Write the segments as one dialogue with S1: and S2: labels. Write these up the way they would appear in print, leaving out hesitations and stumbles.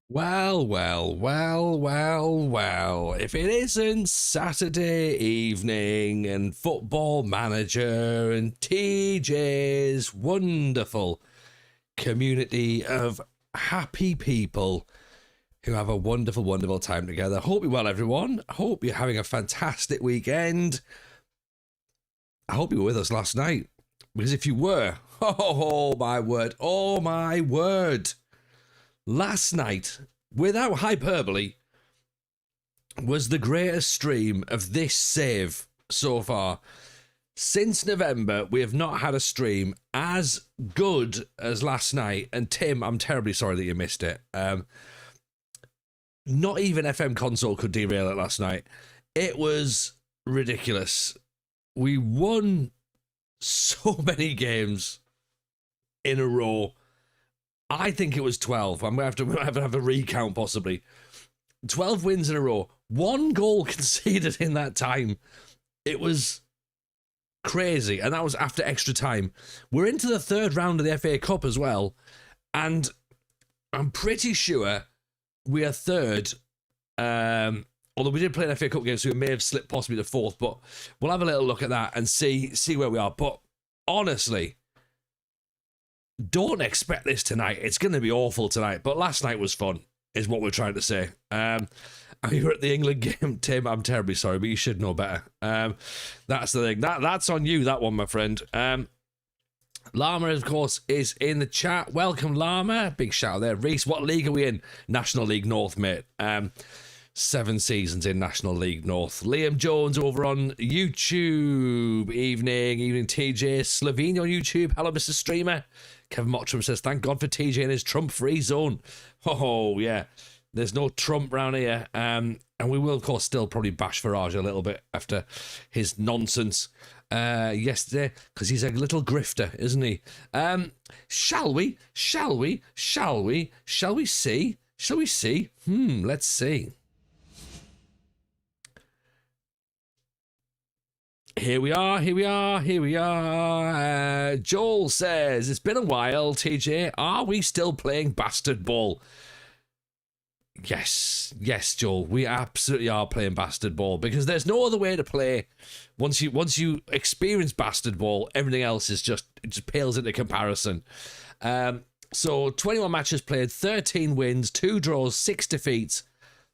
S1: Well. If it isn't Saturday evening and Football Manager and TJ's wonderful community of happy people who have a wonderful time together. Hope you're well, everyone. Hope you're having a fantastic weekend. I hope you were with us last night, because if you were, oh my word. Last night, without hyperbole, was the greatest stream of this save so far. Since November, we have not had a stream as good as last night. And Tim, I'm terribly sorry that you missed it. Not even FM Console could derail it last night. It was ridiculous. We won so many games in a row. I think it was 12. I'm going to have a recount, possibly. 12 wins in a row. 1 goal conceded in that time. It was crazy. And that was after extra time. We're into the third round of the FA Cup as well. And I'm pretty sure we are third. Although we did play an FA Cup game, so we may have slipped possibly to fourth. But we'll have a little look at that and see where we are. But honestly, don't expect this tonight. It's going to be awful tonight. But last night was fun, is what we're trying to say. You were at the England game, Tim. I'm terribly sorry, but you should know better. That's the thing. That's on you, that one, my friend. Llama, of course, is in the chat. Welcome, Llama. Big shout out there. Reese, what league are we in? National League North, mate. 7 seasons in National League North. Liam Jones over on YouTube. Evening TJ. Slovenia on YouTube. Hello, Mr. Streamer. Kevin Mottram says, thank God for TJ in his Trump-free zone. Oh, yeah. There's no Trump round here. And we will, of course, still probably bash Farage a little bit after his nonsense yesterday, because he's a little grifter, isn't he? Shall we see? Let's see. Here we are. Joel says, it's been a while, TJ. Are we still playing Bastard Ball? Yes, Joel. We absolutely are playing Bastard Ball, because there's no other way to play. Once you experience Bastard Ball, everything else it just pales into comparison. So 21 matches played, 13 wins, 2 draws, 6 defeats,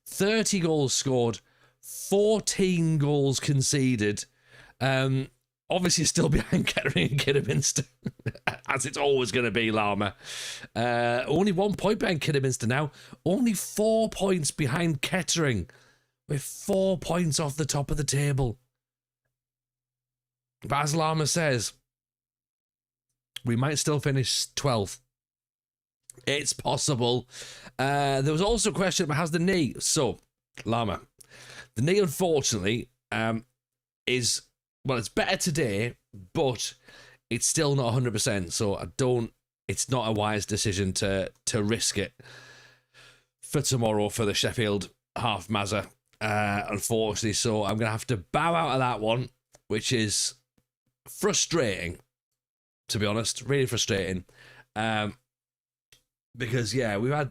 S1: 30 goals scored, 14 goals conceded. Obviously still behind Kettering and Kidderminster, as it's always going to be, Llama. Only 1 point behind Kidderminster now. Only 4 points behind Kettering. We're 4 points off the top of the table. But as Llama says, we might still finish 12th. It's possible. There was also a question about how's the knee. So, Llama, the knee, unfortunately, is... Well, it's better today, but it's still not 100%. So it's not a wise decision to risk it for tomorrow for the Sheffield half Mazza, unfortunately. So I'm going to have to bow out of that one, which is frustrating, to be honest, really frustrating. Because, yeah, we've had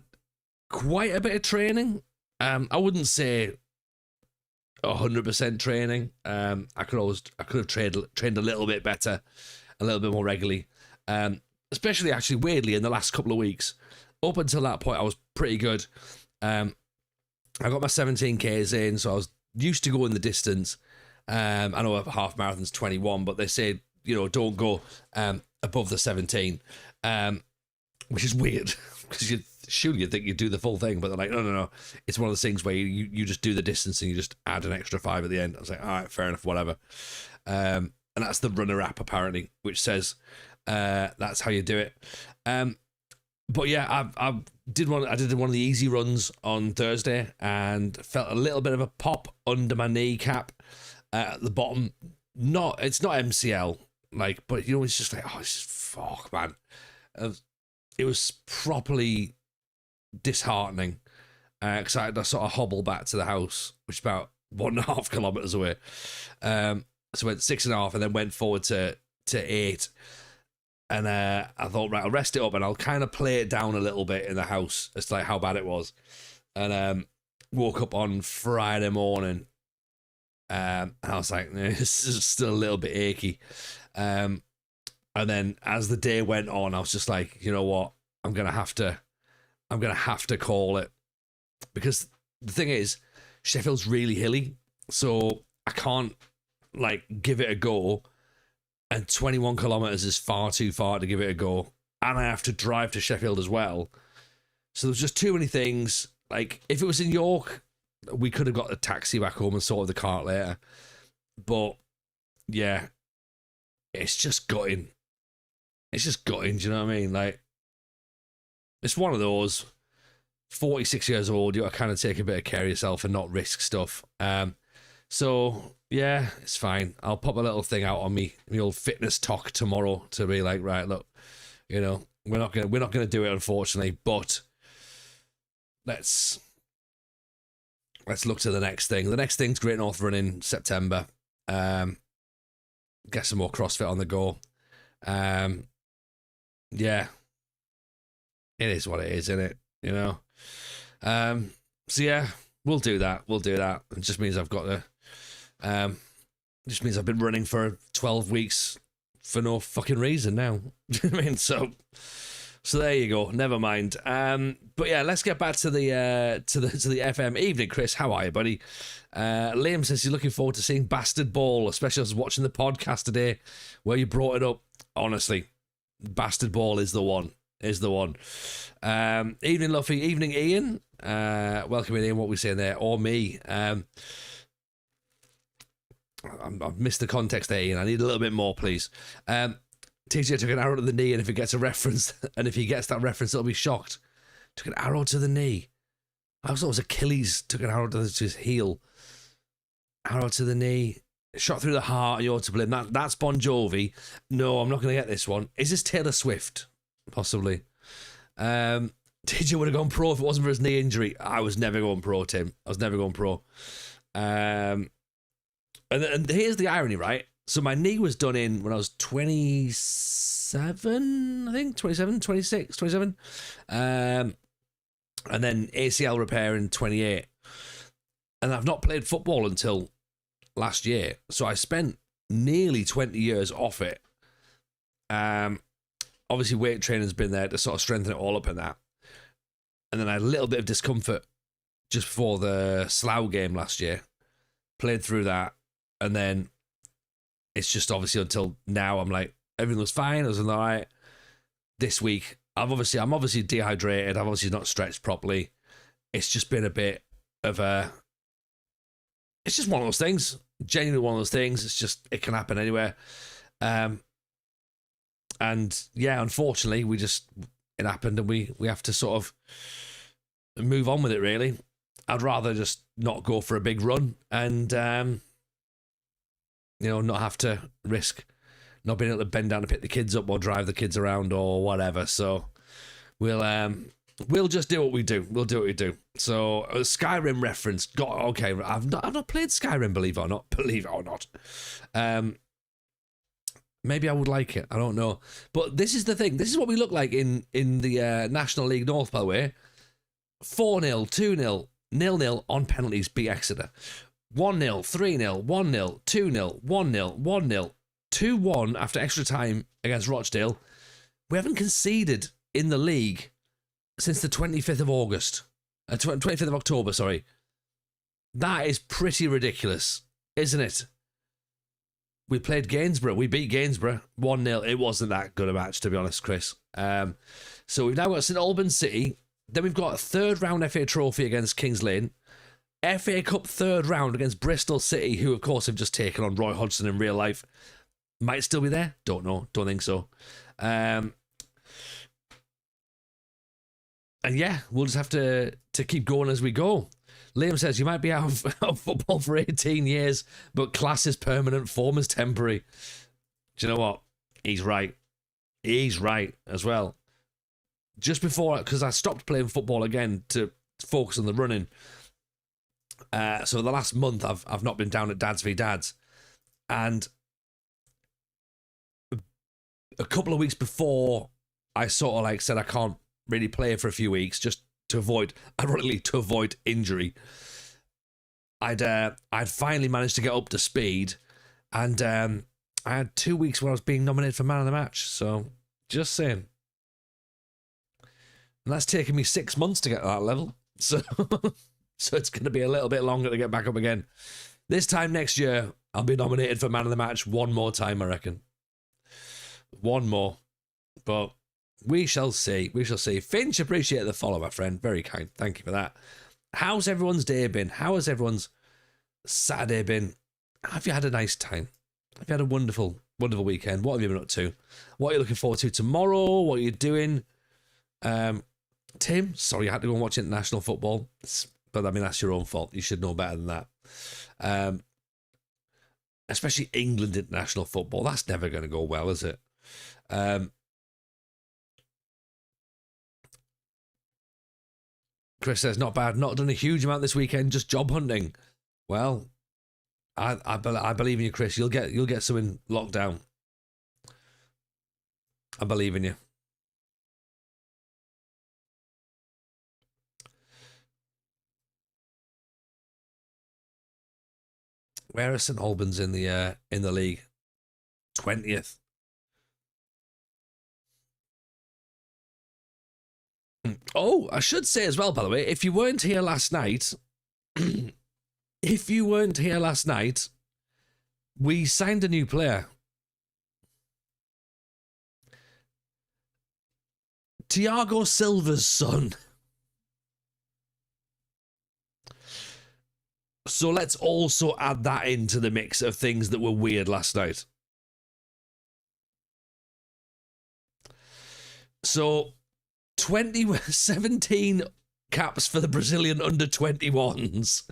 S1: quite a bit of training. I wouldn't say 100% training. I could have trained a little bit better, a little bit more regularly. Especially actually weirdly in the last couple of weeks. Up until that point, I was pretty good. I got my 17Ks in, so I was used to going the distance. I know a half marathon's 21, but they say, don't go above the 17, which is weird because surely you'd think you'd do the full thing, but they're like, no. It's one of those things where you just do the distance and you just add an extra 5 at the end. I was like, all right, fair enough, whatever. And that's the runner app, apparently, which says that's how you do it. But yeah, I did one of the easy runs on Thursday and felt a little bit of a pop under my kneecap at the bottom. It's not MCL, but it's just like, it's just fuck, man. It was properly disheartening because I had to sort of hobble back to the house, which is about 1.5 kilometers away. So I went 6.5 and then went forward to 8. And I thought, right, I'll rest it up and I'll kind of play it down a little bit in the house as to like how bad it was. And woke up on Friday morning, and I was like, this is still a little bit achy. And then as the day went on, I was just like, you know what, I'm gonna have to call it, because the thing is, Sheffield's really hilly, so I can't like give it a go. And 21 kilometers is far too far to give it a go. And I have to drive to Sheffield as well. So there's just too many things. Like, if it was in York, we could have got a taxi back home and sorted the car later. But, yeah, it's just gutting. It's just gutting, do you know what I mean? Like, it's one of those, 46 years old, you got to kind of take a bit of care of yourself and not risk stuff. So, yeah, it's fine. I'll pop a little thing out on me old fitness talk tomorrow to be like, right, look, you know, we're not gonna do it, unfortunately, but let's look to the next thing. The next thing's Great North Run in September. Get some more CrossFit on the go. Yeah, it is what it is, isn't it? You know. So yeah, we'll do that. It just means I've got to. Just means I've been running for 12 weeks for no fucking reason now. I mean, so there you go. Never mind. But yeah, let's get back to the FM. Evening, Chris. How are you, buddy? Liam says he's looking forward to seeing Bastard Ball, especially as watching the podcast today where you brought it up. Honestly, Bastard Ball is the one. Evening, Luffy. Evening, Ian. Welcome in, Ian. What we saying there, or me? I've missed the context there, Ian. I need a little bit more, please. TJ took an arrow to the knee, and if he gets a reference, and if he gets that reference, he'll be shocked. Took an arrow to the knee. I thought it was Achilles took an arrow to his heel. Arrow to the knee. Shot through the heart. You're to blame. That's Bon Jovi. No, I'm not going to get this one. Is this Taylor Swift? Possibly. TJ would have gone pro if it wasn't for his knee injury. I was never going pro, Tim. I was never going pro. And here's the irony, right? So my knee was done in when I was 27, I think, 27, 26, 27. And then ACL repair in 28. And I've not played football until last year. So I spent nearly 20 years off it. Obviously, weight training's been there to sort of strengthen it all up in that. And then I had a little bit of discomfort just before the Slough game last year. Played through that. And then it's just obviously until now, I'm like, everything was fine. I was all right. This week, I'm obviously dehydrated. I've obviously not stretched properly. It's just been a bit of it's just one of those things. Genuinely one of those things. It's just, it can happen anywhere. And yeah, unfortunately, it happened and we have to sort of move on with it, really. I'd rather just not go for a big run and, not have to risk not being able to bend down to pick the kids up or drive the kids around or whatever. So we'll just do what we do. We'll do what we do. So Skyrim reference. Okay, I've not played Skyrim, believe it or not. Maybe I would like it. I don't know. But this is the thing. This is what we look like in the National League North, by the way. 4-0, 2-0, 0-0 on penalties beat Exeter. 1-0, 3-0, 1-0, 2-0, 1-0, 1-0, 2-1 after extra time against Rochdale. We haven't conceded in the league since the 25th of August. 25th of October, sorry. That is pretty ridiculous, isn't it? We played Gainsborough. We beat Gainsborough 1-0. It wasn't that good a match, to be honest, Chris. So we've now got St Albans City. Then we've got a third round FA Trophy against Kings Lynn. FA Cup third round against Bristol City, who, of course, have just taken on Roy Hodgson in real life. Might still be there. Don't know. Don't think so. And yeah, we'll just have to keep going as we go. Liam says, you might be out of football for 18 years, but class is permanent, form is temporary. Do you know what? He's right. He's right as well. Just before, because I stopped playing football again to focus on the running. So the last month, I've not been down at Dads v Dads. And a couple of weeks before I sort of like said I can't really play for a few weeks just to avoid, ironically, to avoid injury, I'd finally managed to get up to speed, and I had 2 weeks where I was being nominated for man of the match. So just saying. And that's taken me 6 months to get to that level. So so it's going to be a little bit longer to get back up again. This time next year, I'll be nominated for man of the match one more time, I reckon. One more. But we shall see. We shall see. Finch, appreciate the follow, my friend. Very kind. Thank you for that. How's everyone's day been? How has everyone's Saturday been? Have you had a nice time? Have you had a wonderful, wonderful weekend? What have you been up to? What are you looking forward to tomorrow? What are you doing? Tim, sorry you had to go and watch international football. But I mean, that's your own fault. You should know better than that. Especially England international football. That's never going to go well, is it? Chris says, not bad. Not done a huge amount this weekend, just job hunting. Well, I believe in you, Chris. You'll get something locked down. I believe in you. Where are St Albans in the league? 20th. Oh, I should say as well, by the way, if you weren't here last night, we signed a new player. Thiago Silva's son. So let's also add that into the mix of things that were weird last night. So 17 caps for the Brazilian under-21s.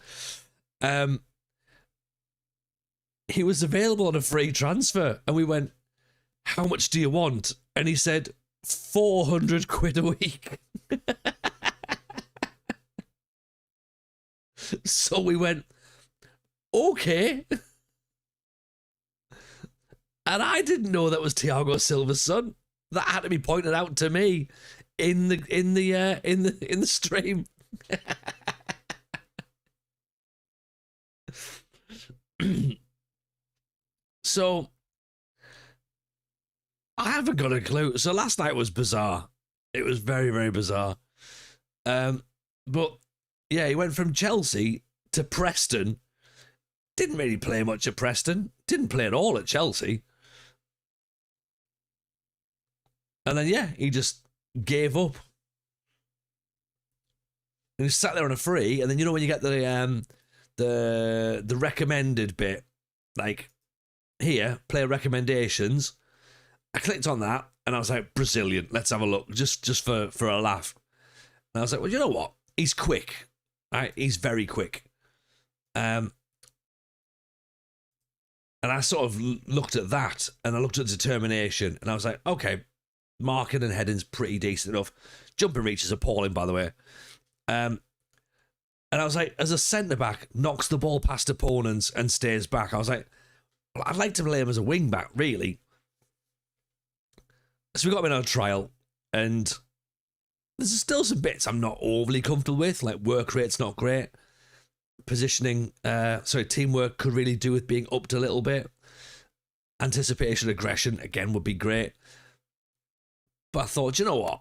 S1: He was available on a free transfer, and we went, how much do you want? And he said, 400 quid a week. So we went, okay. And I didn't know that was Thiago Silva's son. That had to be pointed out to me in the stream. So I haven't got a clue. So last night was bizarre. It was very, very bizarre. But yeah, he went from Chelsea to Preston. Didn't really play much at Preston. Didn't play at all at Chelsea. And then, yeah, he just gave up. And he sat there on a free. And then, you know, when you get the recommended bit, like, here, player recommendations. I clicked on that, and I was like, Brazilian, let's have a look, just for a laugh. And I was like, well, you know what? He's quick. Right? He's very quick. And I sort of looked at that, and I looked at determination, and I was like, okay, marking and heading's pretty decent enough. Jumping reach is appalling, by the way. And I was like, as a centre-back, knocks the ball past opponents and stays back. I was like, well, I'd like to play him as a wing-back, really. So we got him in on a trial, and there's still some bits I'm not overly comfortable with, like work rate's not great. Positioning, teamwork could really do with being upped a little bit. Anticipation, aggression, again, would be great. But I thought, you know what?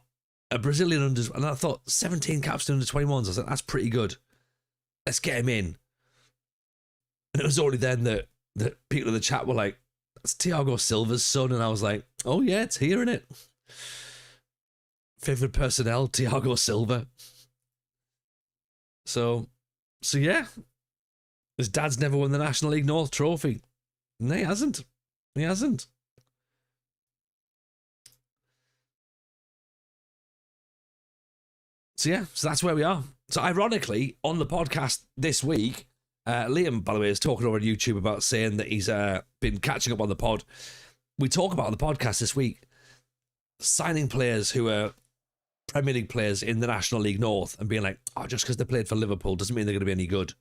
S1: A Brazilian and I thought 17 caps to under 21s. I was like, that's pretty good. Let's get him in. And it was only then that people in the chat were like, that's Thiago Silva's son. And I was like, oh yeah, it's here, innit? Favoured personnel, Thiago Silva. So yeah. His dad's never won the National League North trophy. No, he hasn't. He hasn't. So yeah, so that's where we are. So ironically, on the podcast this week, Liam, by the way, is talking over on YouTube about saying that he's been catching up on the pod. We talk about on the podcast this week, signing players who are Premier League players in the National League North and being like, oh, just because they played for Liverpool doesn't mean they're going to be any good.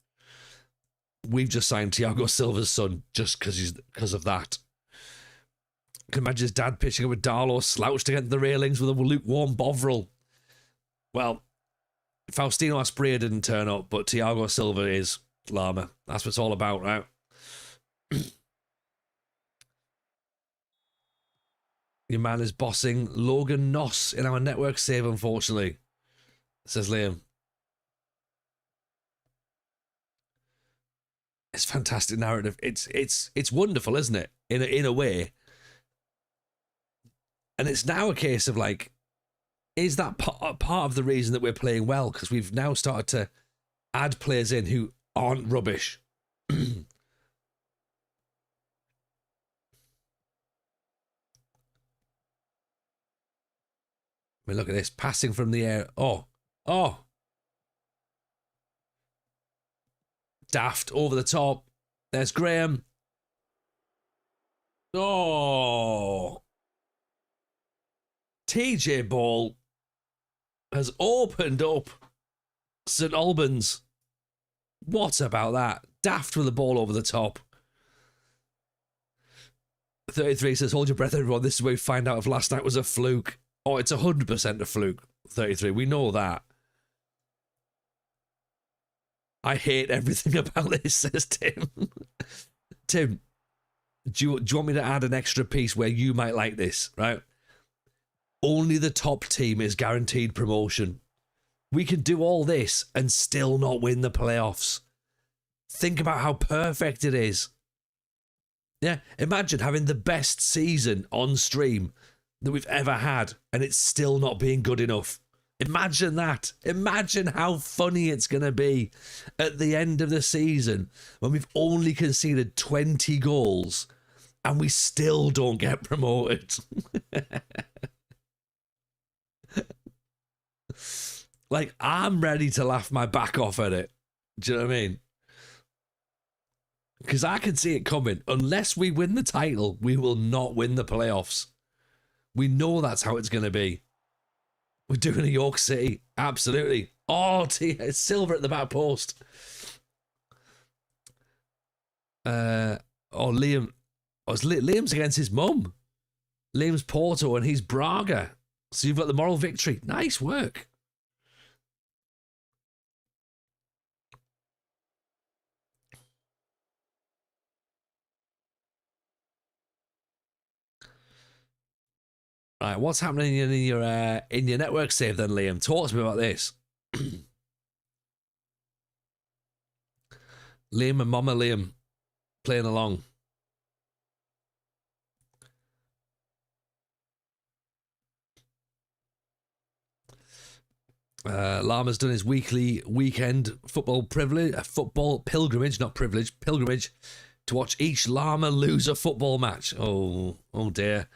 S1: We've just signed Thiago Silva's son just because of that. Can imagine his dad pitching up with Darlow slouched against the railings with a lukewarm Bovril. Well, Faustino Asprilla didn't turn up, but Thiago Silva is Llama. That's what it's all about, right? Your man is bossing Logan Noss in our network save, unfortunately, says Liam. It's fantastic narrative. It's wonderful, isn't it? In a way. And it's now a case of like, is that part of the reason that we're playing well? Because we've now started to add players in who aren't rubbish. I mean, look at this. Passing from the air. Oh. Daft over the top. There's Graham. Oh. TJ Ball has opened up St Albans. What about that? Daft with the ball over the top. 33 says, hold your breath, everyone. This is where we find out if last night was a fluke. Oh, it's 100% a fluke. 33, we know that. I hate everything about this, says Tim. Tim, do you want me to add an extra piece where you might like this, right? Only the top team is guaranteed promotion. We can do all this and still not win the playoffs. Think about how perfect it is. Yeah, imagine having the best season on stream that we've ever had and it's still not being good enough. Imagine that. Imagine how funny it's going to be at the end of the season when we've only conceded 20 goals and we still don't get promoted. Like, I'm ready to laugh my back off at it. Do you know what I mean? Because I can see it coming. Unless we win the title, we will not win the playoffs. We know that's how it's going to be. We're doing a York City. Absolutely. Oh, Silver at the back post. Liam. Liam's against his mum. Liam's Porto and he's Braga. So you've got the moral victory. Nice work. Right, what's happening in your network save then, Liam? Talk to me about this. Liam and Mama Liam playing along. Lama's done his weekend football pilgrimage, not privilege, pilgrimage to watch each Lama lose a football match. Oh dear.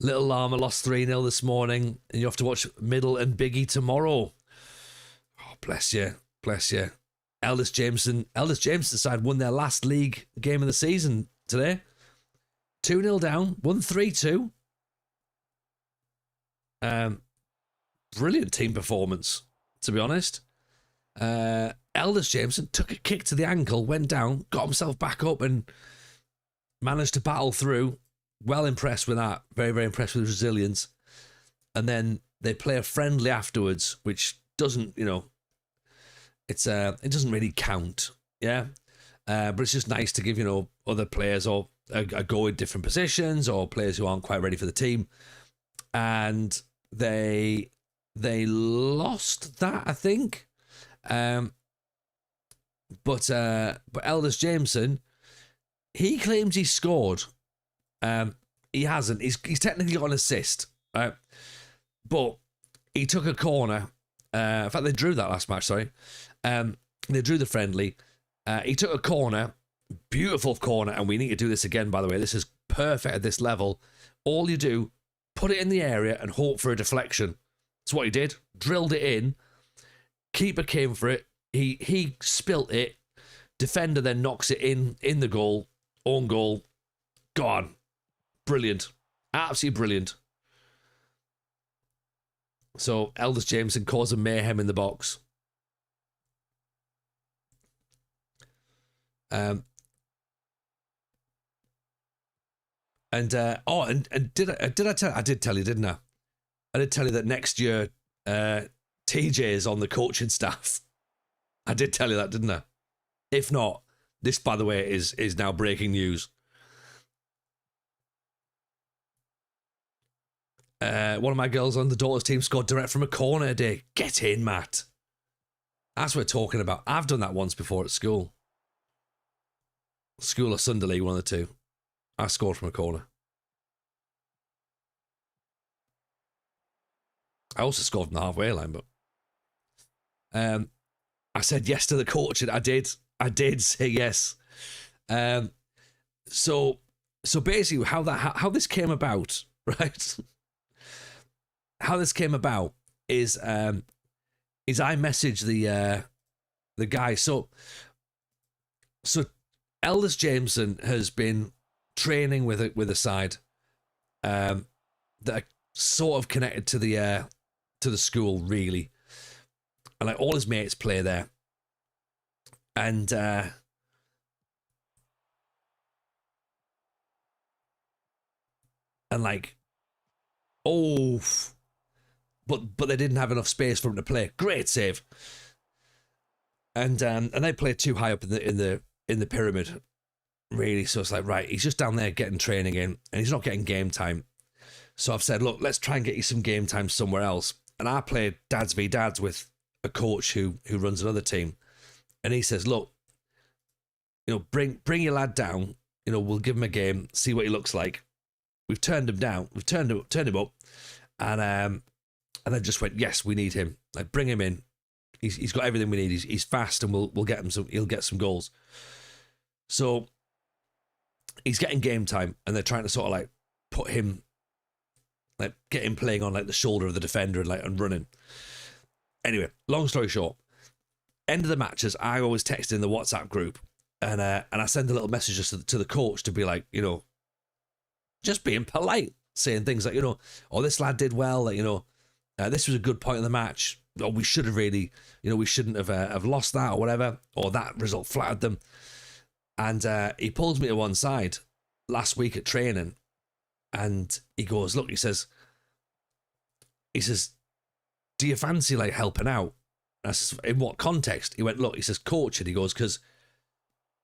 S1: Little Llama lost 3-0 this morning, and you have to watch Middle and Biggie tomorrow. Oh, bless you. Bless you. Eldest Jameson side won their last league game of the season today. 2-0 down, won 3-2. Brilliant team performance, to be honest. Eldest Jameson took a kick to the ankle, went down, got himself back up, and managed to battle through. Well impressed with that. Very, very impressed with resilience. And then they play a friendly afterwards, which doesn't, it doesn't really count. Yeah. But it's just nice to give, other players or a go in different positions or players who aren't quite ready for the team. And they lost that, I think. But Eldest Jameson, he claims he scored. He hasn't. He's technically got an assist, right? But he took a corner. In fact, they drew that last match, sorry. They drew the friendly. He took a corner, beautiful corner, and we need to do this again, by the way. This is perfect at this level. All you do, put it in the area and hope for a deflection. That's what he did. Drilled it in. Keeper came for it. He spilt it. Defender then knocks it in the goal. Own goal. Go on. Brilliant. Absolutely brilliant. So, Eldest Jameson causing mayhem in the box. And did I did tell you, didn't I? I did tell you that next year TJ is on the coaching staff. I did tell you that, didn't I? If not, this, by the way, is now breaking news. One of my girls on the daughters team scored direct from a corner today. Get in, Matt. That's what we're talking about. I've done that once before at school. School or Sunday League, one of the two. I scored from a corner. I also scored from the halfway line, but I said yes to the coach, and I did say yes. So basically, how this came about, right? How this came about is I messaged the guy. So Elders Jameson has been training with a side that are sort of connected to the school, really, and like all his mates play there, and like, oh, but they didn't have enough space for him to play. Great save. And they played too high up in the pyramid, really. So it's like, right, he's just down there getting training in, and he's not getting game time. So I've said, look, let's try and get you some game time somewhere else. And I played dads v dads with a coach who runs another team, and he says, look, bring your lad down. We'll give him a game, see what he looks like. We've turned him down. We've turned him up, and then just went, yes, we need him. Like, bring him in. He's got everything we need. He's fast, and we'll get him he'll get some goals. So he's getting game time, and they're trying to sort of like put him, like get him playing on like the shoulder of the defender and running. Anyway, long story short, end of the matches, I always text in the WhatsApp group, and I send a little message to the coach to be like, just being polite, saying things like, oh, this lad did well, like, this was a good point in the match. Or we should have really, we shouldn't have lost that or whatever, or that result flattered them. And he pulls me to one side last week at training, and he goes, look, he says, do you fancy like helping out? And I says, in what context? He went, look, he says, coaching. He goes, because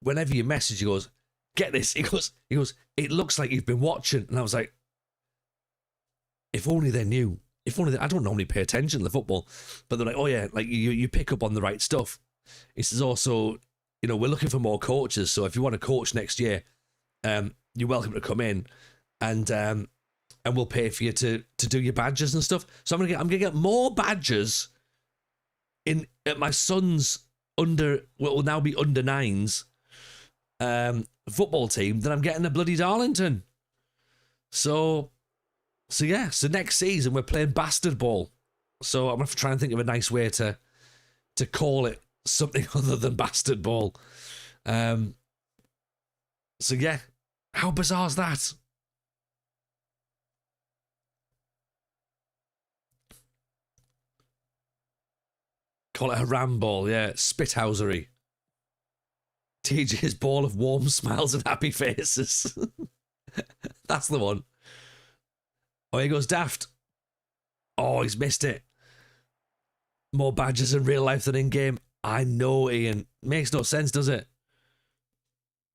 S1: whenever you message, he goes, get this. He goes, it looks like you've been watching. And I was like, if only they knew. If only I don't normally pay attention to the football, but they're like, oh yeah, like you pick up on the right stuff. He says also, we're looking for more coaches, so if you want to coach next year, you're welcome to come in, and we'll pay for you to do your badges and stuff. So I'm gonna get more badges at my son's will now be under nines football team than I'm getting at bloody Darlington. So yeah, so next season we're playing bastard ball. So I'm gonna have to try and think of a nice way to call it something other than bastard ball. So yeah, how bizarre is that? Call it a ram ball, yeah, spithousery. TJ's ball of warm smiles and happy faces. That's the one. Oh, here goes Daft. Oh, he's missed it. More badges in real life than in game. I know, Ian. Makes no sense, does it?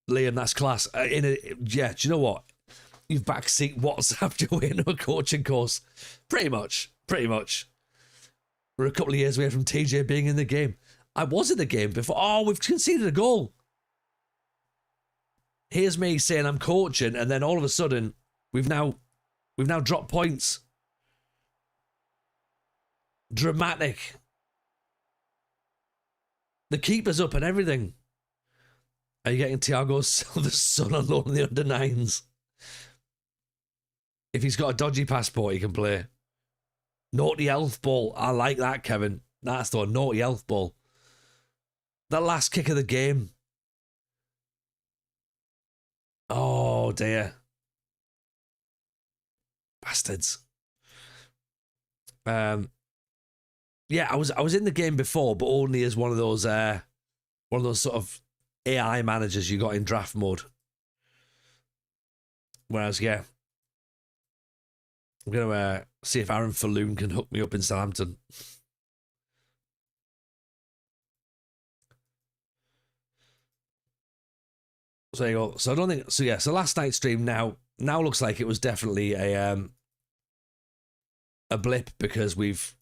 S1: Liam, that's class. Yeah, do you know what? You've backseat WhatsApped your way into a coaching course. Pretty much. We're a couple of years away from TJ being in the game. I was in the game before. Oh, we've conceded a goal. Here's me saying I'm coaching, and then all of a sudden, we've now dropped points. Dramatic. The keeper's up and everything. Are you getting Thiago Silva's son on loan in the under nines? If he's got a dodgy passport, he can play. Naughty elf ball. I like that, Kevin. That's the one. Naughty elf ball. The last kick of the game. Oh dear. Bastards. Yeah, I was in the game before, but only as one of those sort of AI managers you got in draft mode. Whereas, yeah, I'm going to see if Aaron Falloon can hook me up in Southampton. So there you go. So I don't think so. Yeah. So last night's stream now looks like it was definitely a blip because we've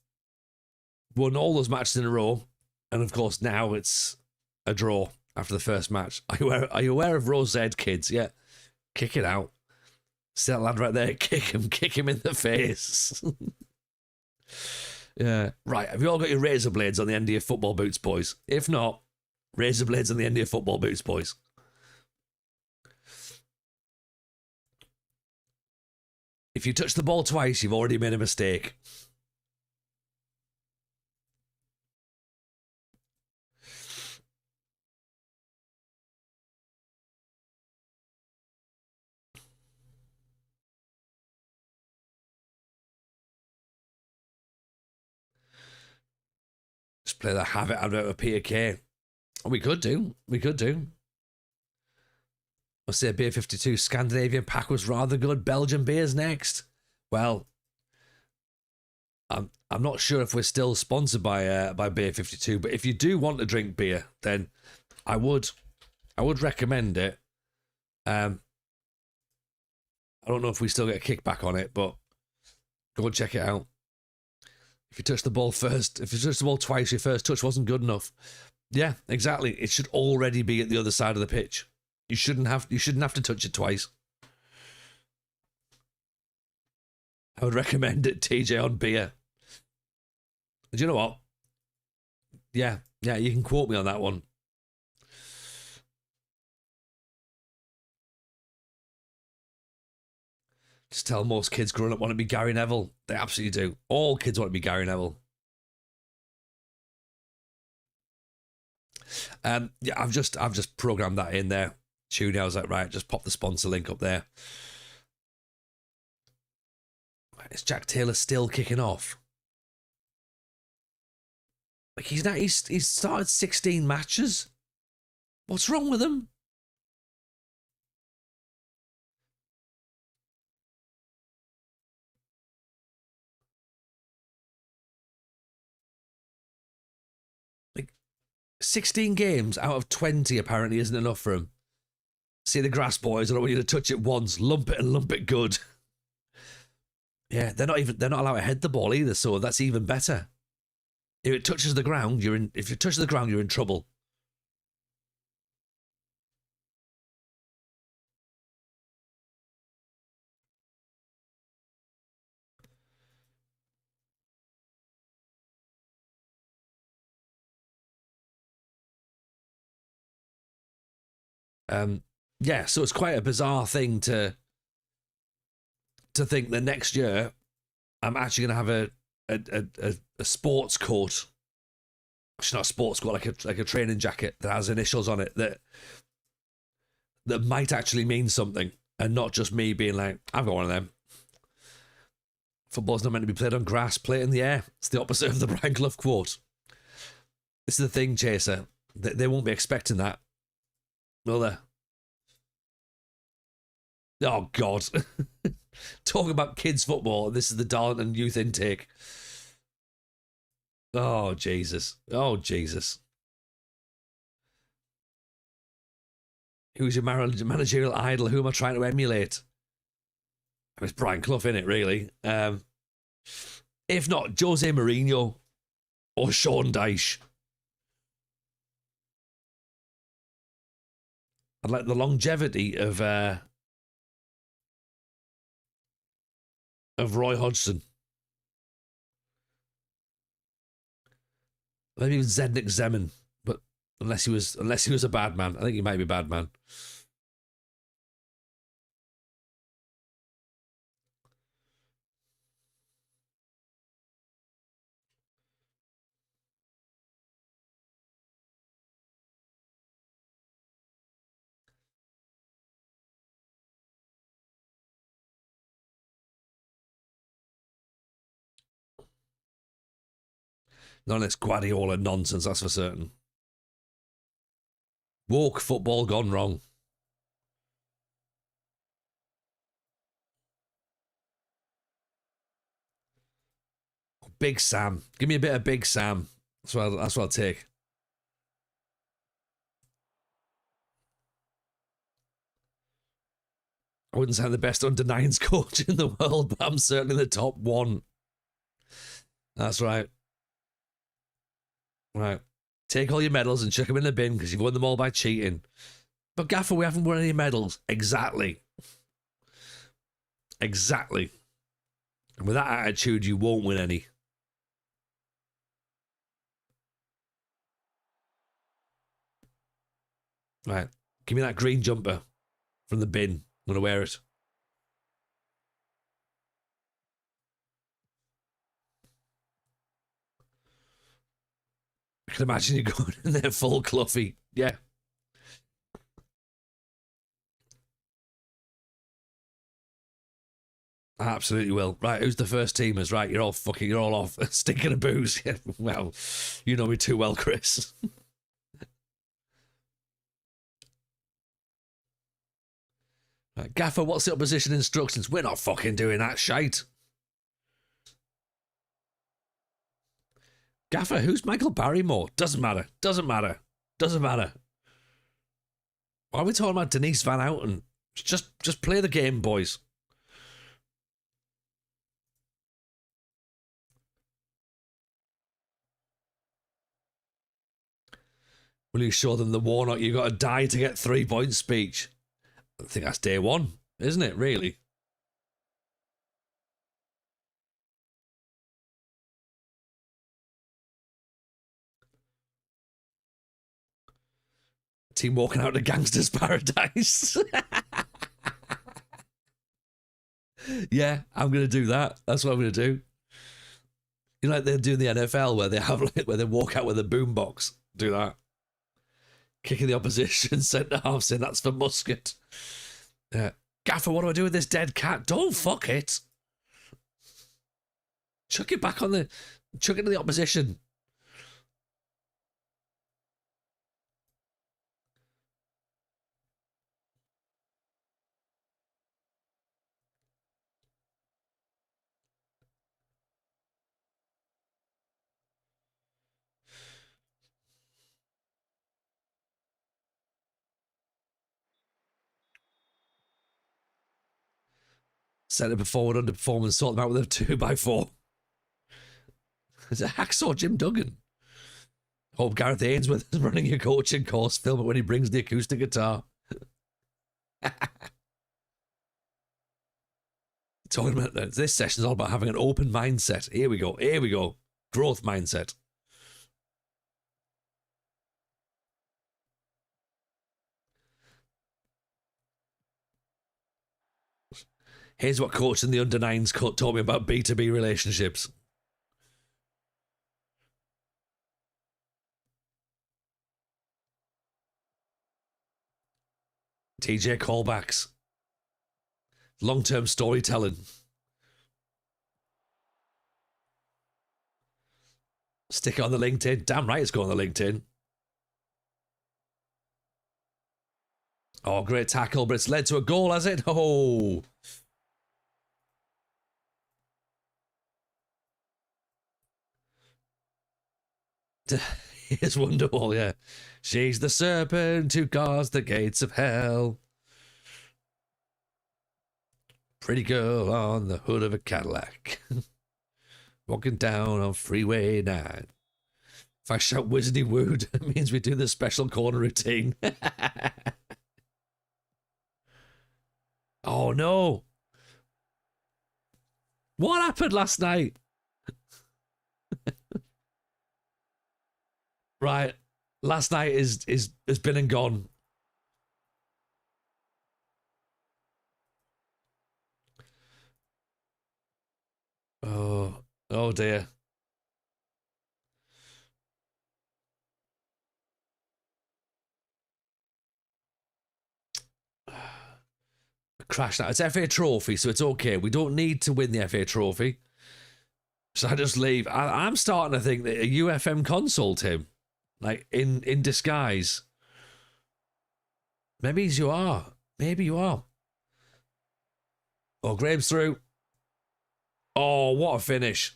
S1: won all those matches in a row, and of course now it's a draw after the first match. Are you aware of Rose Ed, kids? Yeah, kick it out. See that lad right there? Kick him in the face. Yeah. Right. Have you all got your razor blades on the end of your football boots, boys? If not, razor blades on the end of your football boots, boys. If you touch the ball twice, you've already made a mistake. Just play the have it advert with Peter Kay. We could do. I'll say Beer 52 Scandinavian pack was rather good. Belgian beers next. Well, I'm not sure if we're still sponsored by Beer 52, but if you do want to drink beer, then I would recommend it. I don't know if we still get a kickback on it, but go and check it out. If you touch the ball first, if you touch the ball twice, your first touch wasn't good enough. Yeah, exactly. It should already be at the other side of the pitch. You shouldn't have to touch it twice. I would recommend it, TJ, on beer. Do you know what? Yeah, you can quote me on that one. Just tell most kids growing up want to be Gary Neville. They absolutely do. All kids want to be Gary Neville. Yeah, I've just programmed that in there. Tuning, I was like, right, just pop the sponsor link up there. Is Jack Taylor still kicking off? Like he's started 16 matches. What's wrong with him? Like 16 games out of 20 apparently isn't enough for him. See the grass, boys. I don't want you to touch it once. Lump it and lump it good. Yeah, they're not allowed to head the ball either, so that's even better. If it touches the ground, you're in trouble. Yeah, so it's quite a bizarre thing to think that next year I'm actually going to have a sports coat. Actually, not a sports coat, like a training jacket that has initials on it that might actually mean something, and not just me being like, I've got one of them. Football's not meant to be played on grass, play it in the air. It's the opposite of the Brian Clough quote. This is the thing, Chaser. They won't be expecting that, will they? Oh, God. Talking about kids' football, this is the Darlington youth intake. Oh, Jesus. Oh, Jesus. Who's your managerial idol? Who am I trying to emulate? I mean, it's Brian Clough, innit, really? If not, Jose Mourinho or Sean Dyche. I'd like the longevity of Roy Hodgson. Maybe even Zednik Zeman, but unless he was a bad man. I think he might be a bad man. None of this Guardiola nonsense, that's for certain. Woke football gone wrong. Big Sam. Give me a bit of Big Sam. That's what I'll take. I wouldn't say I'm the best under-9s coach in the world, but I'm certainly the top one. That's right. Right. Take all your medals and chuck them in the bin because you've won them all by cheating. But Gaffer, we haven't won any medals. Exactly. Exactly. And with that attitude, you won't win any. Right. Give me that green jumper from the bin. I'm going to wear it. I can imagine you going in there full Cluffy. Yeah. I absolutely will. Right, who's the first teamers? Right, you're all off. Stinking of booze. Yeah, well, you know me too well, Chris. Right, Gaffer, what's the opposition instructions? We're not fucking doing that shite. Gaffer, who's Michael Barrymore? Doesn't matter. Doesn't matter. Doesn't matter. Why are we talking about Denise Van Houten? Just play the game, boys. Will you show them the Warnock you got to die to get 3 points speech? I think that's day one, isn't it, really? Team walking out to Gangster's Paradise. Yeah, I'm going to do that. That's what I'm going to do. You know, like they do in the NFL where they have where they walk out with a boombox. Do that. Kicking the opposition centre half, saying that's for Muscat. Gaffer, what do I do with this dead cat? Don't fuck it. Chuck it back on the... Chuck it to the opposition. Send it forward, underperform, and sort them out with a 2x4. It's a hacksaw Jim Duggan. Hope Gareth Ainsworth is running your coaching course. Film it when he brings the acoustic guitar. Talking about this session is all about having an open mindset. Here we go. Here we go. Growth mindset. Here's what coach in the under-9s taught me about B2B relationships. TJ callbacks. Long-term storytelling. Stick it on the LinkedIn. Damn right it's going on the LinkedIn. Oh, great tackle, but it's led to a goal, has it? Oh. Here's Wonderwall, yeah. She's the serpent who guards the gates of hell. Pretty girl on the hood of a Cadillac. Walking down on Freeway 9. If I shout Wizardy Wood, it means we do the special corner routine. Oh no. What happened last night? Right. Last night is has been and gone. Oh dear. Crash that. It's FA Trophy, so it's okay. We don't need to win the FA Trophy. So I just leave. I'm starting to think that a UFM console, Tim, like in disguise. Maybe you are. Maybe you are. Oh, Graham's through. Oh, what a finish.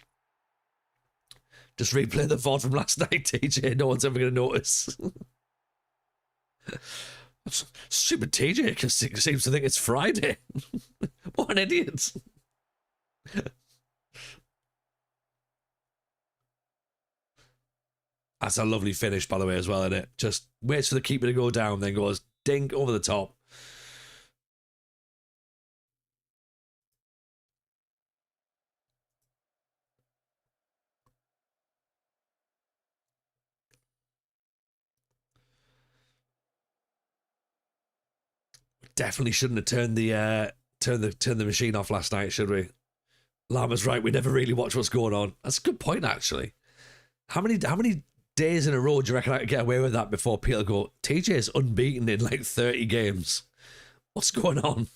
S1: Just replay the VOD from last night, TJ. No one's ever going to notice. Stupid TJ because seems to think it's Friday. What an idiot. That's a lovely finish, by the way, as well, isn't it? Just waits for the keeper to go down, then goes dink over the top. Definitely shouldn't have turned the machine off last night, should we? Llama's right. We never really watch what's going on. That's a good point, actually. How many days in a row do you reckon I could get away with that before people go, TJ's unbeaten in like 30 games? What's going on?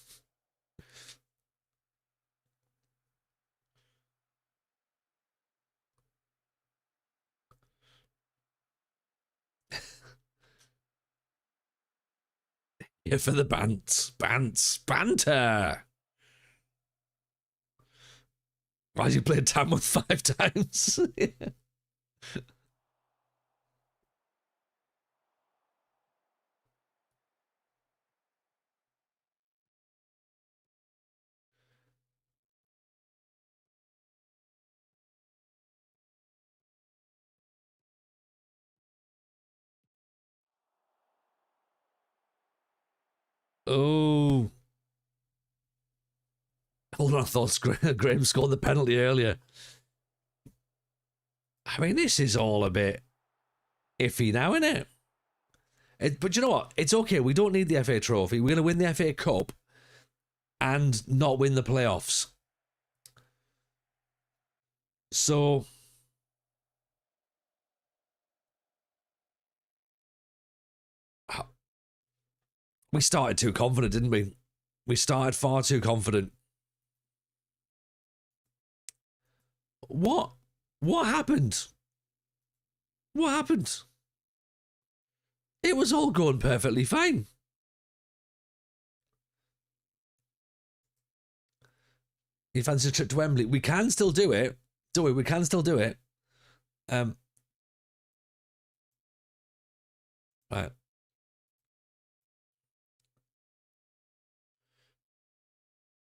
S1: Here for the banter. Why did you play Tamworth 5 times? Oh. Hold on, I thought Graham scored the penalty earlier. I mean, this is all a bit iffy now, isn't it? But you know what? It's okay. We don't need the FA Trophy. We're going to win the FA Cup and not win the playoffs. So we started too confident, didn't we? We started far too confident. What? What happened? What happened? It was all going perfectly fine. You fancy a trip to Wembley? We can still do it. Do we? We can still do it. Right.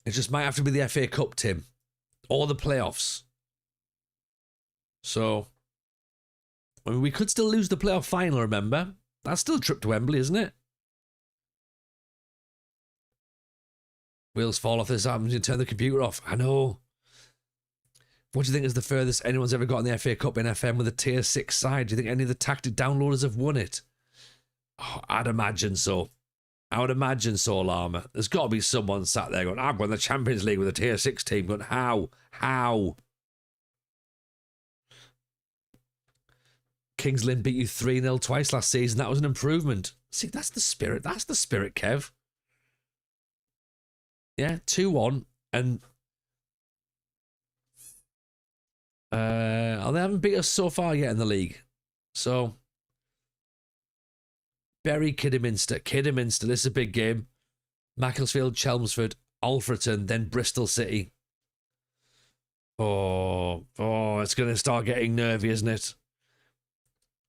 S1: It just might have to be the FA Cup, Tim, or the playoffs. So, I mean, we could still lose the playoff final, remember? That's still a trip to Wembley, isn't it? Wheels fall off this arm and you turn the computer off. I know. What do you think is the furthest anyone's ever got in the FA Cup in FM with a tier 6 side? Do you think any of the tactic downloaders have won it? Oh, I'd imagine so. I would imagine so, Llama. There's got to be someone sat there going, I've won the Champions League with a tier 6 team. Going, how? How? Kings Lynn beat you 3-0 twice last season. That was an improvement. See, that's the spirit. That's the spirit, Kev. Yeah, 2-1. And they haven't beat us so far yet in the league. So, Bury, Kidderminster. Kidderminster, this is a big game. Macclesfield, Chelmsford, Alfreton, then Bristol City. Oh, it's going to start getting nervy, isn't it?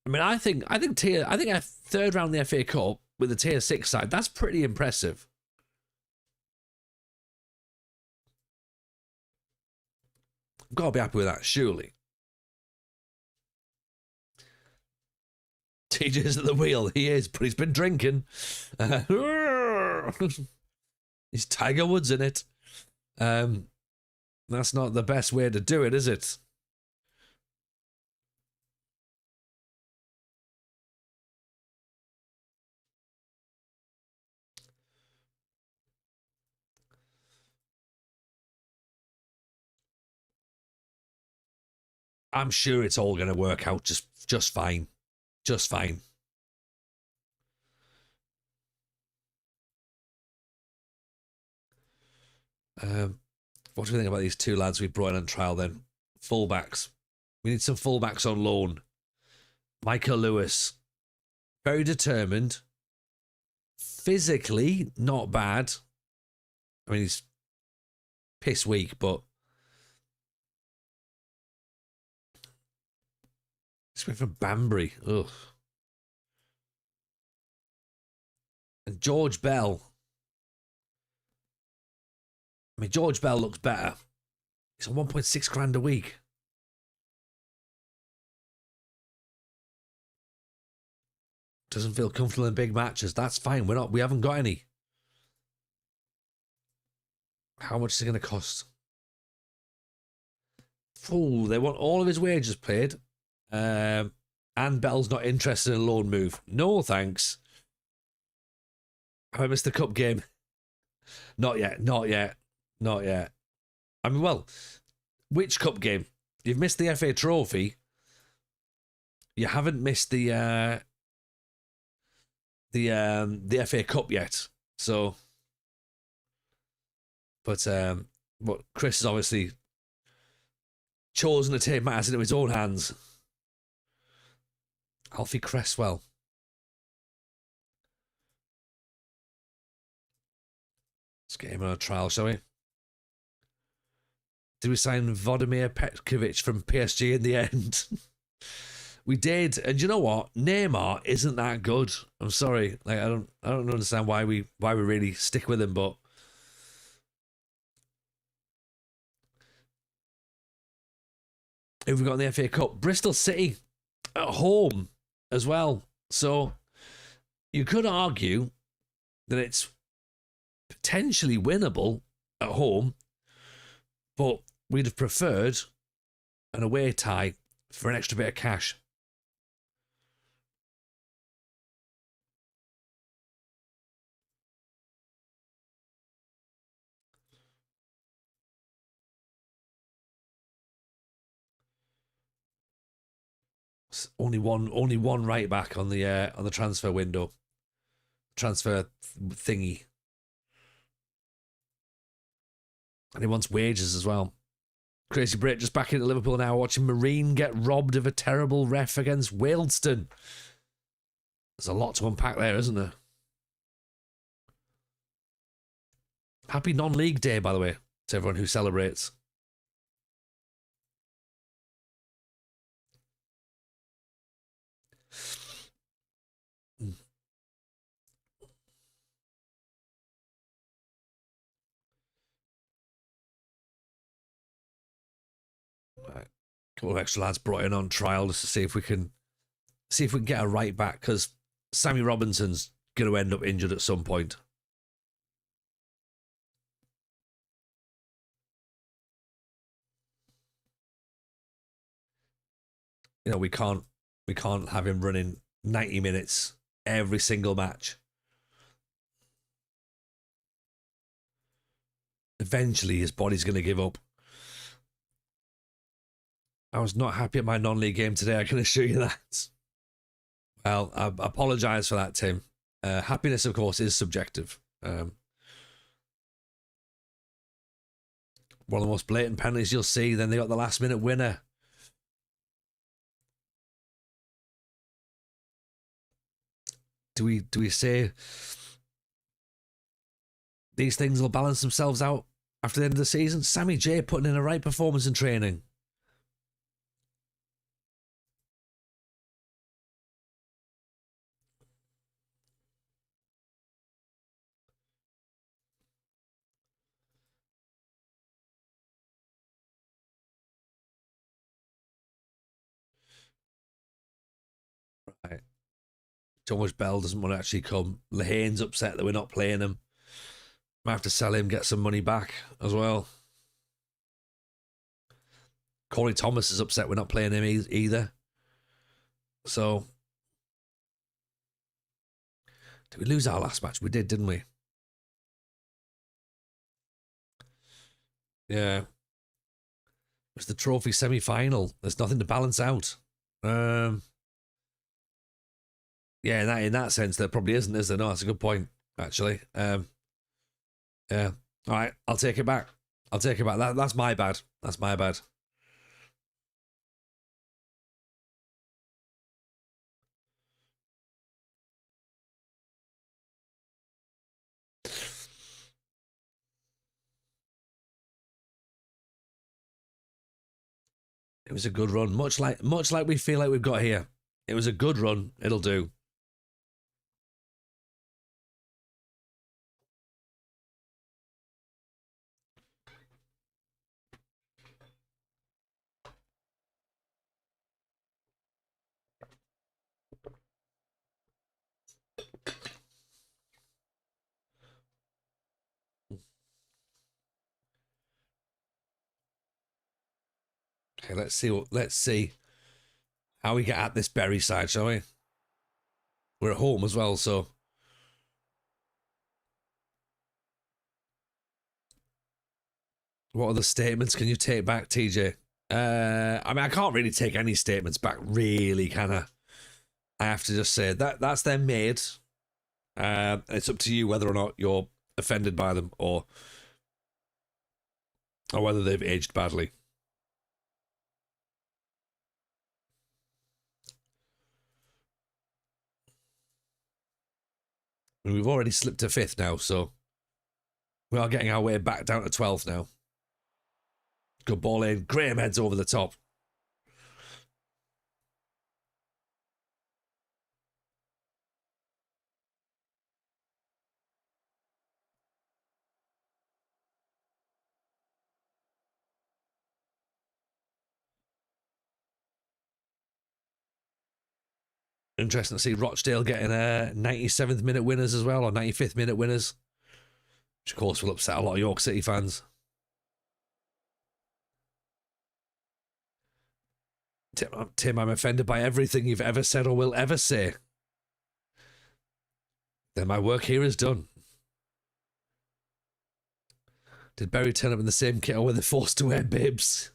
S1: I mean, I think a third round in the FA Cup with a tier 6 side, that's pretty impressive. I've got to be happy with that, surely. TJ's at the wheel. He is, but he's been drinking. He's Tiger Woods in it. That's not the best way to do it, is it? I'm sure it's all going to work out just fine. Just fine. What do we think about these two lads we brought in on trial then? Fullbacks. We need some fullbacks on loan. Michael Lewis. Very determined. Physically, not bad. I mean, he's piss weak, but This went from Banbury. Ugh. And George Bell. I mean, George Bell looks better. He's on 1.6 grand a week. Doesn't feel comfortable in big matches. That's fine. We haven't got any. How much is it going to cost? Oh, they want all of his wages paid. And Bell's not interested in a loan move. No, thanks. Have I missed the cup game? Not yet. Not yet. Not yet. I mean, well, which cup game? You've missed the FA Trophy. You haven't missed the FA Cup yet. So, but Chris has obviously chosen to take matters into his own hands. Alfie Cresswell. Let's get him on a trial, shall we? Did we sign Vladimir Petkovic from PSG in the end? We did, and you know what? Neymar isn't that good. I'm sorry. Like I don't understand why we really stick with him, but who have we got in the FA Cup? Bristol City at home as well. So you could argue that it's potentially winnable at home, but we'd have preferred an away tie for an extra bit of cash. Only one right back on the transfer window, transfer thingy, and he wants wages as well. Crazy Brit just back into Liverpool now, watching Marine get robbed of a terrible ref against Wealdstone. There's a lot to unpack there, isn't there? Happy non-league day, by the way, to everyone who celebrates. Right. A couple of extra lads brought in on trial just to see if we can get a right back, because Sammy Robinson's going to end up injured at some point. You know, we can't have him running 90 minutes every single match. Eventually, his body's going to give up. I was not happy at my non-league game today, I can assure you that. Well, I apologise for that, Tim. Happiness, of course, is subjective. One of the most blatant penalties you'll see, then they got the last-minute winner. Do we say these things will balance themselves out after the end of the season? Sammy J putting in a right performance in training. Right. George Bell doesn't want to actually come. Lahane's upset that we're not playing him. Might have to sell him, get some money back as well. Corey Thomas is upset we're not playing him either. So, did we lose our last match? We did, didn't we? Yeah. It was the trophy semi-final. There's nothing to balance out. Yeah, in that sense, there probably isn't, is there? No, that's a good point, actually. Yeah. All right, I'll take it back. That's my bad. That's my bad. It was a good run, much like we feel like we've got here. It was a good run. It'll do. Okay, let's see how we get at this Berry side, shall we? We're at home as well, so what other statements can you take back, TJ? I mean, I can't really take any statements back, really, can I? I have to just say that's their made. It's up to you whether or not you're offended by them or whether they've aged badly. I mean, we've already slipped to 5th now, so we are getting our way back down to 12th now. Good ball in. Graham heads over the top. Interesting to see Rochdale getting 97th minute winners as well, or 95th minute winners, which of course will upset a lot of York City fans. Tim, I'm offended by everything you've ever said or will ever say. Then my work here is done. Did Berry turn up in the same kit or were they forced to wear bibs?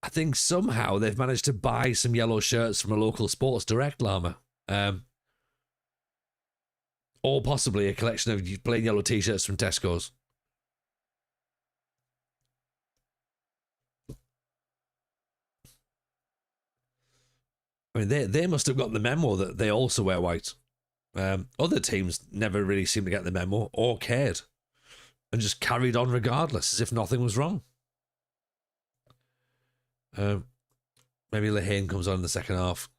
S1: I think somehow they've managed to buy some yellow shirts from a local Sports Direct, Llama. Or possibly a collection of plain yellow t-shirts from Tesco's. I mean, they must have got the memo that they also wear white. Other teams never really seemed to get the memo or cared and just carried on regardless as if nothing was wrong. Maybe Lehane comes on in the second half.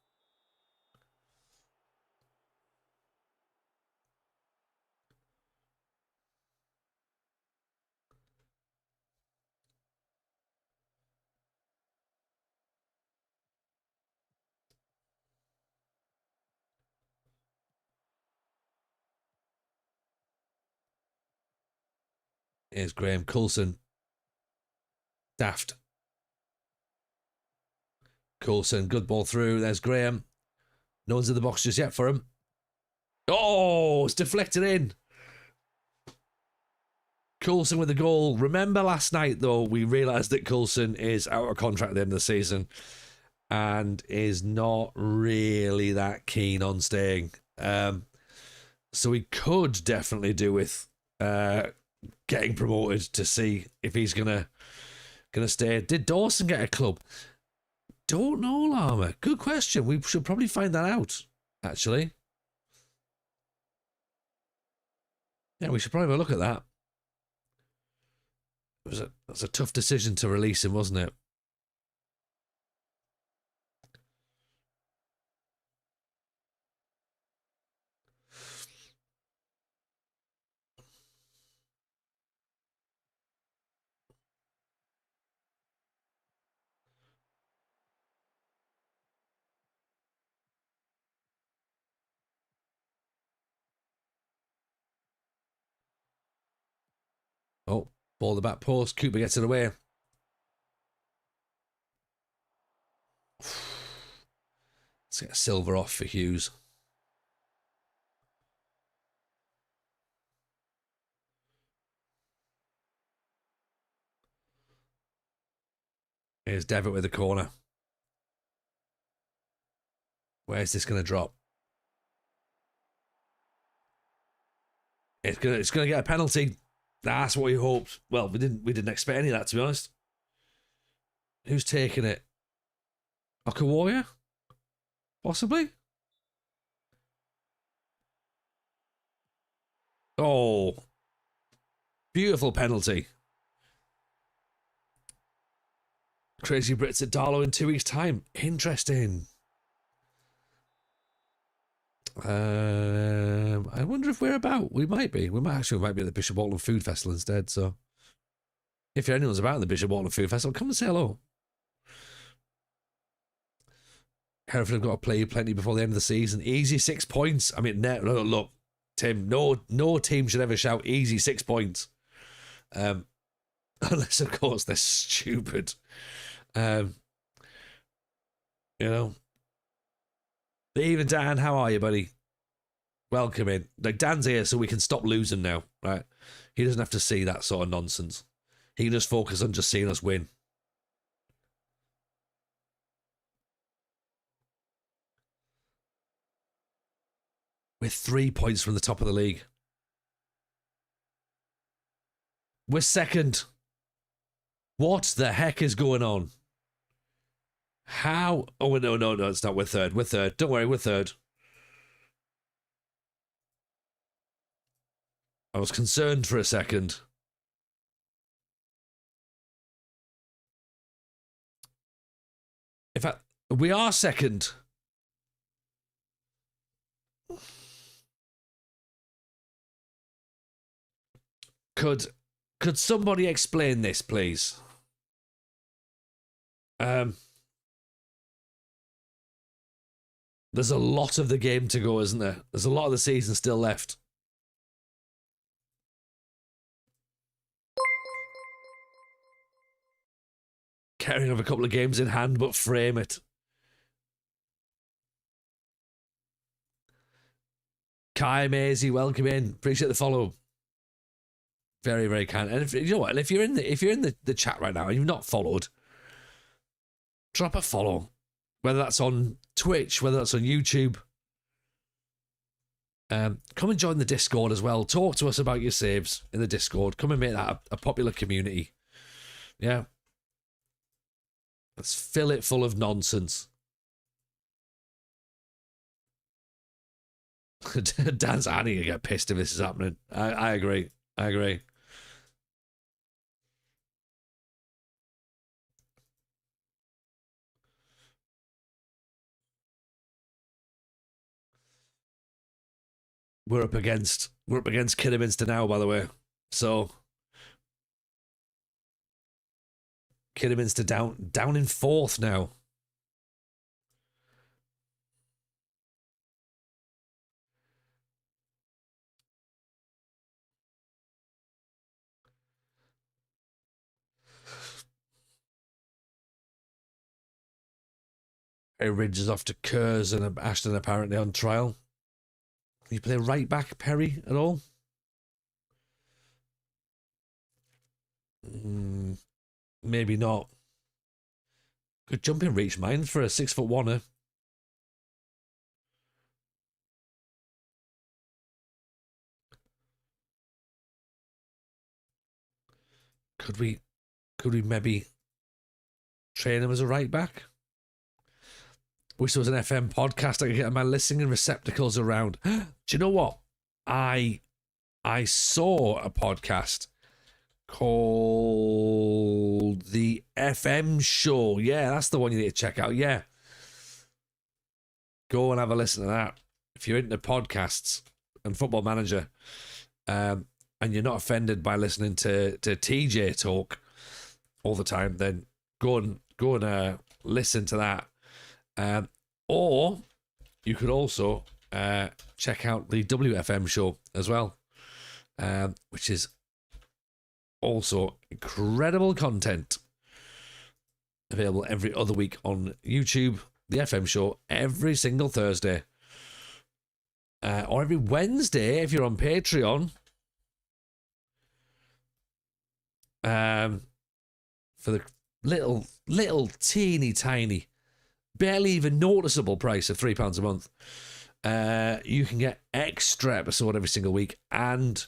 S1: Here's Graham Coulson. Daft. Coulson, good ball through. There's Graham. No one's in the box just yet for him. Oh, it's deflected in. Coulson with the goal. Remember last night, though, we realised that Coulson is out of contract at the end of the season and is not really that keen on staying. So we could definitely do with getting promoted to see if he's gonna stay. Did Dawson get a club? Don't know, Llama. Good question. We should probably find that out, actually. Yeah, we should probably have a look at that. It was a tough decision to release him, wasn't it? Oh, ball the back post. Cooper gets it away. Let's get a silver off for Hughes. Here's Devitt with the corner. Where's this going to drop? It's gonna get a penalty. That's what we hoped. Well, we didn't expect any of that, to be honest. Who's taking it? Okawarrior? Possibly? Oh. Beautiful penalty. Crazy Brits at Darlow in 2 weeks' time. Interesting. I wonder if we're about. We might be. We might be at the Bishop Auckland Food Festival instead. So, if anyone's about the Bishop Auckland Food Festival, come and say hello. Hereford have got to play plenty before the end of the season. Easy 6 points. I mean, look, Tim. No team should ever shout easy 6 points, unless of course they're stupid. You know. Even Dan, how are you, buddy? Welcome in. Like, Dan's here so we can stop losing now, right? He doesn't have to see that sort of nonsense. He can just focus on just seeing us win. We're 3 points from the top of the league. We're second. What the heck is going on? How? Oh, no, it's not. We're third. We're third. Don't worry, we're third. I was concerned for a second. In fact, we are second. Could somebody explain this, please? There's a lot of the game to go, isn't there? There's a lot of the season still left. Carrying over a couple of games in hand, but frame it. Kai Maisie, welcome in. Appreciate the follow. Very, very kind. And you know what? And if you're in the chat right now and you've not followed, drop a follow. Whether that's on Twitch, whether that's on YouTube. Come and join the Discord as well. Talk to us about your saves in the Discord. Come and make that a popular community. Yeah. Let's fill it full of nonsense. Dan's adding to get pissed if this is happening. I agree. I agree. We're up against Kidderminster now, by the way. So Kidderminster down in fourth now. Ridge is off to Kerrs and Ashton apparently on trial. Can you play right back, Perry, at all? Maybe not. Good jumping reach, mine, for a 6'1". Could we maybe train him as a right back? Wish there was an FM podcast I could get my listening receptacles around. Do you know what? I saw a podcast called The FM Show. Yeah, that's the one you need to check out. Yeah. Go and have a listen to that. If you're into podcasts and Football Manager, and you're not offended by listening to TJ talk all the time, then go and listen to that. Or you could also check out the WFM show as well, which is also incredible content available every other week on YouTube. The FM show every single Thursday, or every Wednesday if you're on Patreon. For the little teeny tiny, barely even noticeable price of £3 a month, you can get extra episode every single week and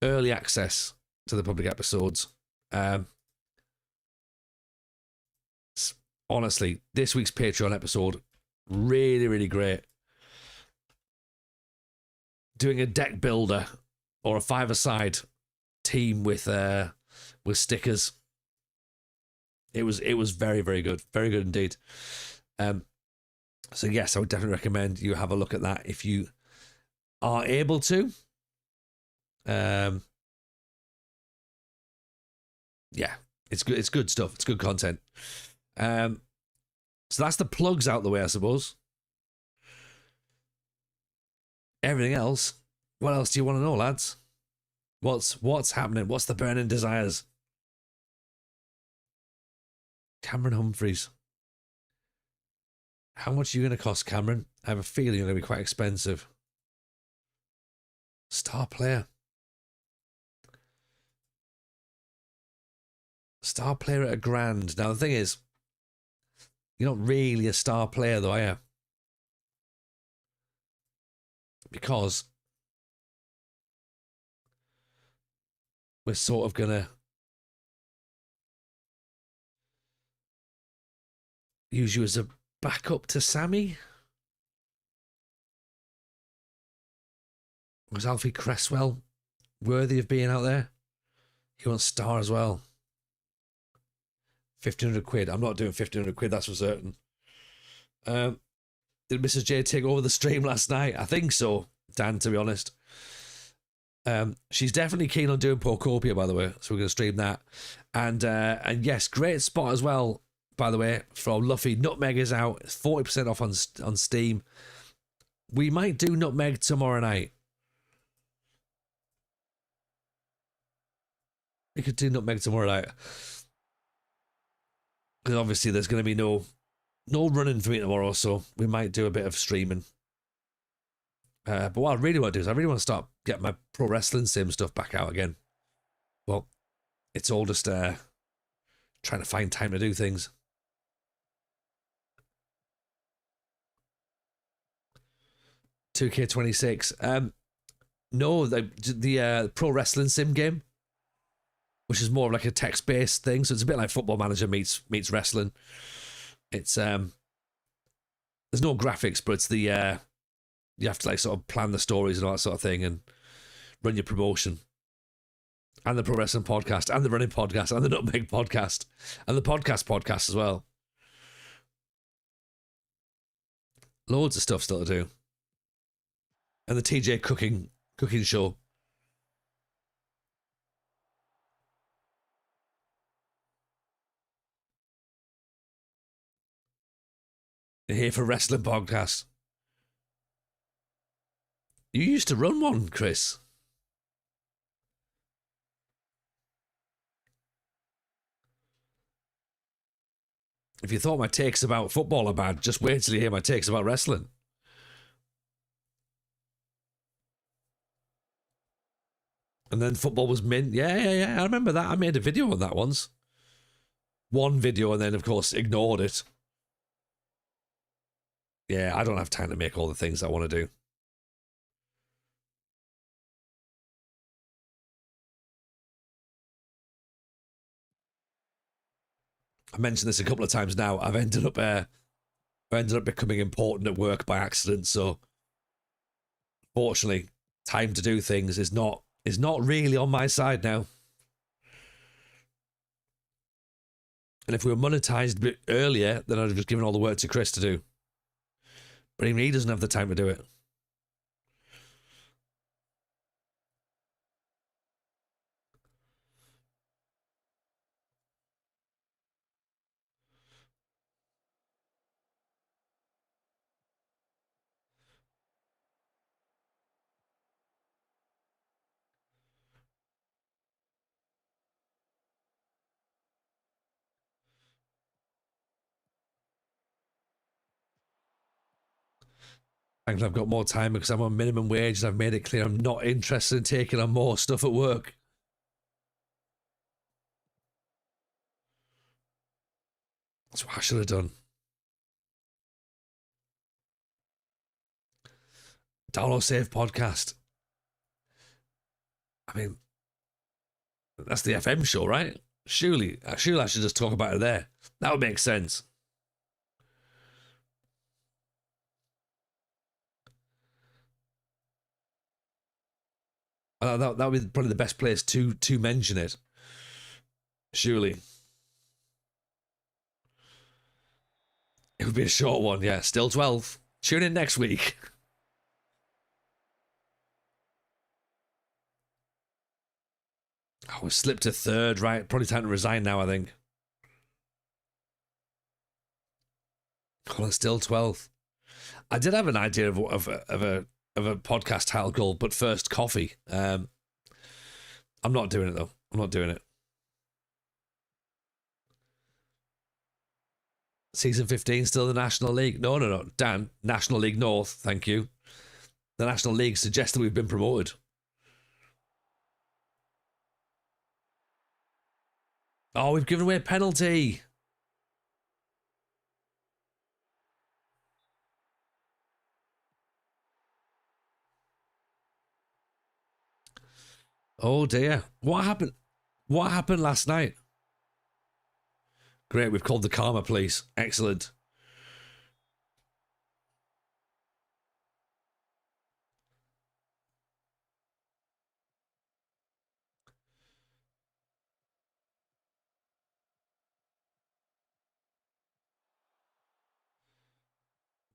S1: early access to the public episodes. Honestly, this week's Patreon episode, really, really great. Doing a deck builder or a five-a-side team with stickers. It was very, very good. Very good indeed. So yes, I would definitely recommend you have a look at that if you are able to. Yeah, it's good. It's good stuff. It's good content. So that's the plugs out the way, I suppose. Everything else. What else do you want to know, lads? What's happening? What's the burning desires? Cameron Humphreys. How much are you going to cost, Cameron? I have a feeling you're going to be quite expensive. Star player. Star player at $1,000. Now, the thing is, you're not really a star player, though, are you? Because we're sort of going to use you as a backup to Sammy. Was Alfie Cresswell worthy of being out there? He wants star as well. 1,500 quid. I'm not doing 1,500 quid, that's for certain. Did Mrs. J take over the stream last night? I think so, Dan, to be honest. She's definitely keen on doing Porcopia, by the way, so we're going to stream that. And yes, great spot as well, by the way, for Luffy. Nutmeg is out. It's 40% off on Steam. We might do Nutmeg tomorrow night. We could do Nutmeg tomorrow night. Because obviously there's going to be no running for me tomorrow, so we might do a bit of streaming. But what I really want to do is I really want to start getting my pro wrestling sim stuff back out again. Well, it's all just trying to find time to do things. $2K26. No, the pro wrestling sim game, which is more of like a text-based thing. So it's a bit like Football Manager meets wrestling. It's there's no graphics, but it's the you have to like sort of plan the stories and all that sort of thing and run your promotion. And the Pro Wrestling Podcast, and the Running Podcast, and the Nutmeg Podcast, and the podcast as well. Loads of stuff still to do. And the TJ cooking show. You're here for Wrestling Podcast. You used to run one, Chris. If you thought my takes about football are bad, just wait till you hear my takes about wrestling. And then football was mint. Yeah. I remember that. I made a video on that once. One video and then, of course, ignored it. Yeah, I don't have time to make all the things I want to do. I mentioned this a couple of times now. I've ended up becoming important at work by accident. So, fortunately, time to do things is not really on my side now. And if we were monetized a bit earlier, then I'd have just given all the work to Chris to do. But even he doesn't have the time to do it. Thankfully, I've got more time because I'm on minimum wage and I've made it clear I'm not interested in taking on more stuff at work. That's what I should have done. Download Save Podcast. I mean, that's the FM show, right? Surely I should just talk about it there. That would make sense. That would be probably the best place to mention it. Surely. It would be a short one, yeah. Still 12. Tune in next week. Oh, we slipped to third, right? Probably time to resign now, I think. Oh, it's still 12th. I did have an idea of a podcast title called "But First Coffee." I'm not doing it though. I'm not doing it. Season 15 still the National League? No. Dan, National League North. Thank you. The National League suggests that we've been promoted. Oh, we've given away a penalty. Oh dear. What happened? What happened last night? Great, we've called the Karma Police. Excellent.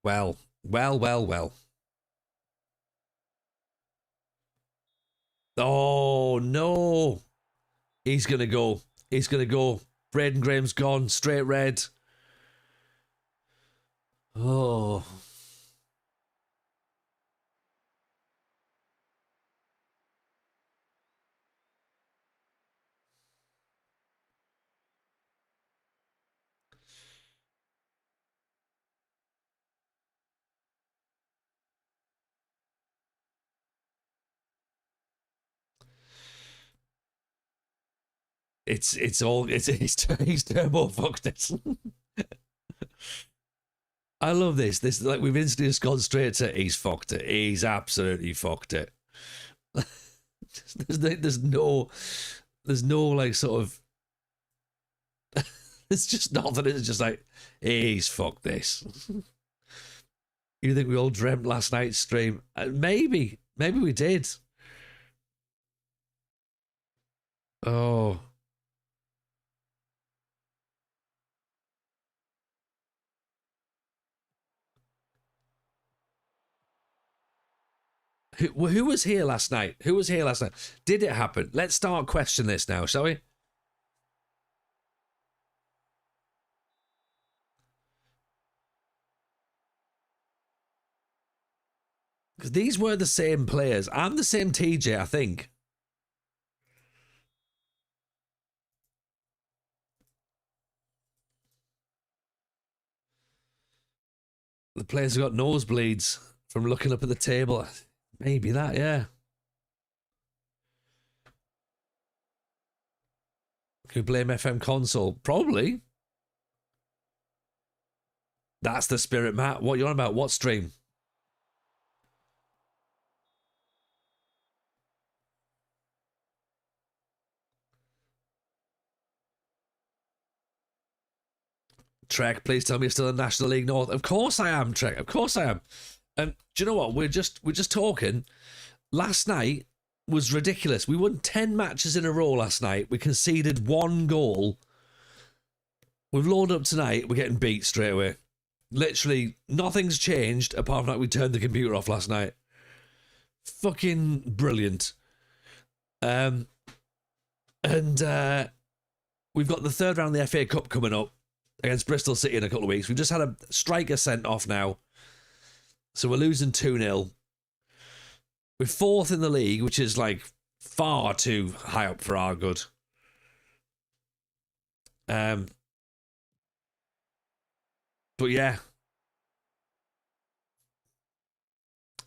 S1: Well. Oh no. He's gonna go. He's gonna go. Braden Graham's gone. Straight red. Oh. He's turbo fucked it. I love this. This like we've instantly just gone straight to he's fucked it. He's absolutely fucked it. there's no like sort of it's just nothing. It's just like he's fucked this. You think we all dreamt last night's stream? Maybe we did. Oh. Who was here last night? Who was here last night? Did it happen? Let's start question this now, shall we? Because these were the same players. I'm the same TJ, I think. The players have got nosebleeds from looking up at the table. Maybe that, yeah. Can we blame FM console? Probably. That's the spirit, Matt. What you on about? What stream? Trek, please tell me you're still in National League North. Of course I am, Trek. Of course I am. And do you know what? We're just talking. Last night was ridiculous. We won 10 matches in a row last night. We conceded 1 goal. We've loaded up tonight. We're getting beat straight away. Literally, nothing's changed apart from that we turned the computer off last night. Fucking brilliant. And we've got the third round of the FA Cup coming up against Bristol City in a couple of weeks. We've just had a striker sent off now. So we're losing 2-0. We're 4th in the league, which is like far too high up for our good. But yeah.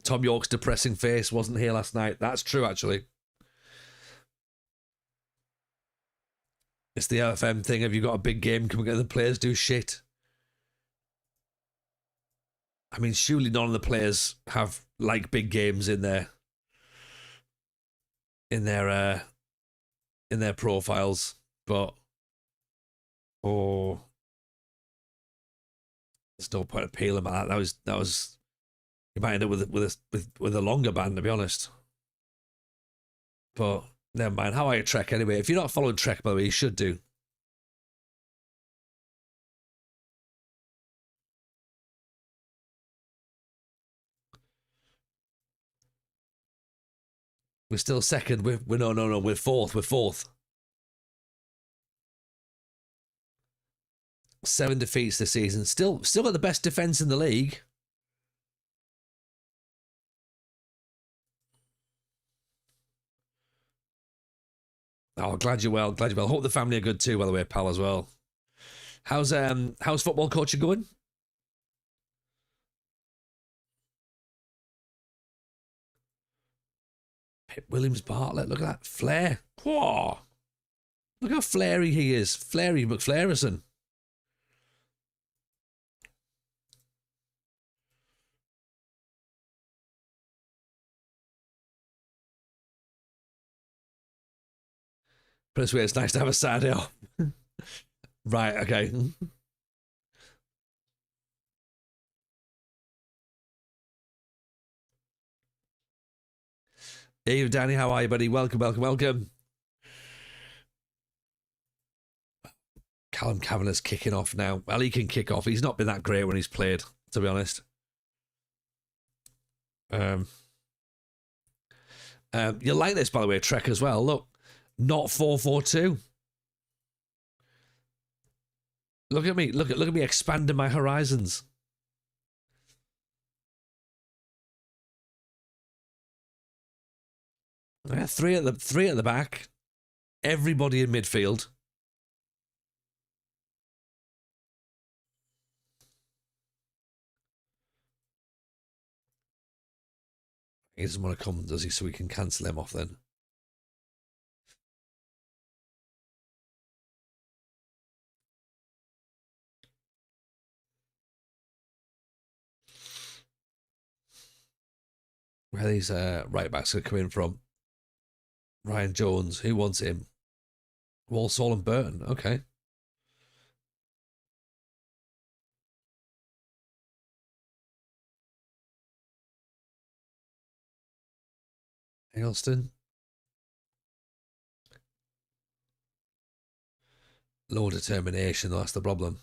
S1: Tom York's depressing face wasn't here last night. That's true, actually. It's the LFM thing. Have you got a big game? Can we get the players do shit? I mean, surely none of the players have like big games in their profiles, but there's no point appealing about that. That was you might end up with a longer ban, to be honest. But never mind. How are you, Trek? Anyway, if you're not following Trek, by the way, you should do. We're still second. We're no. We're fourth. We're fourth. 7 defeats this season. Still got the best defense in the league. Oh, glad you're well. Glad you're well. Hope the family are good too, by the way, pal, as well. How's football coaching going? Pip Williams Bartlett. Look at that flair. Whoa. Look how flary he is. Flary McFlairison. Prince Way, it's nice to have a Saturday off. Right, okay. Hey, Danny, how are you, buddy? Welcome. Callum Kavanagh's kicking off now. Well, he can kick off. He's not been that great when he's played, to be honest. You'll like this, by the way, Trek, as well. Look, not 4-4-2. Look at me. Look at me expanding my horizons. Yeah, three at the back. Everybody in midfield. He doesn't want to come, does he? So we can cancel him off then. Where are these right backs going to come in from? Ryan Jones. Who wants him? Walsall and Burton. Okay. Eggleston. Low determination, that's the problem.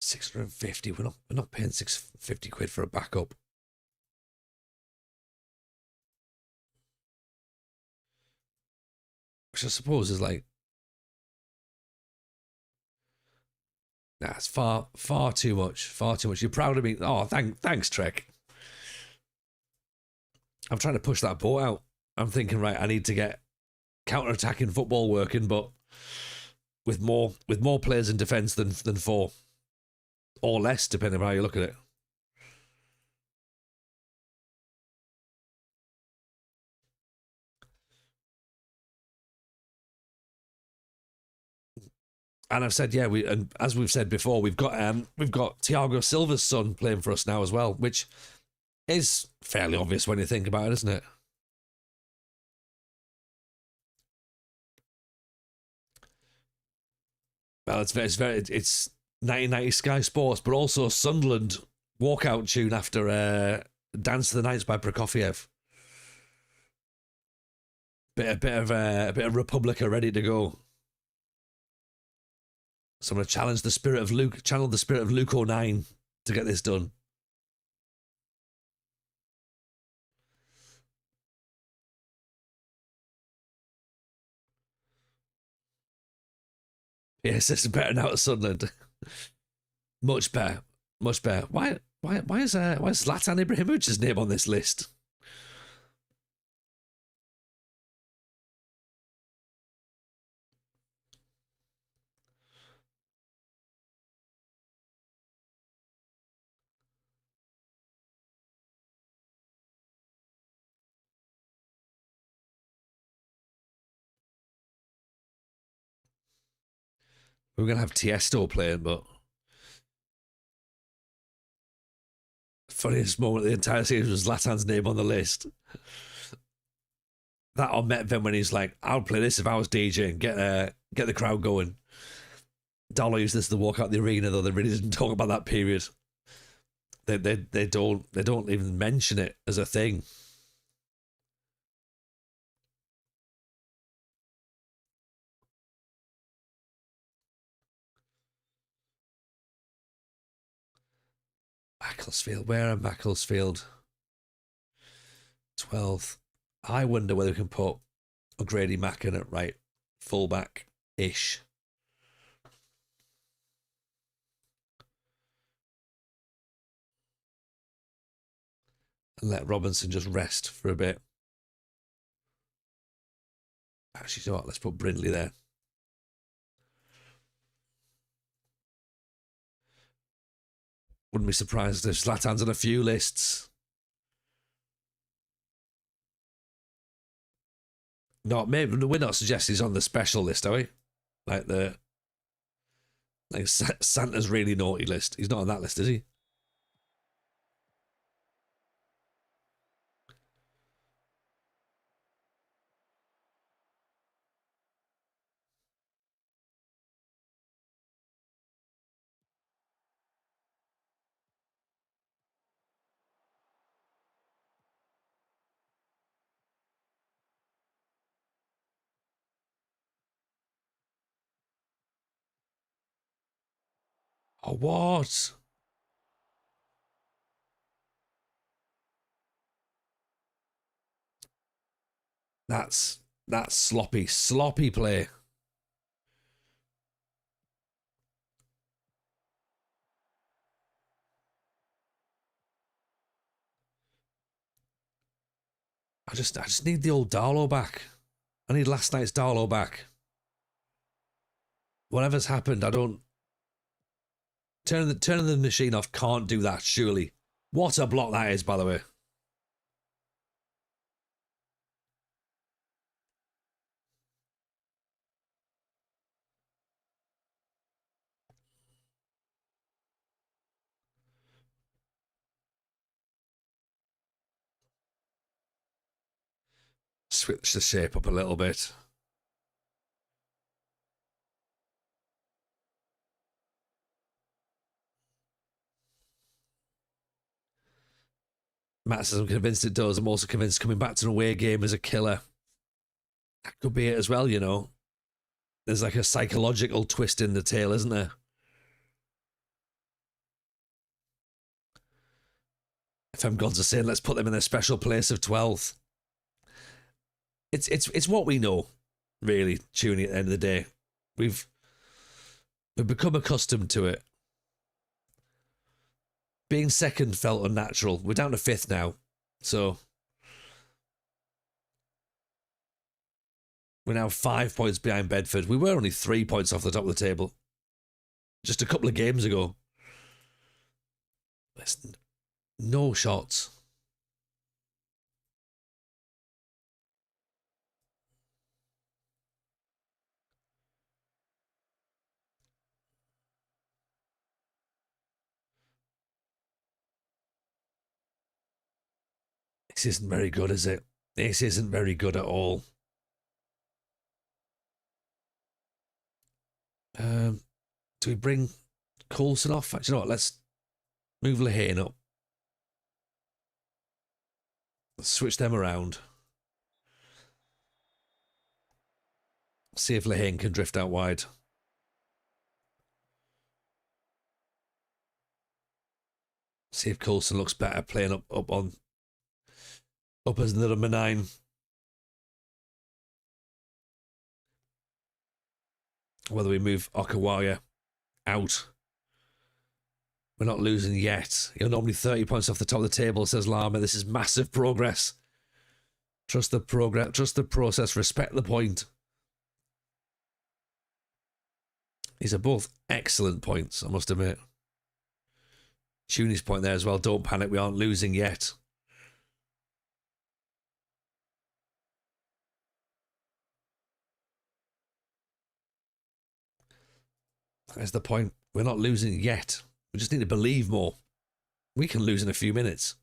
S1: £650. We're not paying £650 for a backup. Which I suppose is like, nah, it's far too much. Far too much. You're proud of me. Oh, thanks, Trek. I'm trying to push that boat out. I'm thinking, right, I need to get counter-attacking football working, but with more players in defence than 4. Or less, depending on how you look at it. And I've said, yeah, and as we've said before, we've got Thiago Silva's son playing for us now as well, which is fairly obvious when you think about it, isn't it? Well, it's 1990 Sky Sports, but also Sunderland walkout tune after Dance to the Nights by Prokofiev. A bit of Republica ready to go. So I'm going to channel the spirit of Luke 09 to get this done. Yes, it's better now at Sunderland. Much better. Why is Zlatan Ibrahimovic's name on this list? We were going to have Tiesto playing, but funniest moment of the entire series was Zlatan's name on the list. That on Metvin when he's like, I'll play this if I was DJ and get the crowd going. Darlow used this to walk out the arena, though they really didn't talk about that period. They don't even mention it as a thing. Macclesfield, where are Macclesfield? 12th. I wonder whether we can put O'Grady Mack in at right fullback-ish. And let Robinson just rest for a bit. Actually, you know what? Let's put Brindley there. Wouldn't be surprised if Zlatan's on a few lists. No, maybe we're not suggesting he's on the special list, are we? Like Santa's really naughty list. He's not on that list, is he? Oh, what? That's sloppy play. I just need the old Darlow back. I need last night's Darlow back. Whatever's happened, I don't. Turning the machine off can't do that, surely. What a block that is, by the way. Switch the shape up a little bit. Matt says, I'm convinced it does. I'm also convinced coming back to an away game is a killer. That could be it as well, you know. There's like a psychological twist in the tail, isn't there? FM Gods are saying, let's put them in their special place of 12th. It's what we know, really, tuning at the end of the day. We've become accustomed to it. Being second felt unnatural. We're down to 5th now. So we're now 5 points behind Bedford. We were only 3 points off the top of the table just a couple of games ago. No shots. This isn't very good, is it? This isn't very good at all. Do we bring Coulson off? Actually, you know what? Let's move Lehane up. Let's switch them around. See if Lehane can drift out wide. See if Coulson looks better playing up as the number 9. Whether we move Okawaya out. We're not losing yet. You're normally 30 points off the top of the table, says Lama. This is massive progress. Trust the progress. Trust the process. Respect the point. These are both excellent points, I must admit. Tuny's point there as well. Don't panic. We aren't losing yet. That's the point. We're not losing yet. We just need to believe more. We can lose in a few minutes.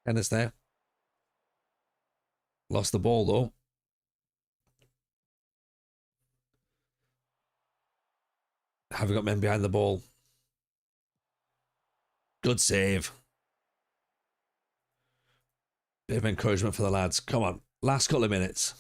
S1: Ennis there. Lost the ball, though. Have we got men behind the ball? Good save. Bit of encouragement for the lads. Come on. Last couple of minutes.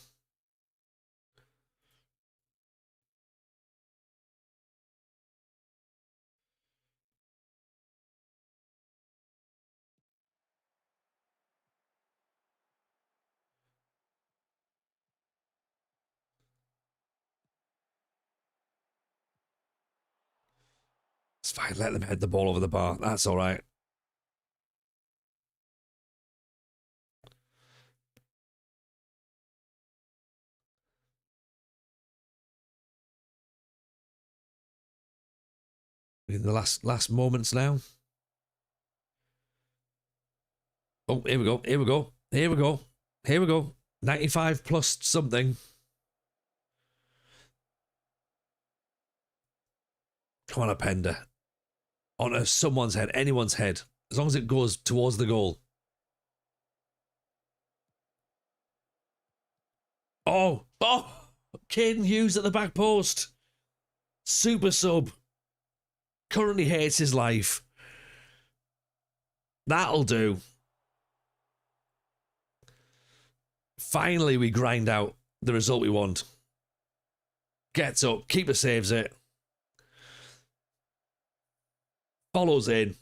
S1: It's fine. Let them head the ball over the bar. That's all right. In the last moments now. Oh, here we go. Here we go. Here we go. Here we go. 95 plus something. Come on, Appender. On someone's head, anyone's head. As long as it goes towards the goal. Oh, Caden Hughes at the back post. Super sub. Currently hates his life. That'll do. Finally, we grind out the result we want. Gets up, keeper saves it. Follows in.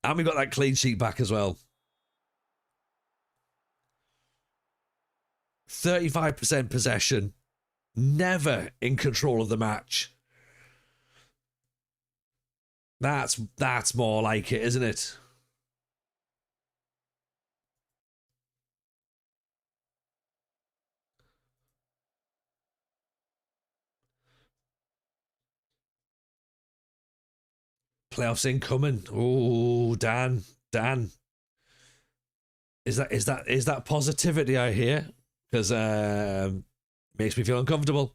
S1: And we got that clean sheet back as well. 35% possession. Never in control of the match. That's more like it, isn't it? Playoffs incoming. Oh, Dan. Is that positivity I hear? Because makes me feel uncomfortable.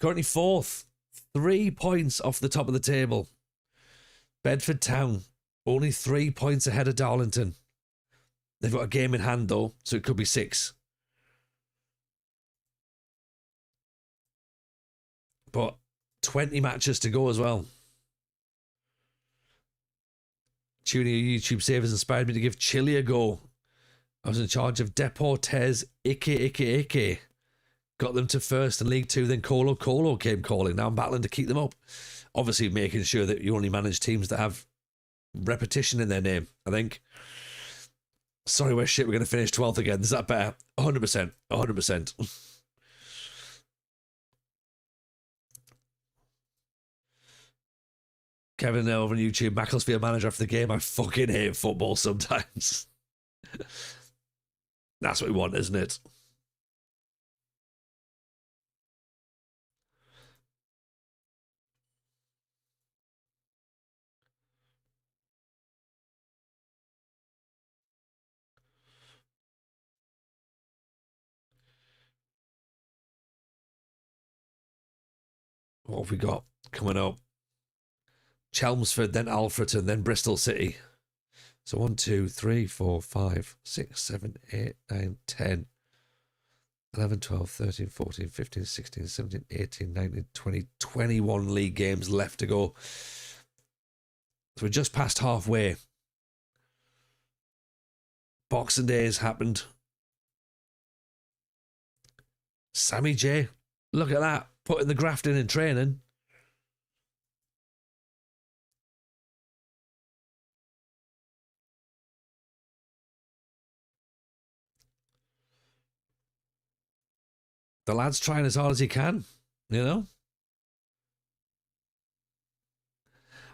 S1: Currently fourth, 3 points off the top of the table. Bedford Town, only 3 points ahead of Darlington. They've got a game in hand though, so it could be 6. But 20 matches to go as well. Tuning your YouTube savers inspired me to give Chile a go. I was in charge of Deportes Ike. Got them to first in League 2, then Colo came calling. Now I'm battling to keep them up. Obviously making sure that you only manage teams that have repetition in their name, I think. Sorry, we're shit. We're going to finish 12th again. Is that better? 100%. 100%. Kevin over on YouTube, Macclesfield manager after the game. I fucking hate football sometimes. That's what we want, isn't it? What have we got coming up? Chelmsford, then Alfreton, then Bristol City. So 1, 2, 3, 4, 5, 6, 7, 8, 9, 10, 11, 12, 13, 14, 15, 16, 17, 18, 19, 20, 21 league games left to go. So we're just past halfway. Boxing Day has happened. Sammy J, look at that. Putting the graft in training. The lad's trying as hard as he can, you know?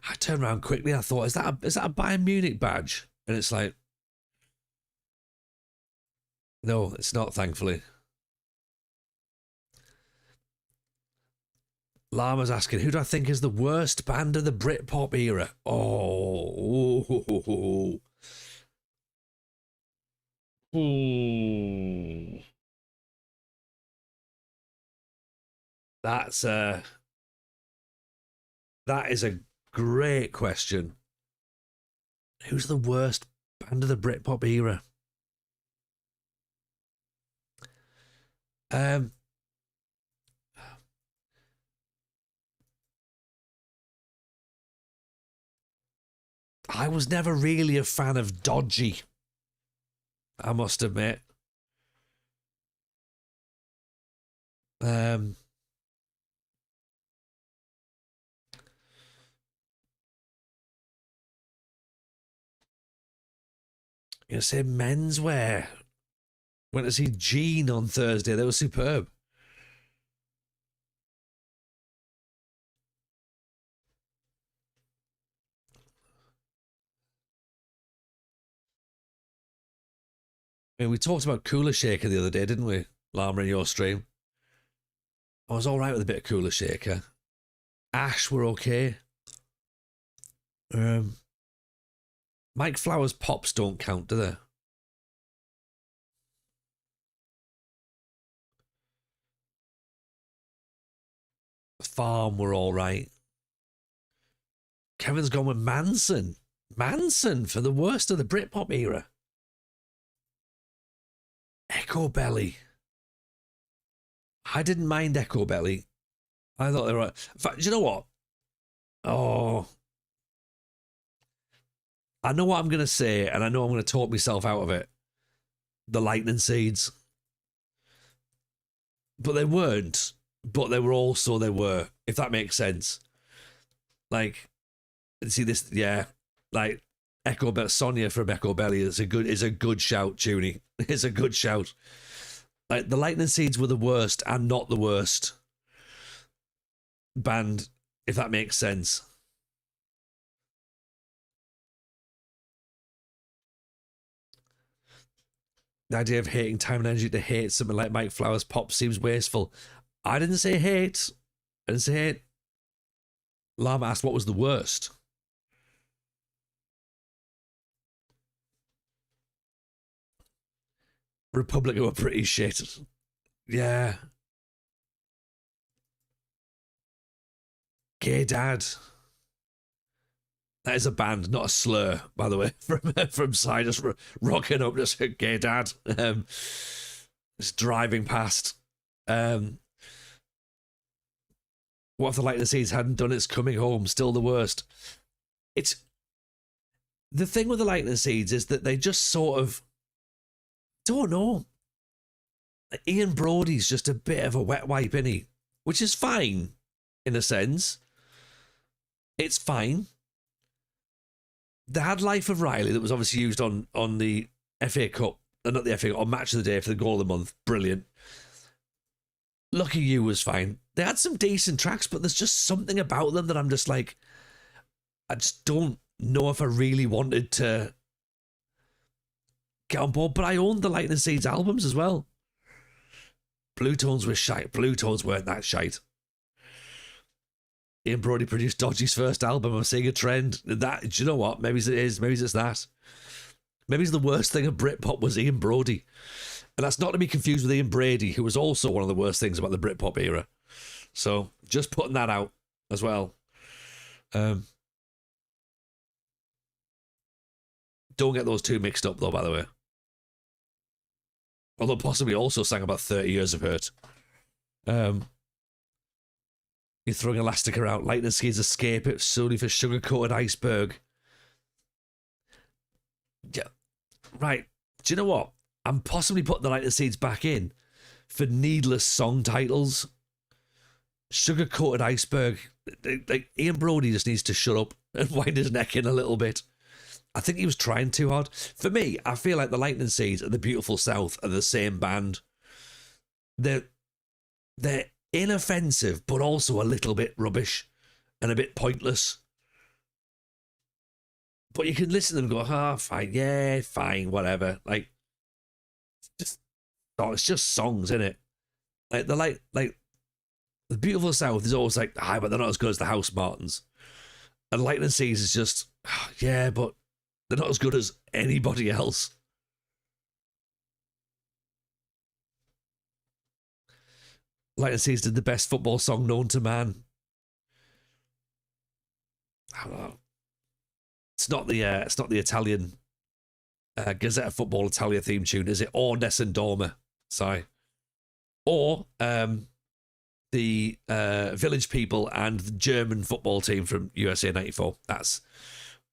S1: I turned around quickly. I thought, is that a Bayern Munich badge? And it's like, no, it's not, thankfully. Llama's asking, who do I think is the worst band of the Britpop era? Oh. Ooh. That is a great question. Who's the worst Band of the Britpop era. I was never really a fan of Dodgy, I must admit. You say menswear. Went to see Gene on Thursday. They were superb. I mean, we talked about Cooler Shaker the other day, didn't we? Llama in your stream. I was all right with a bit of Cooler Shaker. Ash were okay. Mike Flowers pops don't count, do they? Farm were all right. Kevin's gone with Manson. Manson for the worst of the Britpop era. Echo Belly. I didn't mind Echo Belly. I thought they were right. In fact, do you know what? Oh. I know what I'm going to say, and I know I'm going to talk myself out of it. The Lightning Seeds. But they weren't. But they were also, they were, if that makes sense. Like, see this, yeah. Like, Echo Belly, Sonia from Echo Belly is a good shout, Tuny. It's a good shout. Like, the Lightning Seeds were the worst and not the worst band, if that makes sense. The idea of hating time and energy to hate something like Mike Flowers pop seems wasteful. I didn't say hate. I didn't say hate. Llama asked what was the worst. Republic were pretty shit. Yeah. Gay Dad. That is a band, not a slur, by the way, from Sidus rocking up just a Gay Dad. Just driving past. What if the Lightning Seeds hadn't done its Coming Home? Still the worst. It's the thing with the Lightning Seeds is that they just sort of don't know. Ian Brody's just a bit of a wet wipe, isn't he? Which is fine, in a sense. It's fine. They had Life of Riley that was obviously used on the FA Cup, not the FA Cup, on Match of the Day for the Goal of the Month. Brilliant. Lucky You was fine. They had some decent tracks, but there's just something about them that I'm just like, I just don't know if I really wanted to get on board. But I owned the Lightning Seeds albums as well. Blue Tones were shite. Blue Tones weren't that shite. Ian Brody produced Dodgy's first album. I'm seeing a trend. That, do you know what? Maybe it is. Maybe it's that. Maybe it's the worst thing of Britpop was Ian Brody. And that's not to be confused with Ian Brady, who was also one of the worst things about the Britpop era. So, just putting that out as well. Don't get those two mixed up, though, by the way. Although possibly also sang about 30 Years of Hurt. You're throwing Elastic around. Lightning Seeds escape it solely for Sugar-Coated Iceberg. Yeah, right. Do you know what? I'm possibly putting the Lightning Seeds back in for needless song titles. Sugar-Coated Iceberg. Like, Ian Brody just needs to shut up and wind his neck in a little bit. I think he was trying too hard. For me, I feel like the Lightning Seeds and the Beautiful South are the same band. They're inoffensive, but also a little bit rubbish and a bit pointless. But you can listen to them and go, fine, yeah, fine, whatever. Like, it's just songs, isn't it? Like the Beautiful South is always like, but they're not as good as the House Martins. And Lightning Seeds is just, yeah, but they're not as good as anybody else. Lightning Seeds did the best football song known to man. I don't know. It's not the Italian Gazette of Football Italia theme tune? Is it Or Nessun Dorma? Sorry. Or the Village People and the German football team from USA 94. That's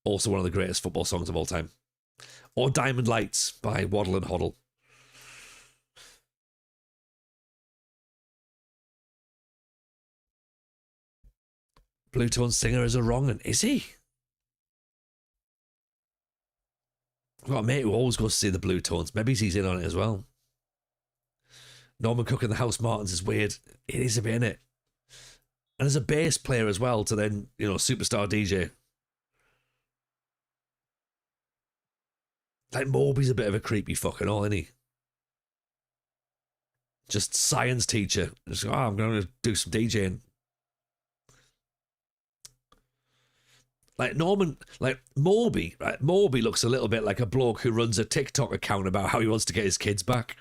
S1: also one of the greatest football songs of all time. Or Diamond Lights by Waddle and Hoddle. Blue Tone Singer is a wrong un. Is he? I've got a mate who always goes to see the Blue Tones. Maybe he's in on it as well. Norman Cook and the House Martins is weird. It is a bit, innit? And as a bass player as well, to then, superstar DJ. Like, Moby's a bit of a creepy fucking all, isn't he? Just science teacher. Just, I'm going to do some DJing. Like Moby, right? Moby looks a little bit like a bloke who runs a TikTok account about how he wants to get his kids back.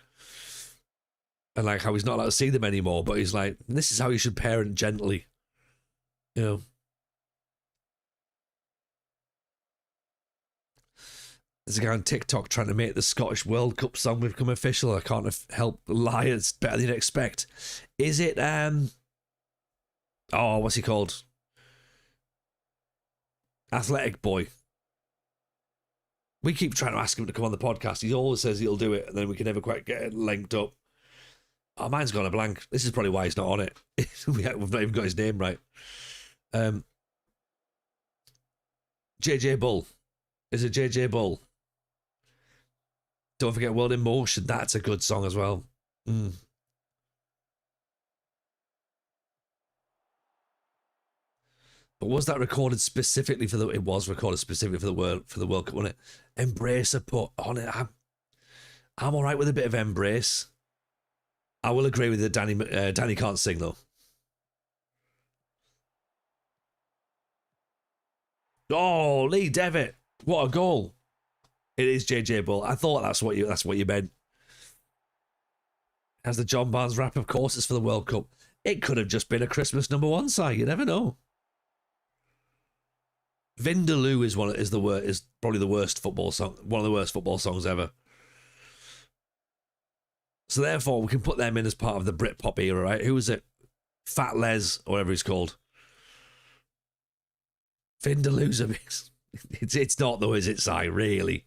S1: And like how he's not allowed to see them anymore, but he's like, this is how you should parent gently. There's a guy on TikTok trying to make the Scottish World Cup song become official. I can't help lie, it's better than you'd expect. Is it, what's he called? Athletic Boy. We keep trying to ask him to come on the podcast. He always says he'll do it, and then we can never quite get it linked up. Oh, mine's gone a blank. This is probably why he's not on it. We've not even got his name right. JJ Bull. Is it JJ Bull? Don't forget World in Motion. That's a good song as well. But was that recorded specifically for the? It was recorded specifically for the World Cup, wasn't it? Embracer put on it. I'm all right with a bit of Embrace. I will agree with you that Danny can't sing though. Oh, Lee Devitt, what a goal! It is JJ Bull. I thought that's what you meant. As the John Barnes rap, of course, it's for the World Cup. It could have just been a Christmas #1 song. You never know. Vindaloo is probably the worst football song, one of the worst football songs ever. So therefore, we can put them in as part of the Britpop era, right? Who was it? Fat Les, or whatever he's called. Vindaloo's a bit... It's not though, is it, Si? Really?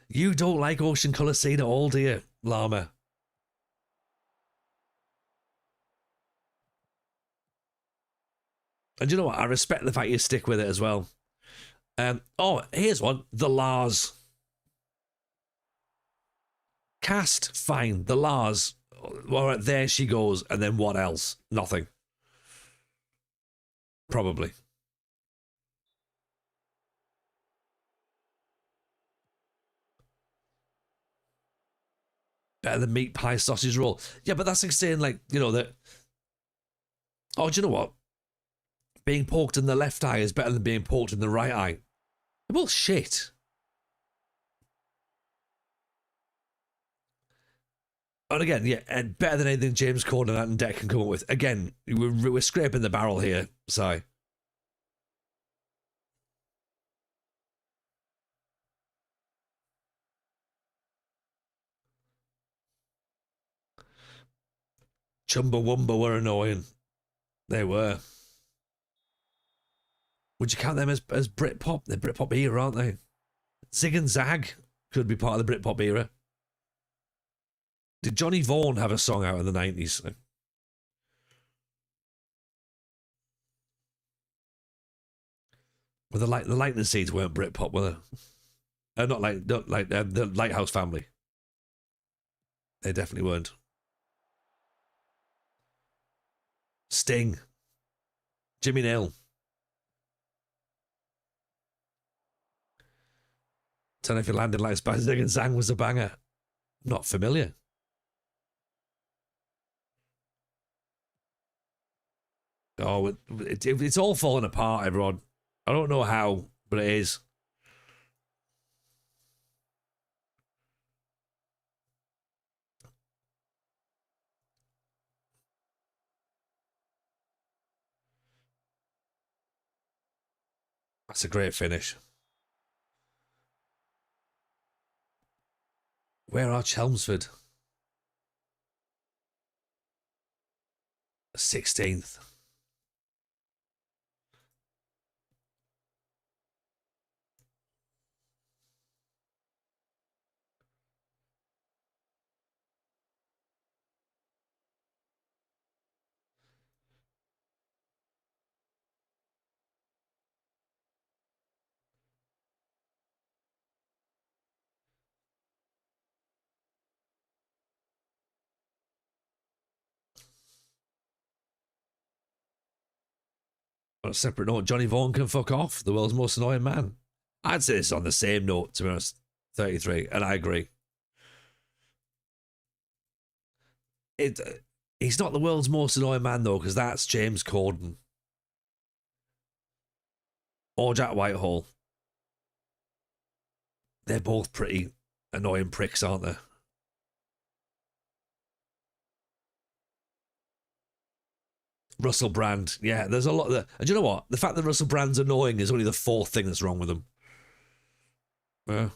S1: You don't like Ocean Colour Scene at all, do you, Llama? And you know what? I respect the fact you stick with it as well. Here's one. The Lars. Cast, fine. The Lars. All right, there she goes. And then what else? Nothing. Probably. Better than meat pie sausage roll. Yeah, but that's like saying, like, that... Oh, do you know what? Being poked in the left eye is better than being poked in the right eye. Well, shit. And again, yeah, and better than anything James Corden and Deck can come up with. Again, we're scraping the barrel here, Si. Chumbawamba were annoying. They were. Would you count them as Britpop? They're Britpop era, aren't they? Zig and Zag could be part of the Britpop era. Did Johnny Vaughan have a song out in the 90s? Well, the Lightning Seeds weren't Britpop, were they? Not like the Lighthouse Family. They definitely weren't. Sting. Jimmy Nail. Don't know if you landed like Spice Zig and Zang was a banger. Not familiar. Oh, it's all falling apart, everyone. I don't know how, but it is. That's a great finish. Where are Chelmsford? 16th. On a separate note, Johnny Vaughan can fuck off. The world's most annoying man. I'd say it's on the same note, to be honest. 33, and I agree. He's not the world's most annoying man, though, because that's James Corden. Or Jack Whitehall. They're both pretty annoying pricks, aren't they? Russell Brand, yeah, there's a lot of that. And you know what? The fact that Russell Brand's annoying is only the fourth thing that's wrong with him. Yeah.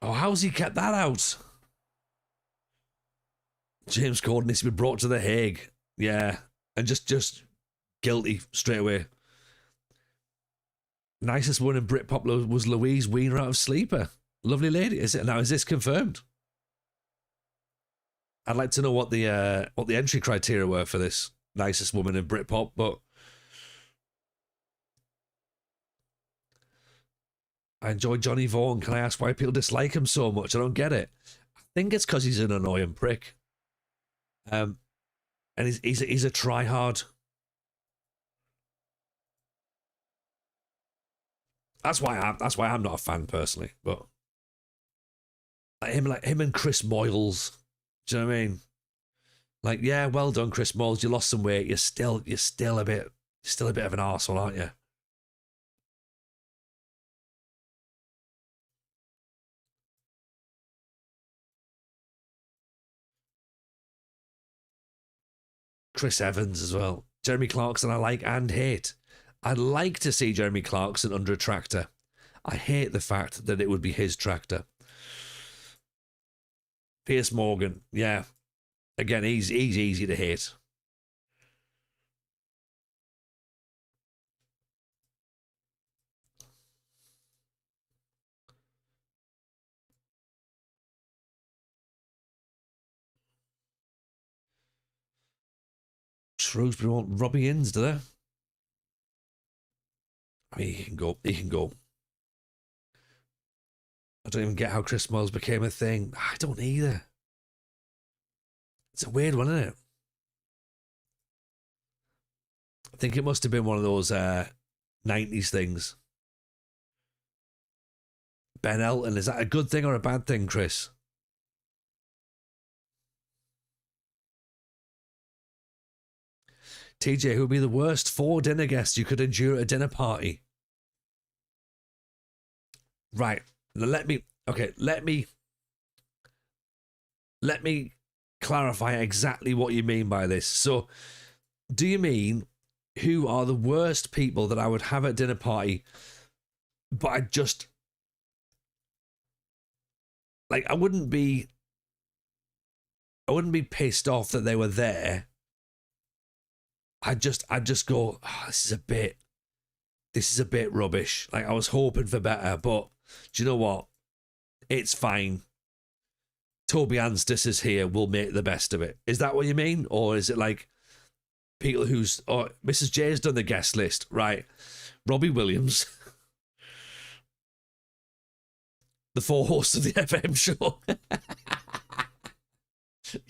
S1: Oh, how's he kept that out? James Corden needs to be brought to The Hague. Yeah. And just guilty straight away. Nicest one in Britpop was Louise Weiner out of Sleeper. Lovely lady. Is it now? Is this confirmed? I'd like to know what the entry criteria were for this nicest woman in Britpop, but I enjoy Johnny Vaughan. Can I ask why people dislike him so much? I don't get it. I think it's because he's an annoying prick. And he's a tryhard. That's why I'm not a fan personally. But like him and Chris Moyles. Do you know what I mean? Like, yeah, well done, Chris Moyles. You lost some weight. You're still a bit of an arsehole, aren't you? Chris Evans as well. Jeremy Clarkson I like and hate. I'd like to see Jeremy Clarkson under a tractor. I hate the fact that it would be his tractor. Piers Morgan, yeah. Again, he's easy to hate. Shrewsbury want Robbie Inns, do they? I mean, he can go. He can go. I don't even get how Chris Moyles became a thing. I don't either. It's a weird one, isn't it? I think it must have been one of those 90s things. Ben Elton, is that a good thing or a bad thing, Chris? TJ, who would be the worst 4 dinner guests you could endure at a dinner party? Right. Let me clarify exactly what you mean by this. So, do you mean who are the worst people that I would have at dinner party, but I just like I wouldn't be pissed off that they were there. I'd just go, oh, this is a bit rubbish. Like, I was hoping for better, but do you know what? It's fine. Toby Anstis is here. We'll make the best of it. Is that what you mean? Or is it like people Mrs. J's done the guest list, right? Robbie Williams, the 4 hosts of the FM show.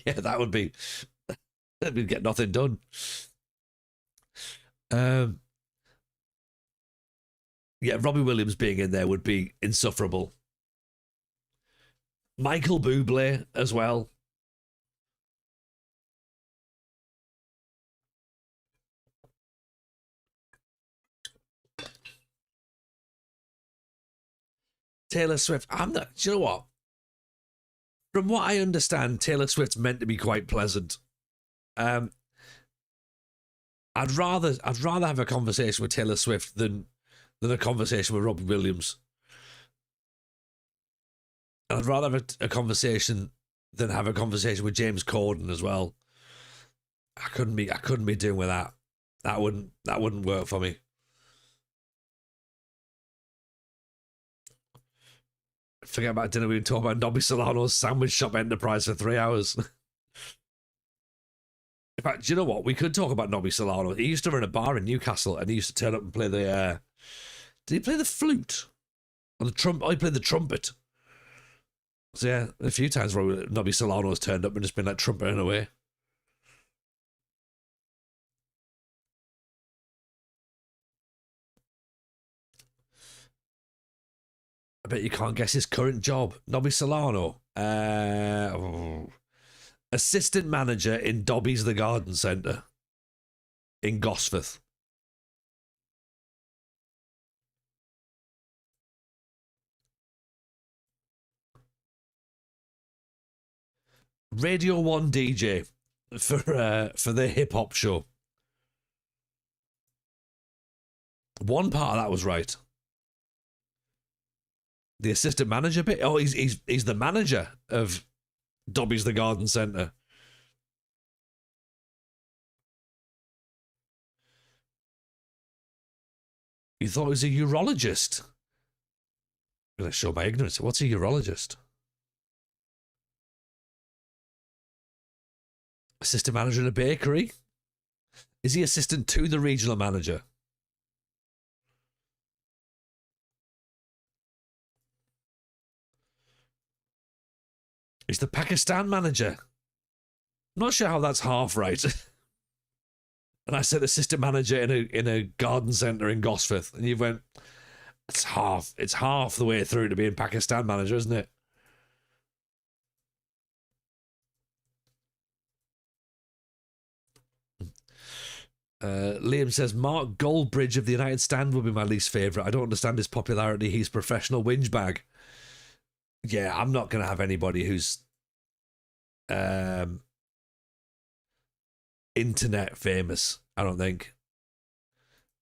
S1: Yeah, that would we'd get nothing done. Yeah, Robbie Williams being in there would be insufferable. Michael Bublé as well. Taylor Swift. I'm not. Do you know what? From what I understand, Taylor Swift's meant to be quite pleasant. Um, I'd rather have a conversation with Taylor Swift than a conversation with Robbie Williams. And I'd rather have a conversation than have a conversation with James Corden as well. I couldn't be doing with that. That wouldn't work for me. Forget about dinner. We can talk about Nobby Solano's sandwich shop enterprise for 3 hours. In fact, do you know what? We could talk about Nobby Solano. He used to run a bar in Newcastle, and he used to turn up and play the. Did he play the flute or the trumpet? Oh, he played the trumpet. So yeah, a few times where Nobby Solano's turned up and just been like trumpeting away. I bet you can't guess his current job. Nobby Solano. Assistant manager in Dobby's The Garden Centre in Gosforth. Radio 1 DJ for the hip hop show. One part of that was right. The assistant manager bit. Oh, he's the manager of Dobby's The Garden Centre. You thought he was a urologist? I'm going to show my ignorance. What's a urologist? Assistant manager in a bakery? Is he assistant to the regional manager? He's the Pakistan manager. I'm not sure how that's half right. And I said assistant manager in a garden centre in Gosforth, and you went, it's half the way through to being Pakistan manager, isn't it? Liam says Mark Goldbridge of the United Stand would be my least favourite. I don't understand his popularity. He's professional whinge bag. Yeah, I'm not going to have anybody who's internet famous, I don't think.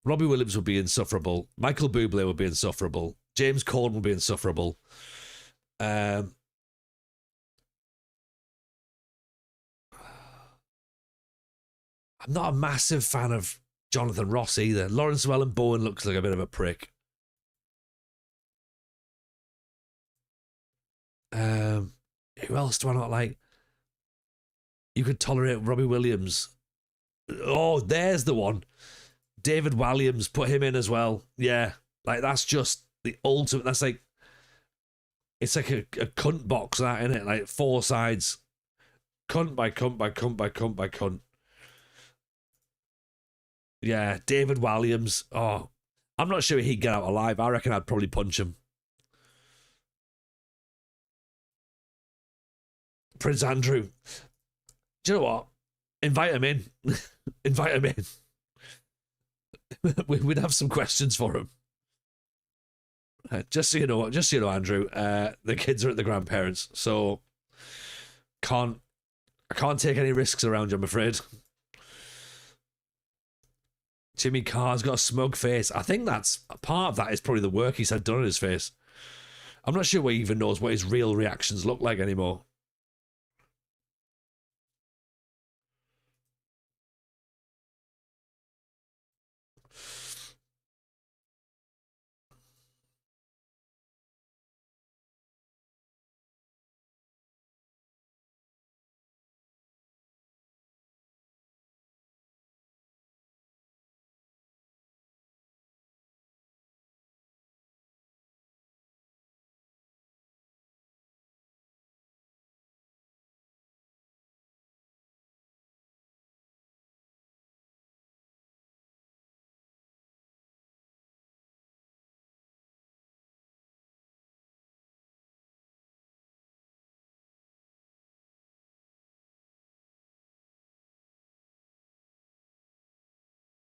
S1: Robbie Williams would be insufferable. Michael Bublé would be insufferable. James Corden would be insufferable. I'm not a massive fan of Jonathan Ross either. Lawrence Llewellyn Bowen looks like a bit of a prick. Who else do I not like? You could tolerate Robbie Williams. Oh, there's the one. David Walliams, put him in as well. Yeah, like that's just the ultimate. That's like, it's like a cunt box, that, isn't it? Like 4 sides. Cunt by cunt by cunt by cunt by cunt. Yeah, David Walliams. Oh, I'm not sure he'd get out alive. I reckon I'd probably punch him. Prince Andrew. Do you know what? Invite him in. Invite him in. We'd have some questions for him. Just so you know, Andrew, the kids are at the grandparents, so I can't take any risks around you, I'm afraid. Jimmy Carr's got a smug face. I think that's part of that is probably the work he's had done on his face. I'm not sure he even knows what his real reactions look like anymore.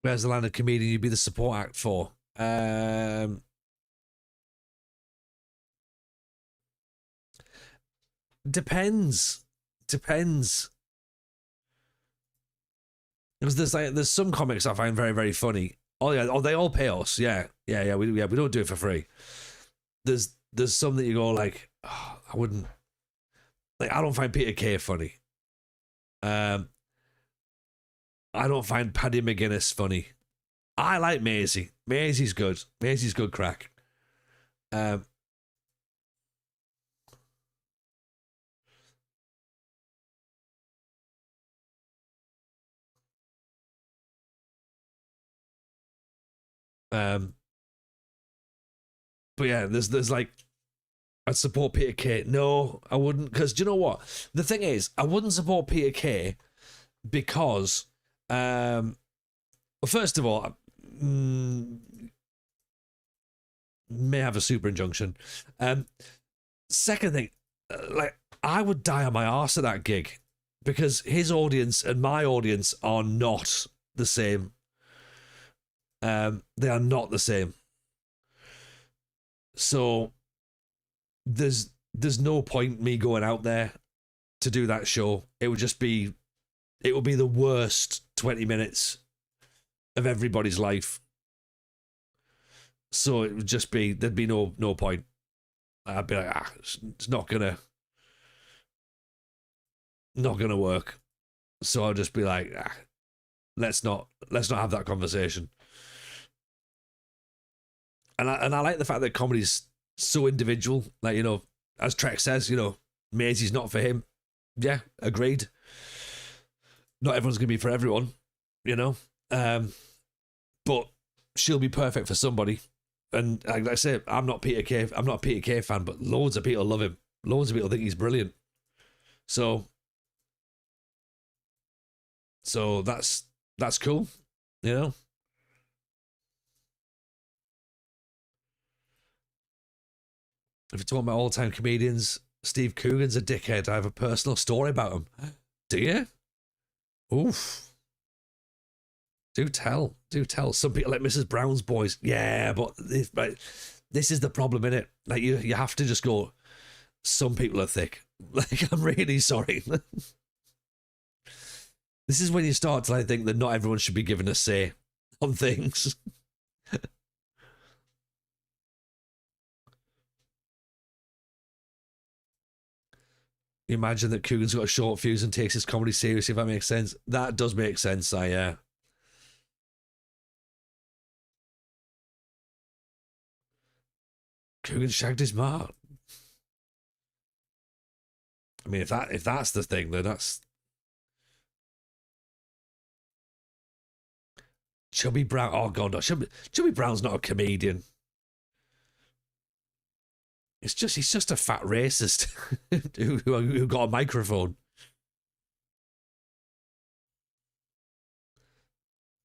S1: Where's the line of comedian you'd be the support act for? Depends. Depends. Because there's some comics I find very, very funny. Oh yeah, oh they all pay us. Yeah. We don't do it for free. There's some that you go like, oh, I wouldn't, like, I don't find Peter Kay funny. I don't find Paddy McGuinness funny. I like Maisie. Maisie's good. Maisie's good crack. But yeah, there's like, I'd support Peter Kay. No, I wouldn't, because do you know what? The thing is, I wouldn't support Peter Kay because, well, first of all, may have a super injunction. Second thing, like, I would die on my arse at that gig because his audience and my audience are not the same. They are not the same. So there's no point me going out there to do that show. It would be the worst 20 minutes of everybody's life. So it would just be, there'd be no point. I'd be like, it's not gonna work. So I'll just be like, let's not have that conversation. And I like the fact that comedy's so individual. Like, you know, as Trek says, you know, Maisie's not for him. Yeah, agreed. Not everyone's gonna be for everyone, you know. But she'll be perfect for somebody. And like I say, I'm not a Peter Kay fan, but loads of people love him. Loads of people think he's brilliant. So that's cool, you know. If you're talking about all-time comedians, Steve Coogan's a dickhead. I have a personal story about him. Do you? Oof. Do tell. Some people like Mrs. Brown's Boys. Yeah, but this is the problem, innit? Like, you have to just go, some people are thick. Like, I'm really sorry. This is when you start to, like, think that not everyone should be given a say on things. You imagine that Coogan's got a short fuse and takes his comedy seriously, if that makes sense. That does make sense, Coogan shagged his mark. I mean, if that's the thing, then that's Chubby Brown. Oh god, no. Chubby Brown's not a comedian. He's just a fat racist who got a microphone.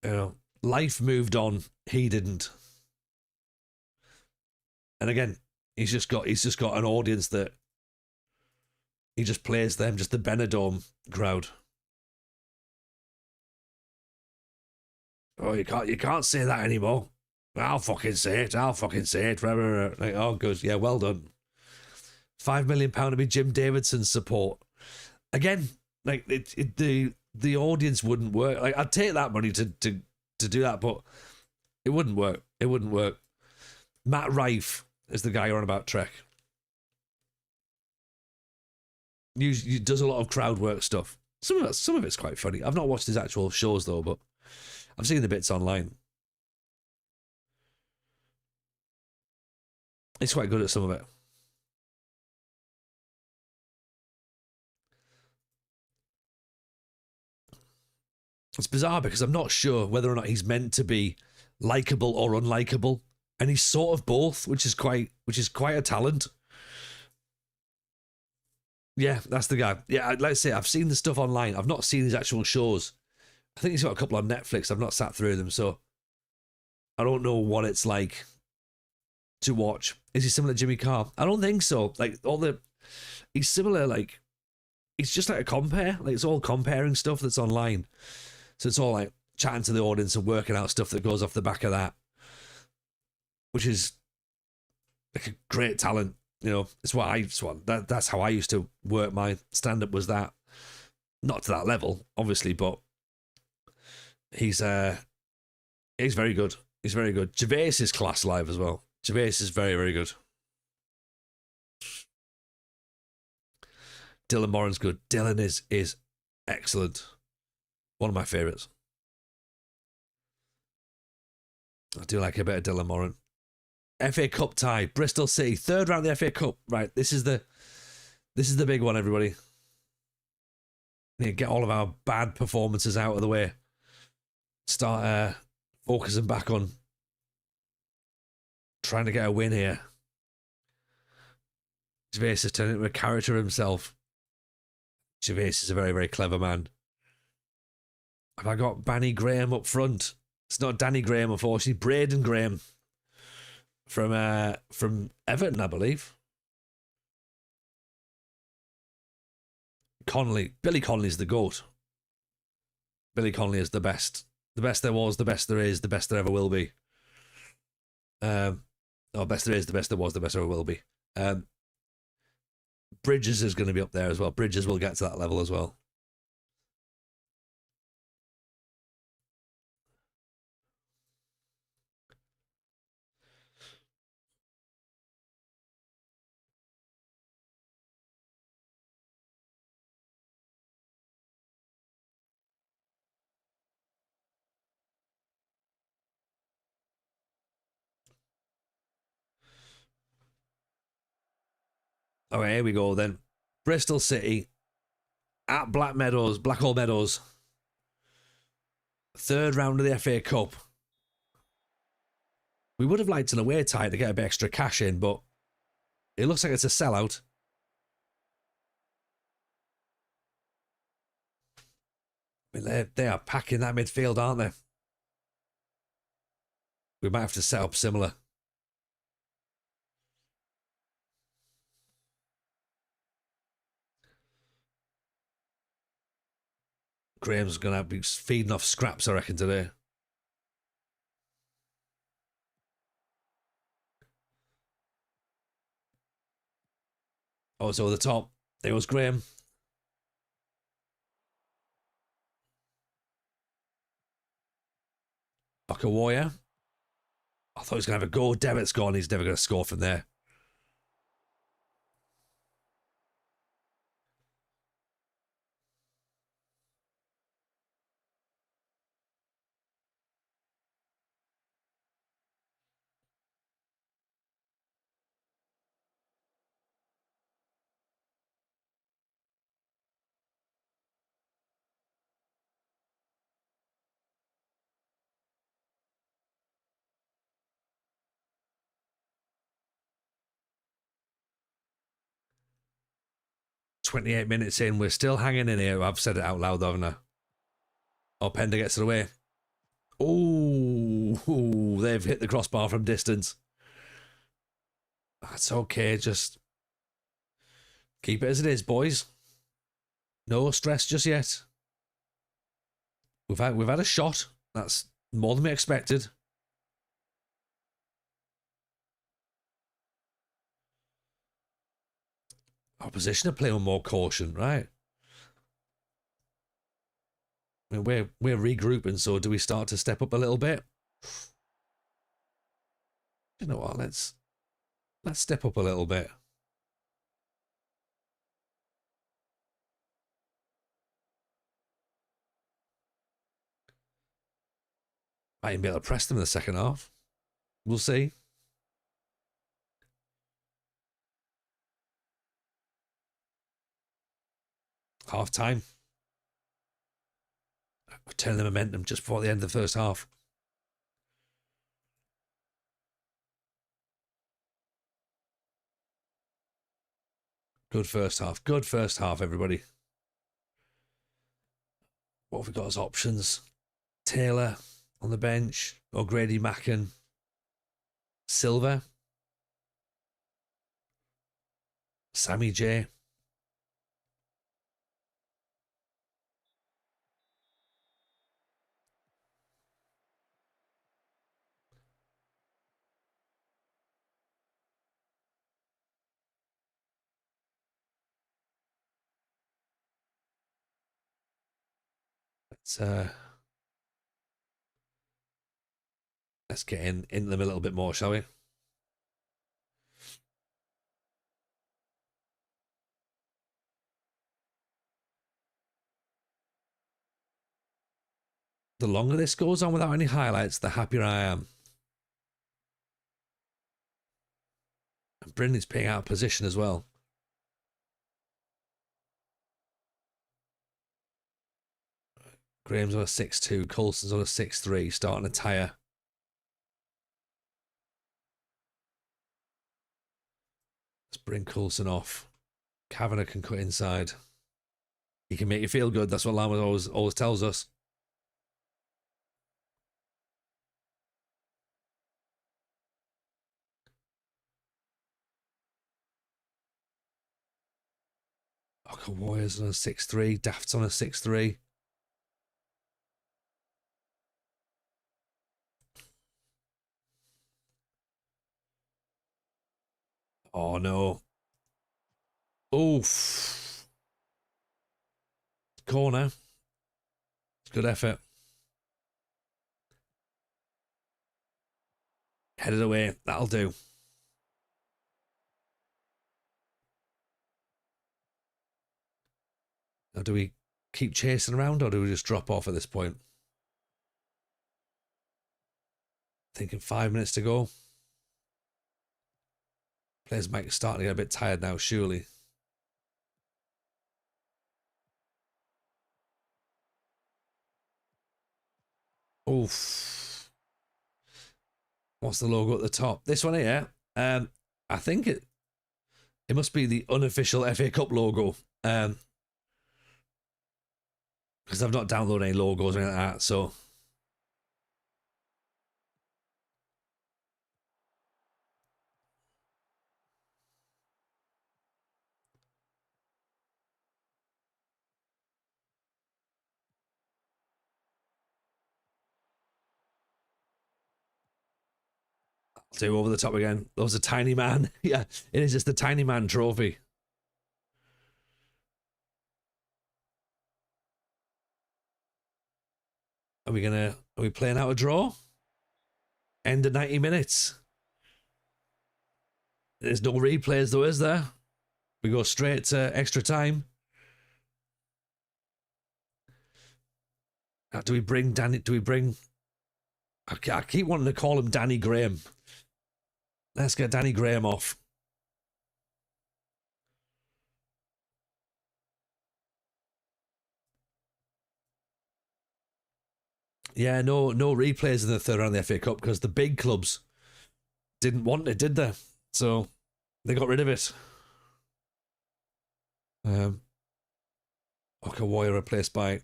S1: You know, life moved on. He didn't. And again, he's just got an audience that he just plays them, just the Benidorm crowd. Oh, you can't say that anymore. I'll fucking say it. Like, oh, good. Yeah, well done. £5 million to be Jim Davidson's support. Again, like, the audience wouldn't work. Like, I'd take that money to do that, but it wouldn't work. Matt Rife is the guy you're on about, Trek. He does a lot of crowd work stuff. Some of it's quite funny. I've not watched his actual shows though, but I've seen the bits online. He's quite good at some of it. It's bizarre because I'm not sure whether or not he's meant to be likable or unlikable, and he's sort of both, which is quite a talent. Yeah, that's the guy. Yeah, like I say, I've seen the stuff online. I've not seen his actual shows. I think he's got a couple on Netflix. I've not sat through them, so I don't know what it's like to watch. Is he similar to Jimmy Carr? I don't think so. Like, he's similar, like, it's just like a compare. Like, it's all comparing stuff that's online. So it's all like chatting to the audience and working out stuff that goes off the back of that, which is like a great talent. You know, that's how I used to work my stand up, was that. Not to that level, obviously, but he's very good. He's very good. Gervais is class live as well. Gervais is very, very good. Dylan Moran's good. Dylan is excellent. One of my favourites. I do like a bit of Dylan Moran. FA Cup tie, Bristol City, third round of the FA Cup. Right, this is the big one, everybody. We need to get all of our bad performances out of the way. Start focusing back on trying to get a win here. Gervais has turned into a character himself. Gervais is a very, very clever man. Have I got Danny Graham up front? It's not Danny Graham, unfortunately. Braden Graham from Everton, I believe. Billy Connolly's the GOAT. Billy Connolly is the best. The best there was, the best there is, the best there ever will be. Best there is, the best there was, the best there ever will be. Bridges is going to be up there as well. Bridges will get to that level as well. Okay, here we go then. Bristol City at Blackhall Meadows. Third round of the FA Cup. We would have liked an away tie to get a bit extra cash in, but it looks like it's a sellout. I mean, they are packing that midfield, aren't they? We might have to set up similar. Graham's going to be feeding off scraps, I reckon, today. Oh, so the top. There was Graham. Okawoya. I thought he was going to have a goal. Devitt's gone. He's never going to score from there. "28 minutes in, we're still hanging in here." I've said it out loud, haven't I? Oh, Pender gets it away. Oh, they've hit the crossbar from distance. That's okay, just keep it as it is, boys. No stress just yet. We've had a shot. That's more than we expected. Opposition are playing with more caution, right? I mean, we're regrouping, so do we start to step up a little bit? You know what? Let's step up a little bit. Might even be able to press them in the second half. We'll see. Half time. We're turning the momentum just before the end of the first half. Good first half. Good first half, everybody. What have we got as options? Taylor on the bench. O'Grady, Macken. Silver. Sammy J. So let's get into them a little bit more, shall we? The longer this goes on without any highlights, the happier I am. And Brindley's being out of position as well. Graham's on a 6-2. Coulson's on a 6-3, starting a tyre. Let's bring Coulson off. Kavanagh can cut inside. He can make you feel good. That's what Lama always tells us. Warriors on a 6-3. Daft's on a 6-3. Oh no. Oof. Corner. Good effort. Headed away. That'll do. Now, do we keep chasing around or do we just drop off at this point? Thinking 5 minutes to go. Players might start to get a bit tired now, surely. Oof. What's the logo at the top? This one here. I think it must be the unofficial FA Cup logo. Because I've not downloaded any logos or anything like that, so. Do over the top again. That was a tiny man. Yeah, it is just the tiny man trophy. Are we playing out a draw? End of 90 minutes. There's no replays though, is there? We go straight to extra time. Do we bring Danny? Do we bring? I keep wanting to call him Danny Graham. Let's get Danny Graham off. Yeah, no replays in the third round of the FA Cup because the big clubs didn't want it, did they? So they got rid of it. Warrior replaced by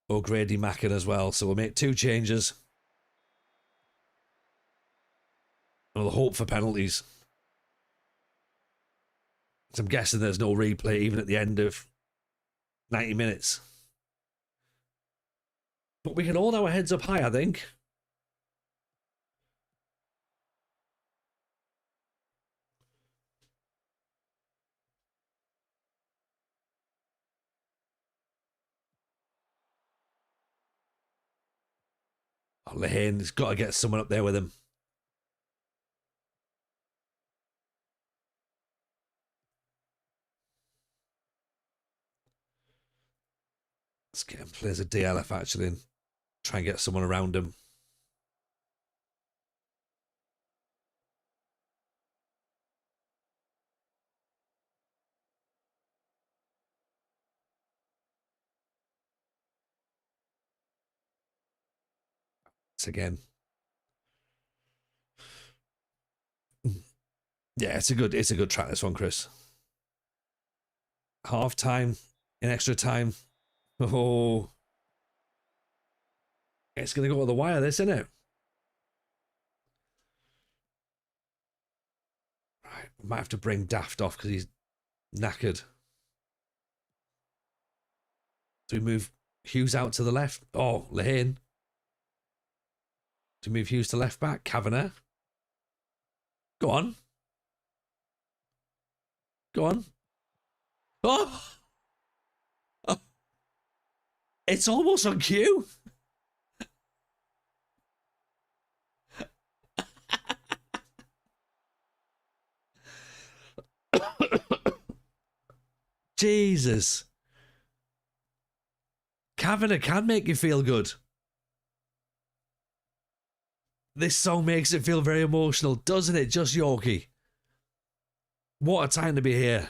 S1: O'Grady Mackin as well. So we'll make 2 changes. And we'll hope for penalties. So I'm guessing there's no replay even at the end of 90 minutes. But we can hold our heads up high, I think. Oh, Lehane's got to get someone up there with him. Let's get him play as a DLF actually and try and get someone around him. Again. Yeah, it's a good track, this one, Chris. Half time in extra time. Oh, it's gonna go to the wire, this, isn't it? Right, might have to bring Daft off because he's knackered. Do we move Hughes out to the left? Oh, Lehane. To move Hughes to left back. Kavanagh. Go on. Go on. Oh! It's almost on cue. Jesus. Kavanagh can make you feel good. This song makes it feel very emotional, doesn't it, Just Yorkie? What a time to be here.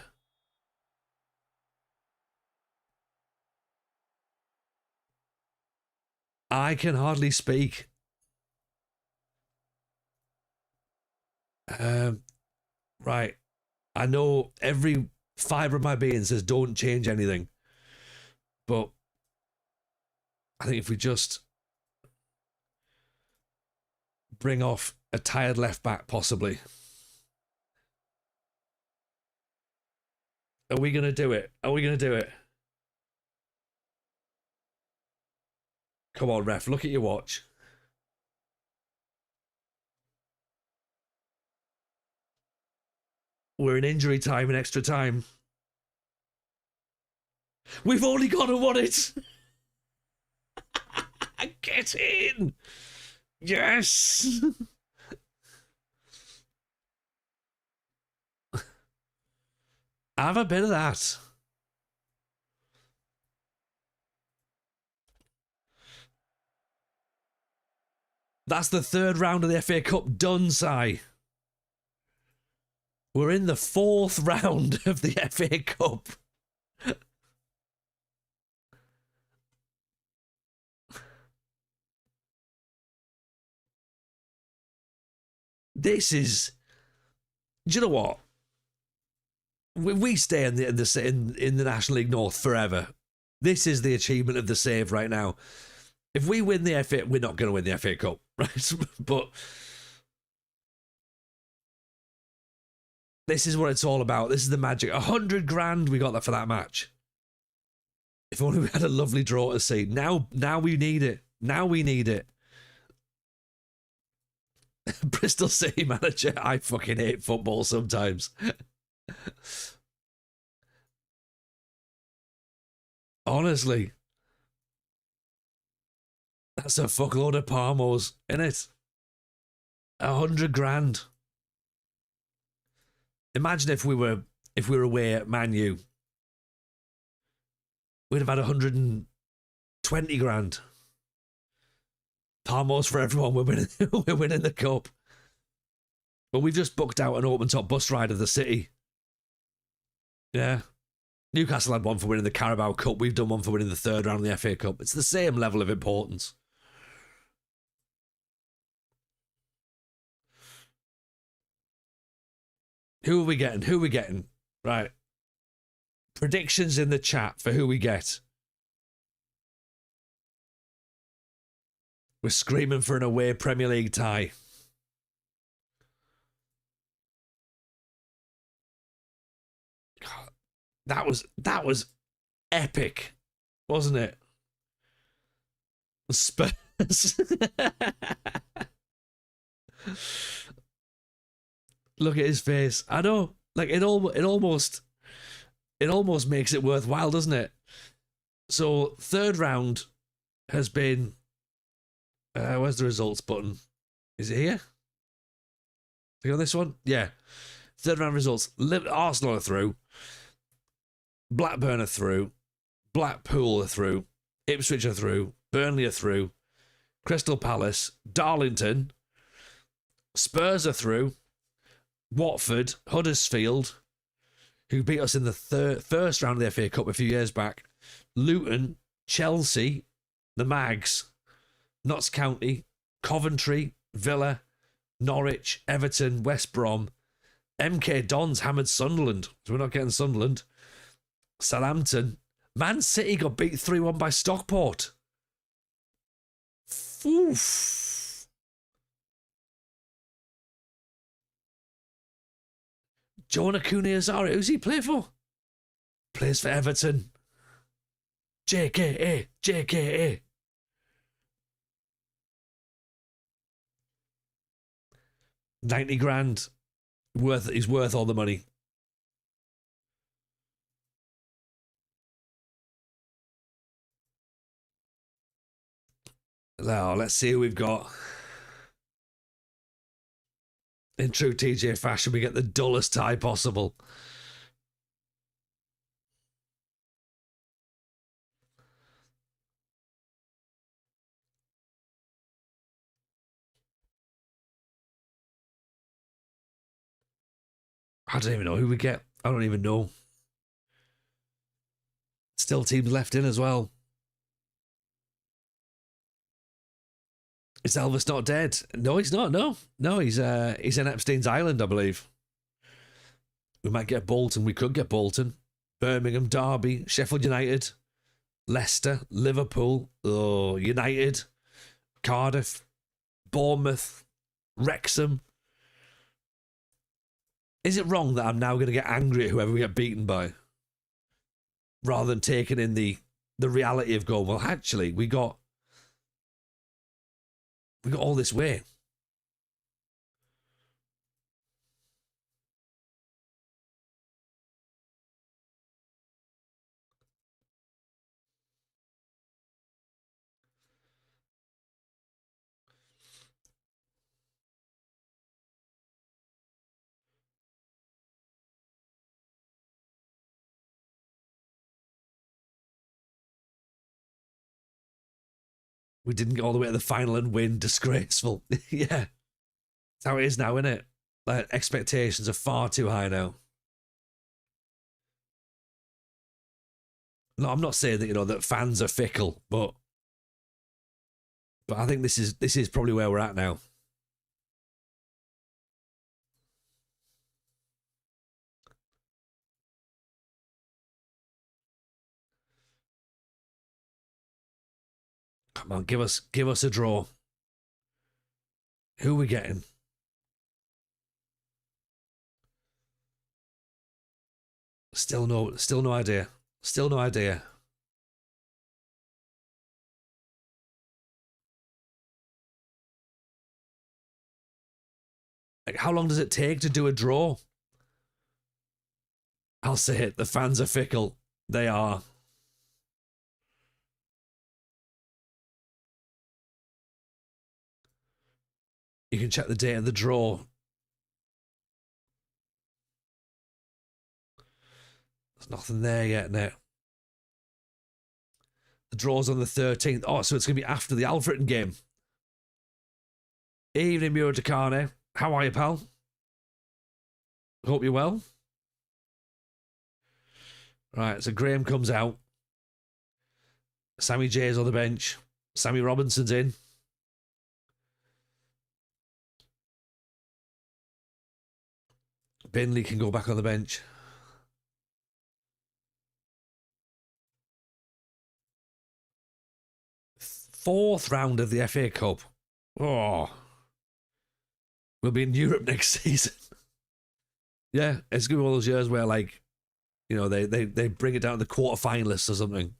S1: I can hardly speak. Right. I know every fibre of my being says don't change anything. But I think if we just bring off a tired left back, possibly. Are we going to do it? Are we going to do it? Come on, ref, look at your watch. We're in injury time and extra time. We've only got to won it. Get in. Yes. Have a bit of that. That's the third round of the FA Cup done, Si. We're in the fourth round of the FA Cup. This is... Do you know what? We stay in the National League North forever. This is the achievement of the save right now. If we win the FA, we're not going to win the FA Cup, right? But this is what it's all about. This is the magic. 100 grand we got that for that match. If only we had a lovely draw to see. Now we need it. Now we need it. Bristol City manager. I fucking hate football sometimes. Honestly. That's a fuckload of Parmos, innit? 100 grand. Imagine if we were away at Man U. We'd have had 120 grand. Parmos for everyone. We're winning the cup. But we've just booked out an open top bus ride of the city. Yeah. Newcastle had one for winning the Carabao Cup. We've done one for winning the third round of the FA Cup. It's the same level of importance. Who are we getting? Who are we getting? Right. Predictions in the chat for who we get. We're screaming for an away Premier League tie. God, that was epic, wasn't it? Spurs. Look at his face. I know. Like it almost makes it worthwhile, doesn't it? So third round has been where's the results button? Is it here? Click on this one? Yeah. Third round results. Arsenal are through. Blackburn are through. Blackpool are through. Ipswich are through. Burnley are through. Crystal Palace. Darlington. Spurs are through. Watford. Huddersfield, who beat us in the first round of the FA Cup a few years back. Luton. Chelsea. The Mags. Notts County. Coventry. Villa. Norwich. Everton. West Brom. MK Dons hammered Sunderland. So we're not getting Sunderland. Southampton. Man City got beat 3-1 by Stockport. Oof. Jonah Kuniazari. Who's he play for? Plays for Everton. JKA. JKA. $90 grand. He's worth all the money. Now, let's see who we've got. In true TJ fashion, we get the dullest tie possible. I don't even know who we get. I don't even know. Still teams left in as well. Is Elvis not dead? No, he's not. No, he's in Epstein's Island, I believe. We might get Bolton. We could get Bolton, Birmingham, Derby, Sheffield United, Leicester, Liverpool, United, Cardiff, Bournemouth, Wrexham. Is it wrong that I'm now going to get angry at whoever we get beaten by, rather than taking in the reality of going, well, actually, we got all this way. We didn't get all the way to the final and win. Disgraceful. Yeah. That's how it is now, isn't it? Like, expectations are far too high now. No, I'm not saying that, that fans are fickle, but I think this is probably where we're at now. Come on, give us a draw. Who are we getting? Still no idea. Still no idea. Like, how long does it take to do a draw? I'll say it. The fans are fickle. They are. You can check the date of the draw. There's nothing there yet now. The draw's on the 13th. Oh, so it's going to be after the Alfreton game. Evening, Muro Decane. How are you, pal? Hope you're well. Right, so Graham comes out. Sammy J's on the bench. Sammy Robinson's in. Binley can go back on the bench. Fourth round of the FA Cup. Oh. We'll be in Europe next season. Yeah, it's going to be one of those years where, like, they bring it down to the quarterfinalists or something.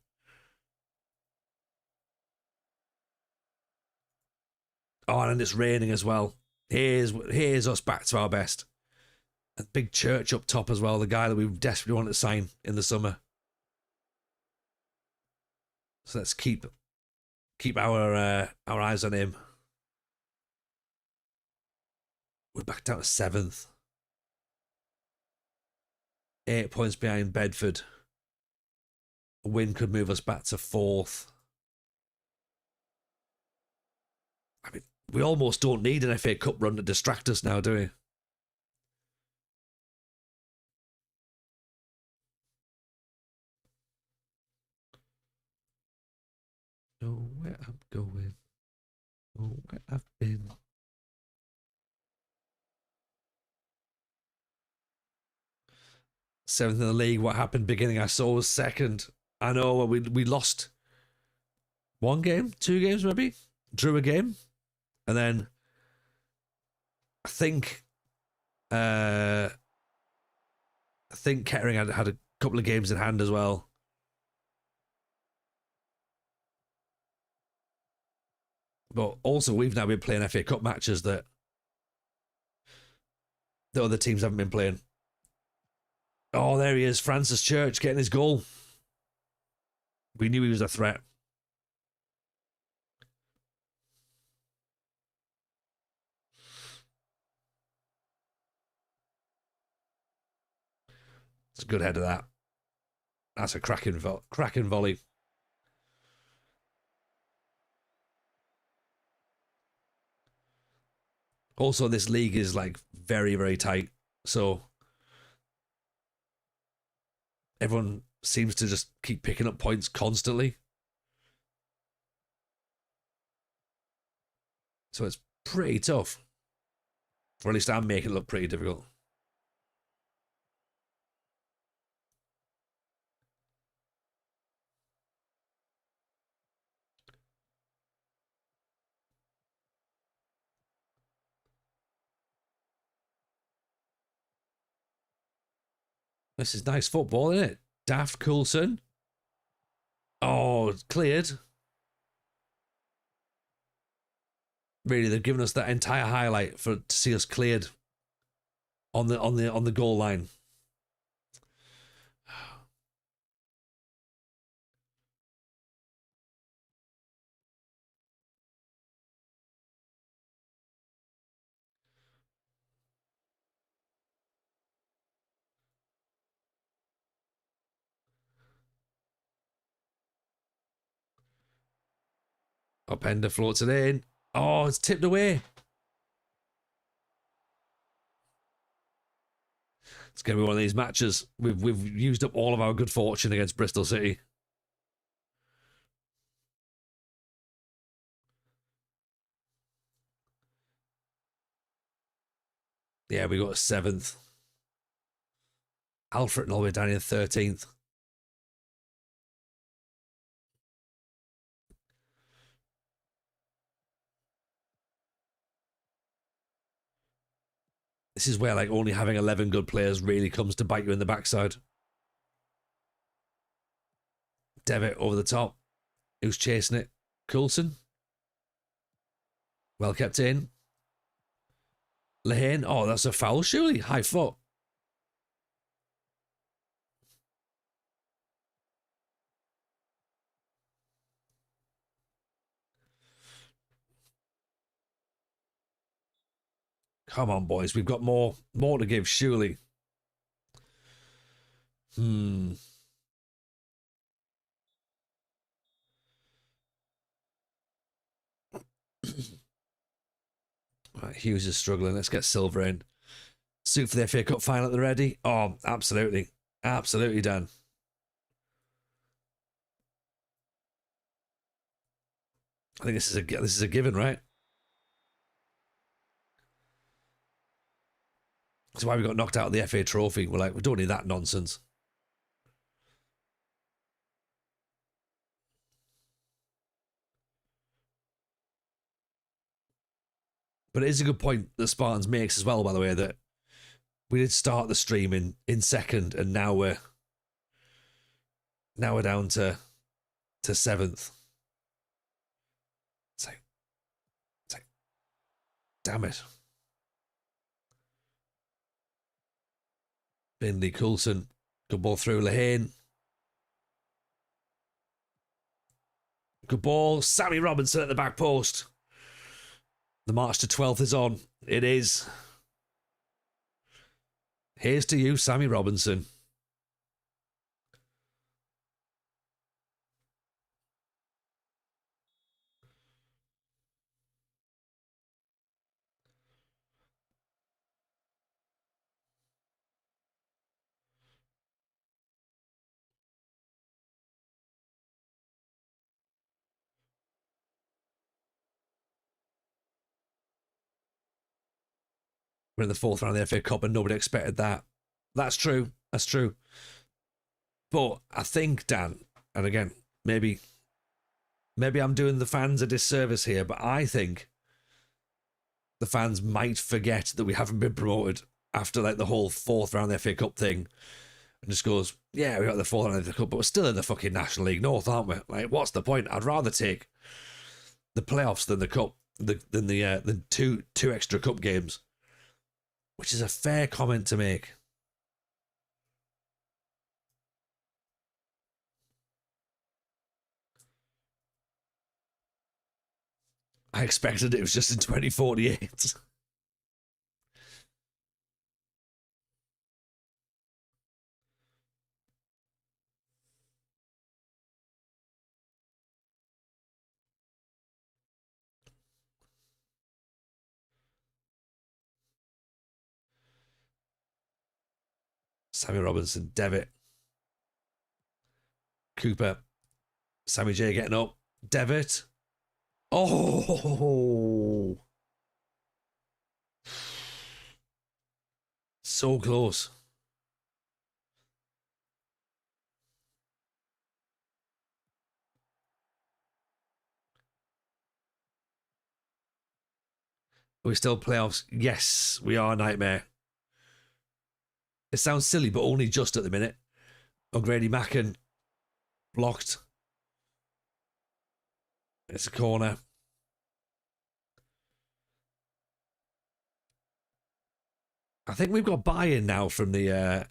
S1: Oh, and it's raining as well. Here's us back to our best. A big Church up top as well, the guy that we desperately wanted to sign in the summer. So let's keep our eyes on him. We're back down to 7th. 8 points behind Bedford. A win could move us back to 4th. I mean, we almost don't need an FA Cup run to distract us now, do we? Know where I'm going. Know where I've been. Seventh in the league. What happened beginning? I saw was second. I know we lost 1 game, 2 games maybe. Drew a game, and then I think Kettering had a couple of games in hand as well. But also, we've now been playing FA Cup matches that the other teams haven't been playing. Oh, there he is, Francis Church getting his goal. We knew he was a threat. a good header, that. That's a cracking volley. Also, this league is like very, very tight. So everyone seems to just keep picking up points constantly. So it's pretty tough. Or at least I'm making it look pretty difficult. This is nice football, isn't it? Daft Coulson. Oh, it's cleared. Really, they've given us that entire highlight to see us cleared on the goal line. Upender floats it in. Oh, it's tipped away. It's going to be one of these matches. We've used up all of our good fortune against Bristol City. Yeah, we got a 7th. Alfred all the way down in 13th. This is where like only having 11 good players really comes to bite you in the backside. Devitt over the top. Who's chasing it? Coulson. Well kept in. Lehane. Oh, that's a foul, surely. High foot. Come on, boys. We've got more to give, surely. Right, Hughes is struggling. Let's get Silver in. Suit for the FA Cup final at the ready. Oh, absolutely. Absolutely, Dan. I think this is a given, right? That's why we got knocked out of the FA Trophy. We're like, we don't need that nonsense. But it is a good point that Spartans makes as well, by the way, that we did start the stream in second, and now we're down to 7th. It's like, damn it. Bindley, Coulson, good ball through Lehane. Good ball. Sammy Robinson at the back post. The march to 12th is on. It is. Here's to you, Sammy Robinson. We're in the 4th round of the FA Cup and nobody expected that. That's true. That's true. But I think, Dan, and again, maybe I'm doing the fans a disservice here, but I think the fans might forget that we haven't been promoted after like the whole 4th round of the FA Cup thing, and just goes, yeah, we got the 4th round of the Cup, but we're still in the fucking National League North, aren't we? Like, what's the point? I'd rather take the playoffs than the cup, than two extra cup games, which is a fair comment to make. I expected it was just in 2048. Sammy Robinson, Devitt, Cooper, Sammy J getting up, Devitt. Oh, so close. Are we still playoffs? Yes, we are, Nightmare. It sounds silly, but only just at the minute. O'Grady Macken blocked. It's a corner. I think we've got buy-in now from the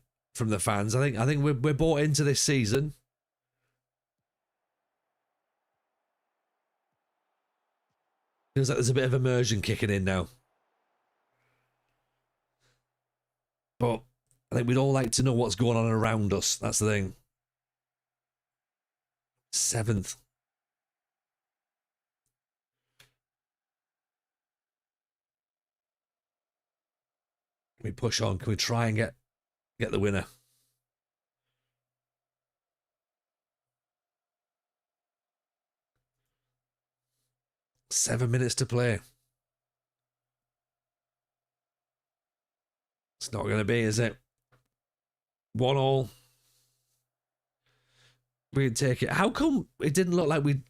S1: fans. I think we're bought into this season. Feels like there's a bit of immersion kicking in now. But I think we'd all like to know what's going on around us. That's the thing. 7th. Can we push on? Can we try and get the winner? Seven minutes to play. It's not going to be, is it? 1-1. We'd take it. How come it didn't look like we...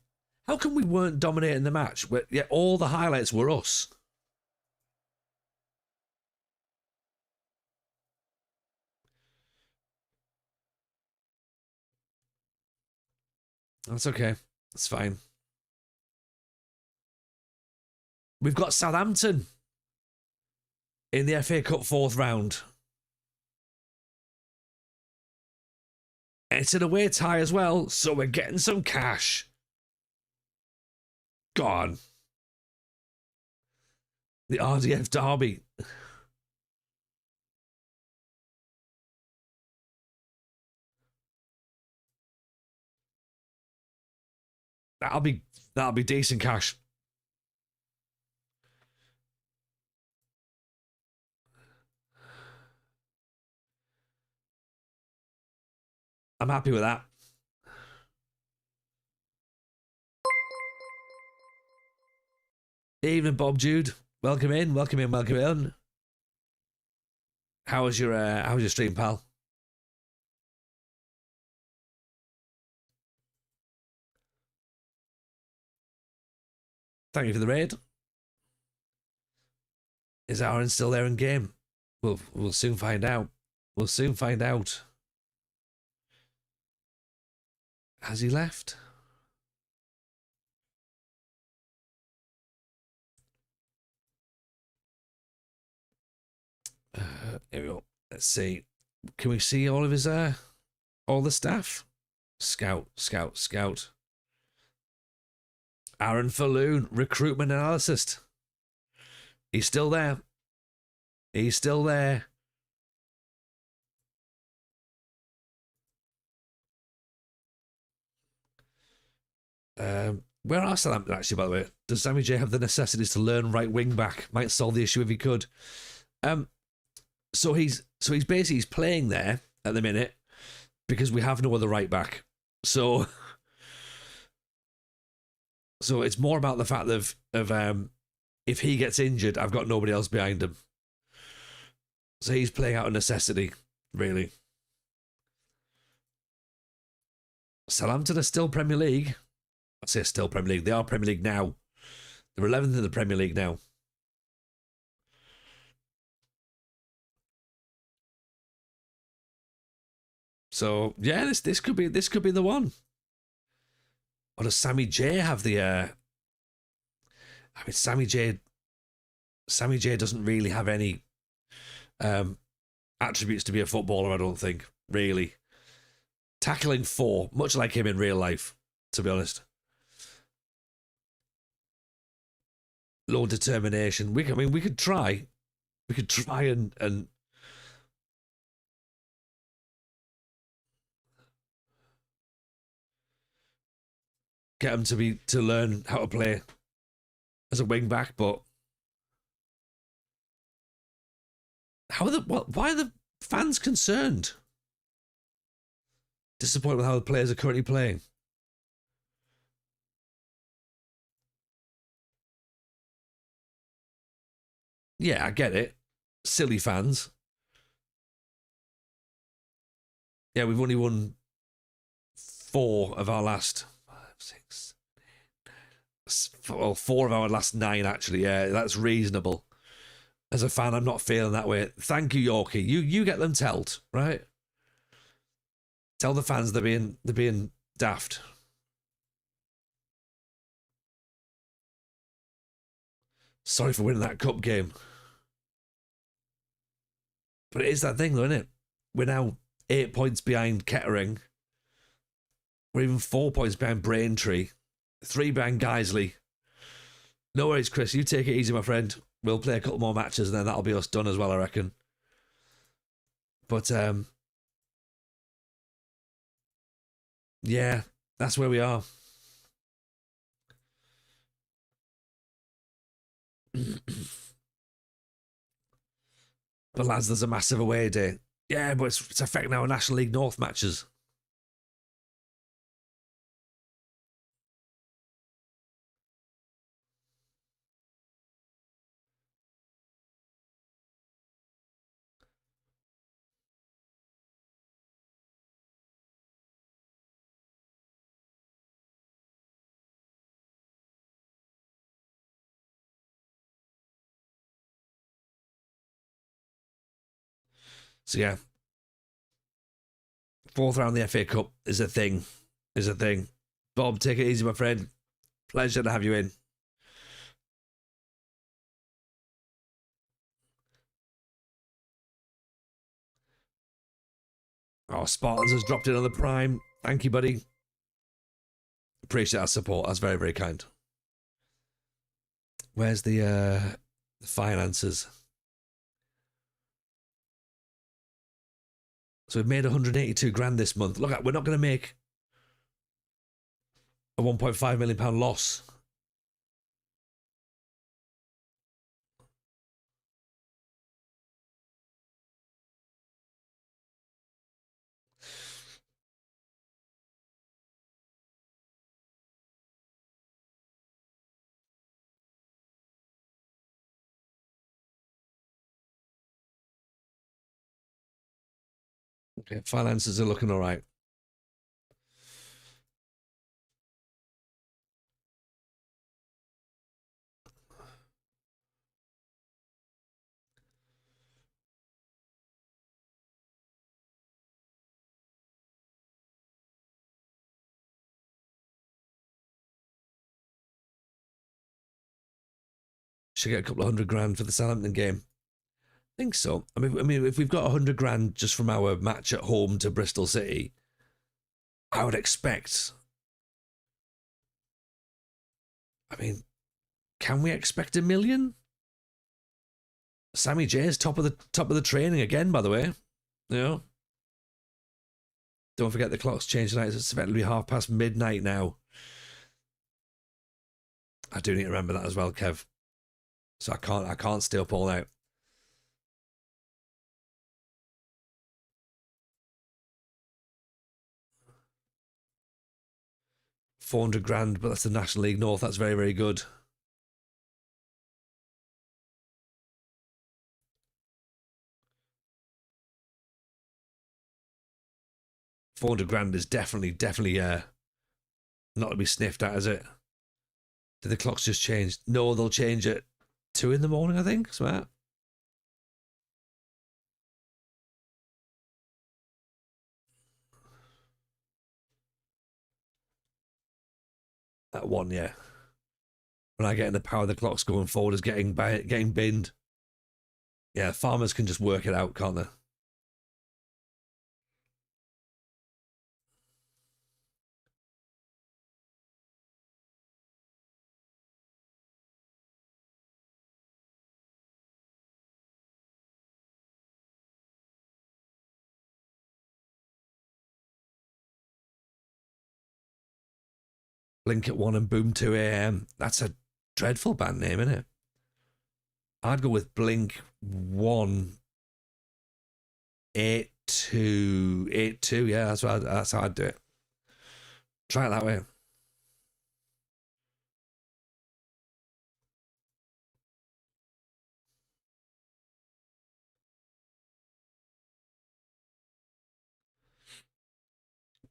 S1: How come we weren't dominating the match? Yet all the highlights were us. That's okay. That's fine. We've got Southampton in the FA Cup 4th round. It's an away tie as well, so we're getting some cash. Gone. The RDF derby. That'll be decent cash. I'm happy with that. Evening, Bob Jude. Welcome in, welcome in, welcome in. How was your stream, pal? Thank you for the raid. Is Aaron still there in game? We'll soon find out. We'll soon find out. Has he left? Here we go. Let's see. Can we see all of his all the staff? Scout. Aaron Falloon, recruitment analyst. He's still there. He's still there. Where are Southampton actually, by the way? Does Sammy J have the necessities to learn right wing back? Might solve the issue if he could. So he's basically playing there at the minute because we have no other right back. So it's more about the fact of if he gets injured, I've got nobody else behind him. So he's playing out of necessity, really. Southampton are still Premier League. I say still Premier League. They are Premier League now. They're 11th in the Premier League now. So yeah, this could be the one. Or does Sammy J have the? I mean, Sammy J doesn't really have any attributes to be a footballer. I don't think really. Tackling 4, much like him in real life, to be honest. Low determination. We could try. We could try and get him to learn how to play as a wing back, but why are the fans concerned? Disappointed with how the players are currently playing. Yeah, I get it. Silly fans. Yeah, we've only won 4 of our last 4 of our last 9, actually. Yeah, that's reasonable. As a fan, I'm not feeling that way. Thank you, Yorkie. You get them told, right? Tell the fans they're being daft. Sorry for winning that cup game. But it is that thing, though, isn't it? We're now 8 points behind Kettering. We're even 4 points behind Braintree. 3 behind Guiseley. No worries, Chris. You take it easy, my friend. We'll play a couple more matches and then that'll be us done as well, I reckon. But, yeah, that's where we are. But lads, there's a massive away day. Yeah, but it's affecting our National League North matches. So yeah, 4th round of the FA Cup is a thing. Bob, take it easy, my friend. Pleasure to have you in. Oh, Spartans has dropped in on the Prime. Thank you, buddy. Appreciate that support. That's very, very kind. Where's the finances? So we've made 182 grand this month. Look, we're not going to make a 1.5 million pound loss. Okay, finances are looking all right. Should get a couple of 100 grand for the Southampton game. I think so. I mean, if we've got 100 grand just from our match at home to Bristol City, I would expect. I mean, can we expect 1 million? Sammy J is top of the training again, by the way. You know. Don't forget the clock's changed tonight. It's effectively midnight now. I do need to remember that as well, Kev. So I can't stay up all night. £400 but that's the National League North. That's very, very good. £400 is definitely not to be sniffed at, is it? Did the clocks just change? No, they'll change at 2 in the morning, I think. Smart. That one, yeah. When I get in the power, the clocks going forward is getting binned. Yeah, farmers can just work it out, can't they? Blink at 1 and Boom 2 a.m. That's a dreadful band name, isn't it? I'd go with Blink 1 8 8-2. Yeah, that's how I'd do it. Try it that way.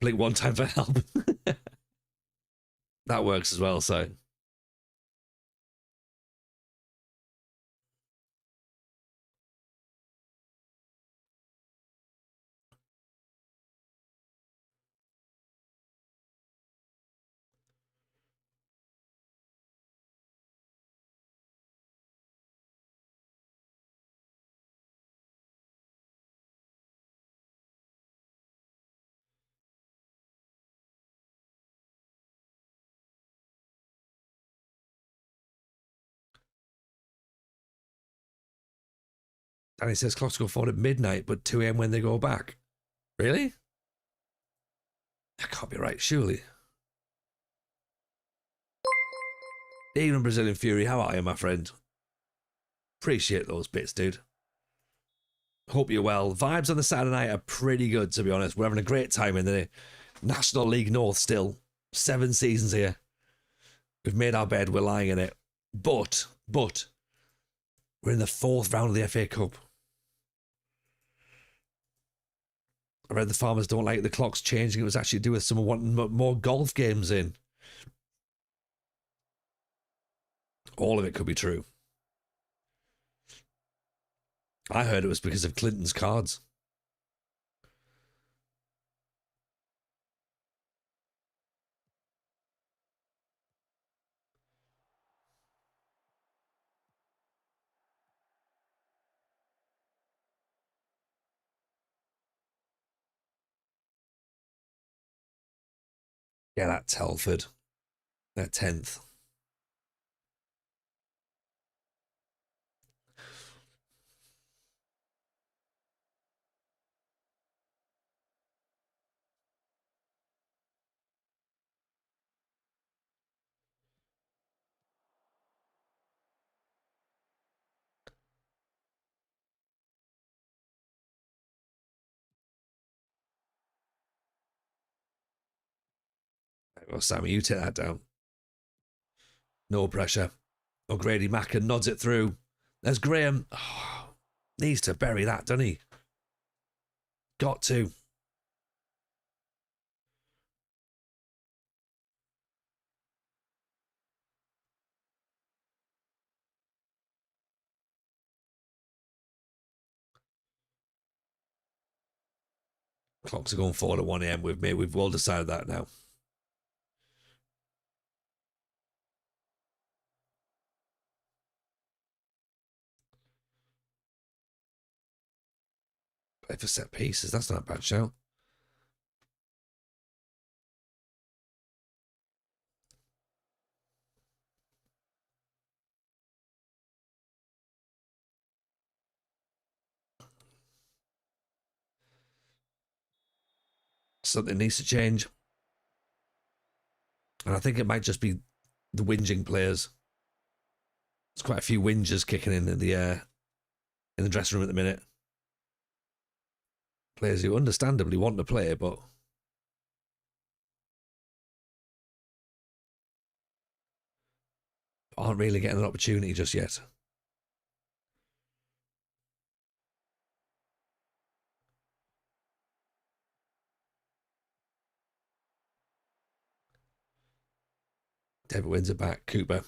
S1: Blink one time for help. That works as well, so. Danny says clocks go forward at midnight, but 2 a.m. when they go back. Really? That can't be right, surely. Even Brazilian Fury, how are you, my friend? Appreciate those bits, dude. Hope you're well. Vibes on the Saturday night are pretty good, to be honest. We're having a great time in the National League North still. 7 seasons here. We've made our bed, we're lying in it. But, we're in the 4th round of the FA Cup. I read the farmers don't like the clocks changing. It was actually to do with someone wanting more golf games in. All of it could be true. I heard it was because of Clinton's cards. Yeah, that Telford. That 10th. Well, Sammy, you take that down. No pressure. O'Grady Macker nods it through. There's Graham. Oh, needs to bury that, doesn't he? Got to. Clocks are going forward at 1 a.m. with me. We've all decided that now. Play for set pieces. That's not a bad shout. Something needs to change. And I think it might just be the whinging players. There's quite a few whingers kicking in the dressing room at the minute. Players who understandably want to play, but aren't really getting an opportunity just yet. David wins it back. Cooper.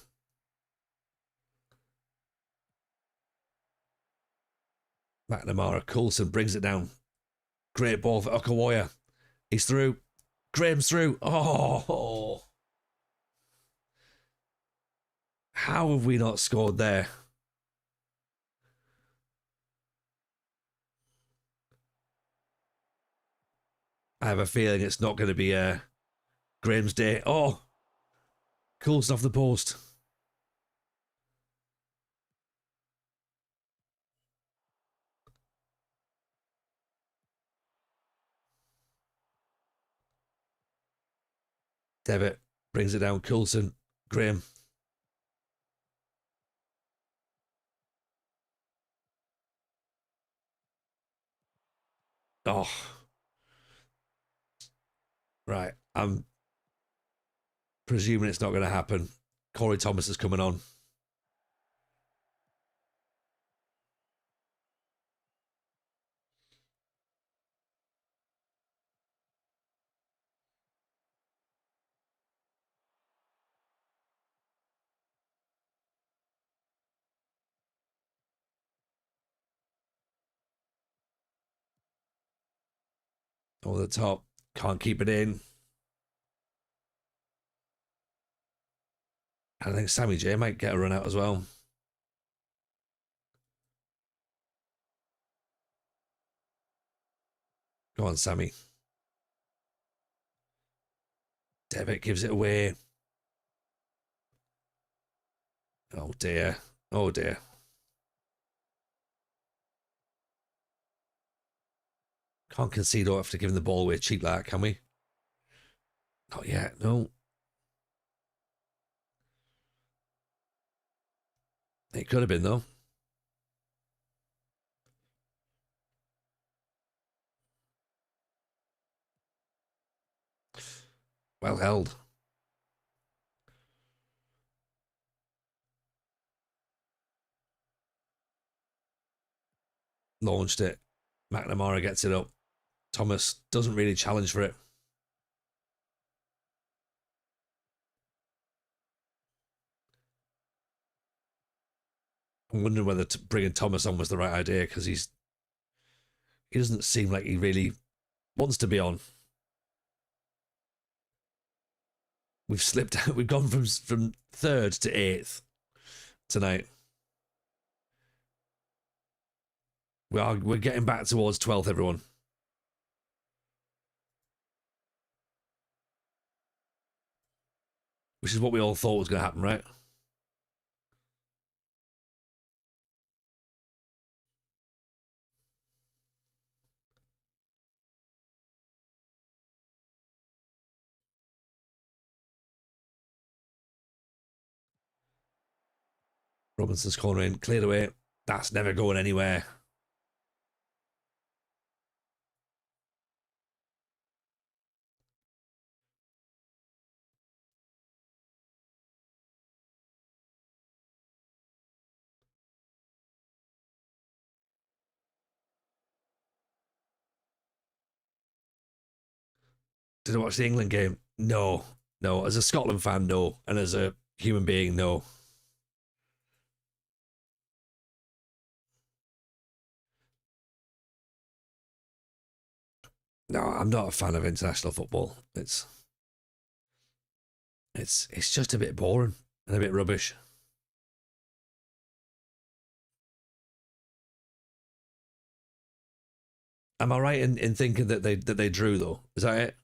S1: McNamara. Coulson brings it down. Great ball for Okawaya. He's through. Graham's through. Oh. How have we not scored there? I have a feeling it's not going to be Graham's day. Oh. Coulson off the post. Devitt brings it down. Coulson. Graham. Oh, right. I'm presuming it's not going to happen. Corey Thomas is coming on. Over the top. Can't keep it in. I think Sammy J might get a run out as well. Go on, Sammy. Devitt gives it away. Oh dear. Oh dear. Can't concede after giving the ball away cheap like that, can we? Not yet, no. It could have been, though. Well held. Launched it. McNamara gets it up. Thomas doesn't really challenge for it. I'm wondering whether bringing Thomas on was the right idea because he doesn't seem like he really wants to be on. We've slipped out. We've gone from third to eighth tonight. We're getting back towards 12th, everyone. Which is what we all thought was going to happen, right? Robinson's corner in, cleared away. That's never going anywhere. Did I watch the England game? No. No. As a Scotland fan, no. And as a human being, no. No, I'm not a fan of international football. It's just a bit boring and a bit rubbish. Am I right in thinking that they drew though? Is that it?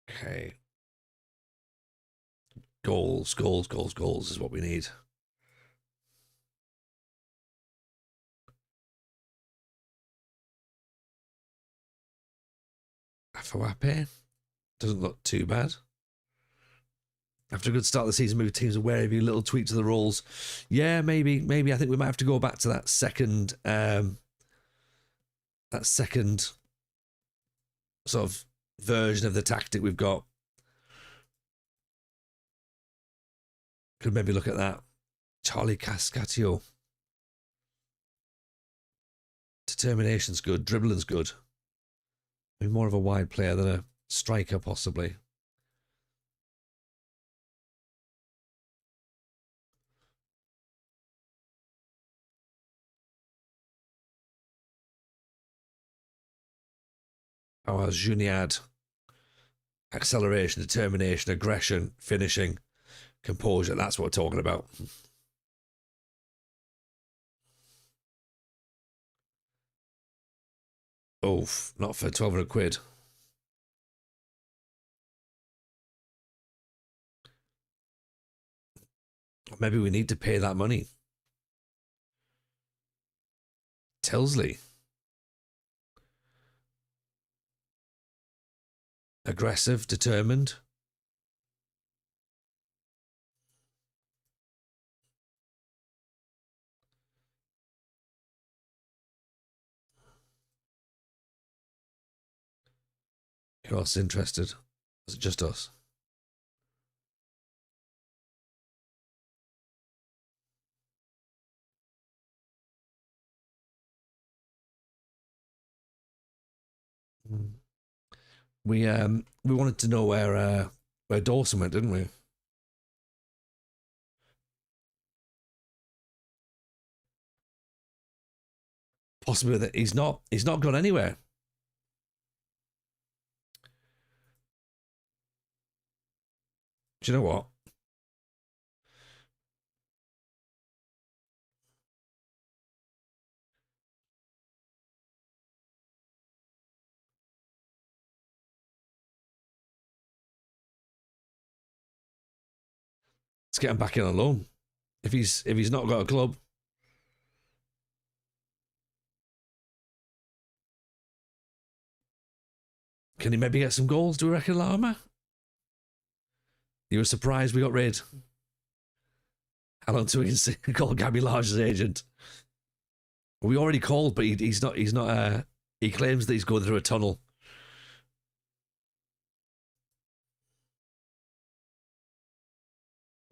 S1: Okay. Goals, goals, goals, goals is what we need. Afawape doesn't look too bad. After a good start of the season, maybe teams are wary of you. Little tweak to the rules. Yeah, maybe. I think we might have to go back to that second sort of version of the tactic we've got. Could maybe look at that. Charlie Cascatio. Determination's good. Dribbling's good. Maybe more of a wide player than a striker, possibly. Our Juniad. Acceleration, determination, aggression, finishing, composure. That's what we're talking about. Oof, not for 1,200 quid. Maybe we need to pay that money. Tilsley. Aggressive, determined. Who else is interested? Is it just us? We wanted to know where Dawson went, didn't we? Possibly that he's not gone anywhere. Do you know what? Let's get him back in on loan. If he's not got a club. Can he maybe get some goals, do we reckon, Lama? You were surprised we got rid. How long till we can call Gabby Large's agent? We already called, but he's not. He claims that he's going through a tunnel.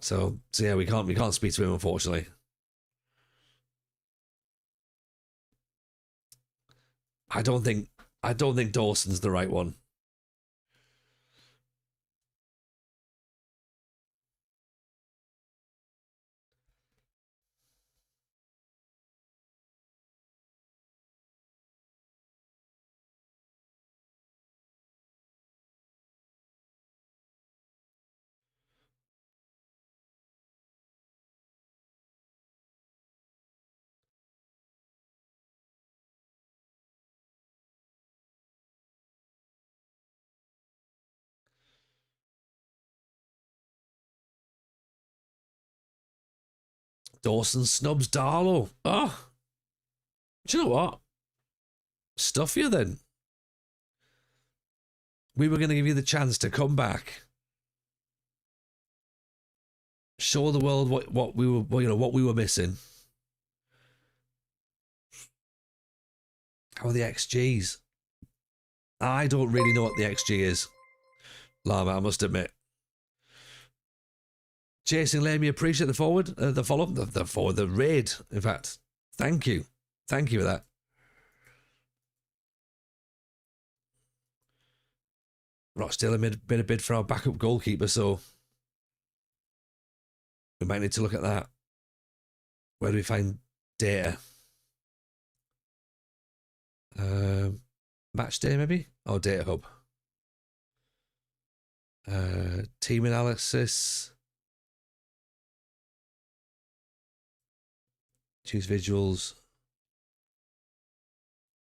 S1: So yeah, we can't speak to him, unfortunately. I don't think Dawson's the right one. Dawson snubs Darlow. Oh, do you know what? Stuff you then. We were going to give you the chance to come back, show the world what we were missing. How are the XGs? I don't really know what the XG is, Lama, I must admit. Jason Lamy, appreciate the forward, the follow, the forward, the raid. In fact, thank you for that. Rochdale made a bid for our backup goalkeeper, so we might need to look at that. Where do we find data? Match day, maybe? Or data hub? Team analysis. Choose visuals.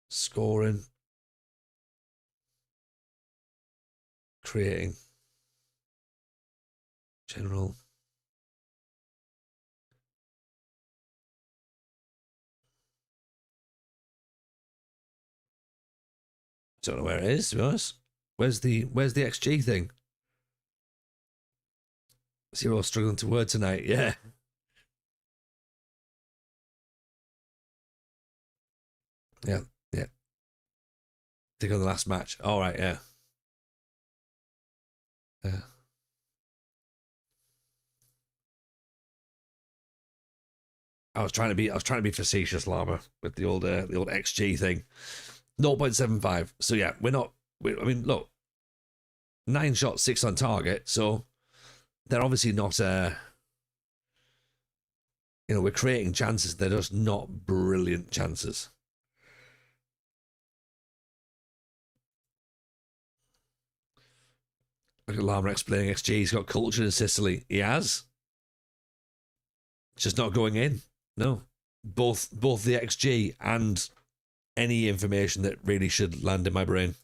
S1: Scoring. Creating. General. Don't know where it is, to be honest. Where's the XG thing? Zero struggling to word tonight, yeah. Yeah. Think on the last match. All right, yeah. Yeah. I was trying to be facetious, Lama, with the old XG thing. 0.75. So yeah, I mean, look, 9 shots, 6 on target. So they're obviously not. We're creating chances. They're just not brilliant chances. Look at Lama explaining XG. He's got culture in Sicily. He has. It's just not going in. No. Both the XG and any information that really should land in my brain.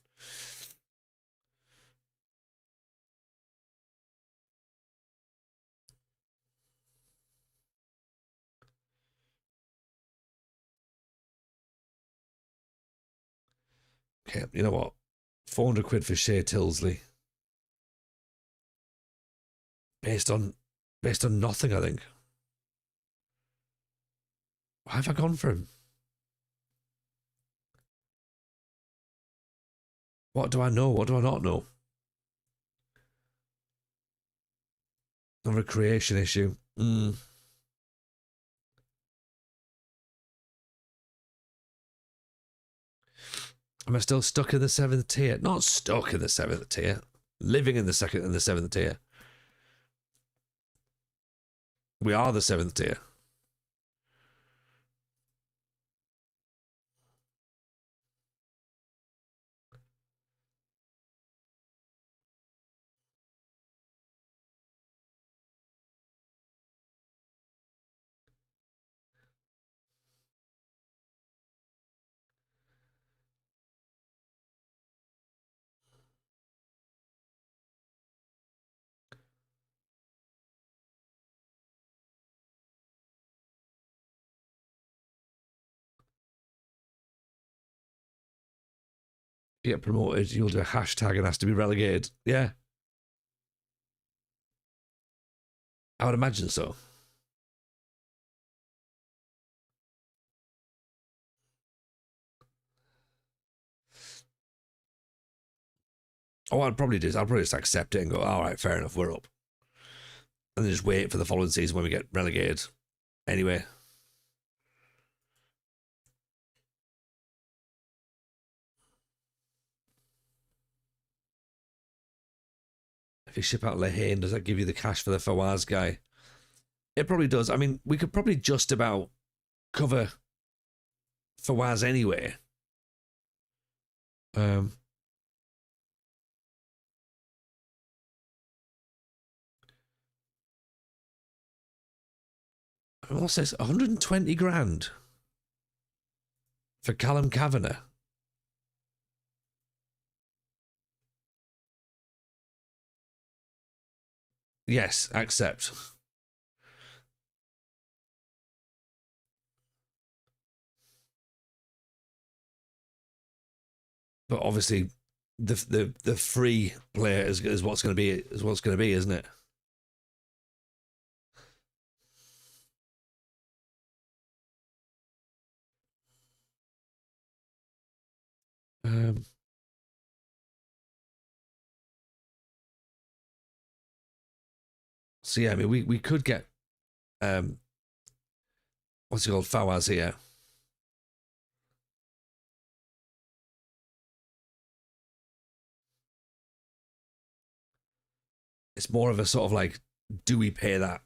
S1: Okay, you know what? 400 quid for Shea Tilsley. Based on nothing, I think. Why have I gone for him? What do I know? What do I not know? Another creation issue. Am I still stuck in the 7th tier? Not stuck in the 7th tier. Living in the 2nd and the 7th tier. We are the 7th tier. You get promoted, you'll do a hashtag and has to be relegated. Yeah. I would imagine so. Oh, I'd probably do is I'd probably just accept it and go, all right, fair enough, we're up. And then just wait for the following season when we get relegated. Anyway. If you ship out Lehane, does that give you the cash for the Fawaz guy? It probably does. I mean, we could probably just about cover Fawaz anyway. What's this? 120 grand for Callum Kavanagh. Yes, accept. But obviously, the free player is what's going to be, isn't it? So yeah, I mean, we could get what's it called, Fawaz here. It's more of a sort of like, do we pay that?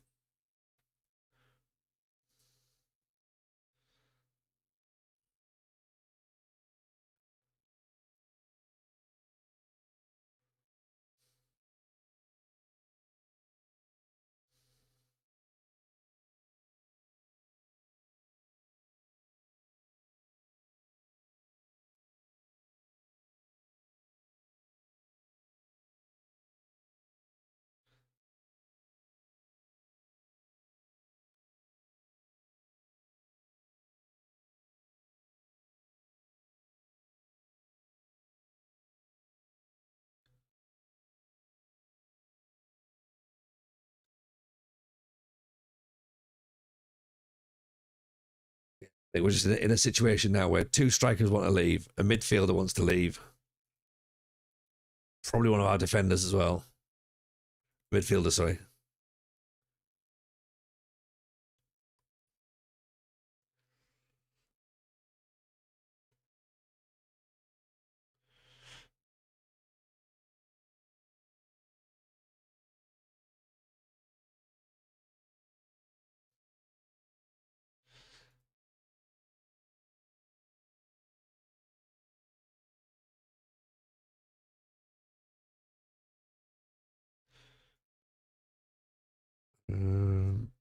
S1: We're just in a situation now where 2 strikers want to leave, a midfielder wants to leave, probably one of our defenders as well. Midfielder, sorry.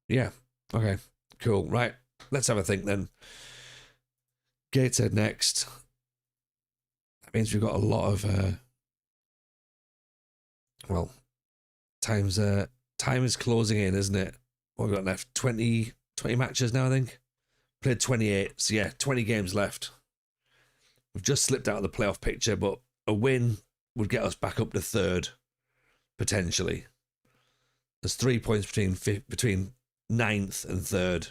S1: Yeah. Okay. Cool. Right. Let's have a think then. Gateshead next. That means we've got a lot of well, time is closing in, isn't it? What have we got left? 20 matches now, I think. Played 28. So yeah, 20 games left. We've just slipped out of the playoff picture, but a win would get us back up to third, potentially. There's 3 points between ninth and third,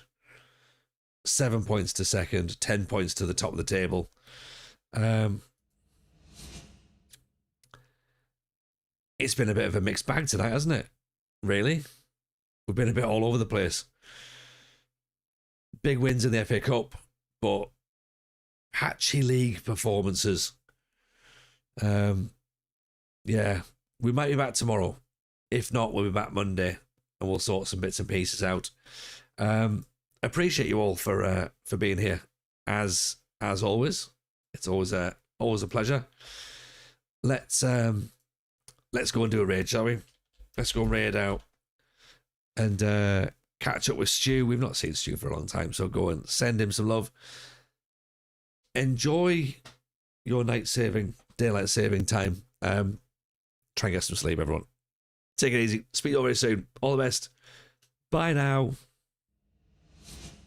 S1: 7 points to second, 10 points to the top of the table. It's been a bit of a mixed bag tonight, hasn't it? Really? We've been a bit all over the place. Big wins in the FA Cup, but patchy league performances. Yeah, we might be back tomorrow. If not, we'll be back Monday and we'll sort some bits and pieces out. Appreciate you all for being here as always. It's always a pleasure. Let's go and do a raid, shall we? Let's go and raid out and catch up with Stu. We've not seen Stu for a long time, so go and send him some love. Enjoy your daylight saving time. Try and get some sleep, everyone. Take it easy. Speak to you all very soon. All the best. Bye now.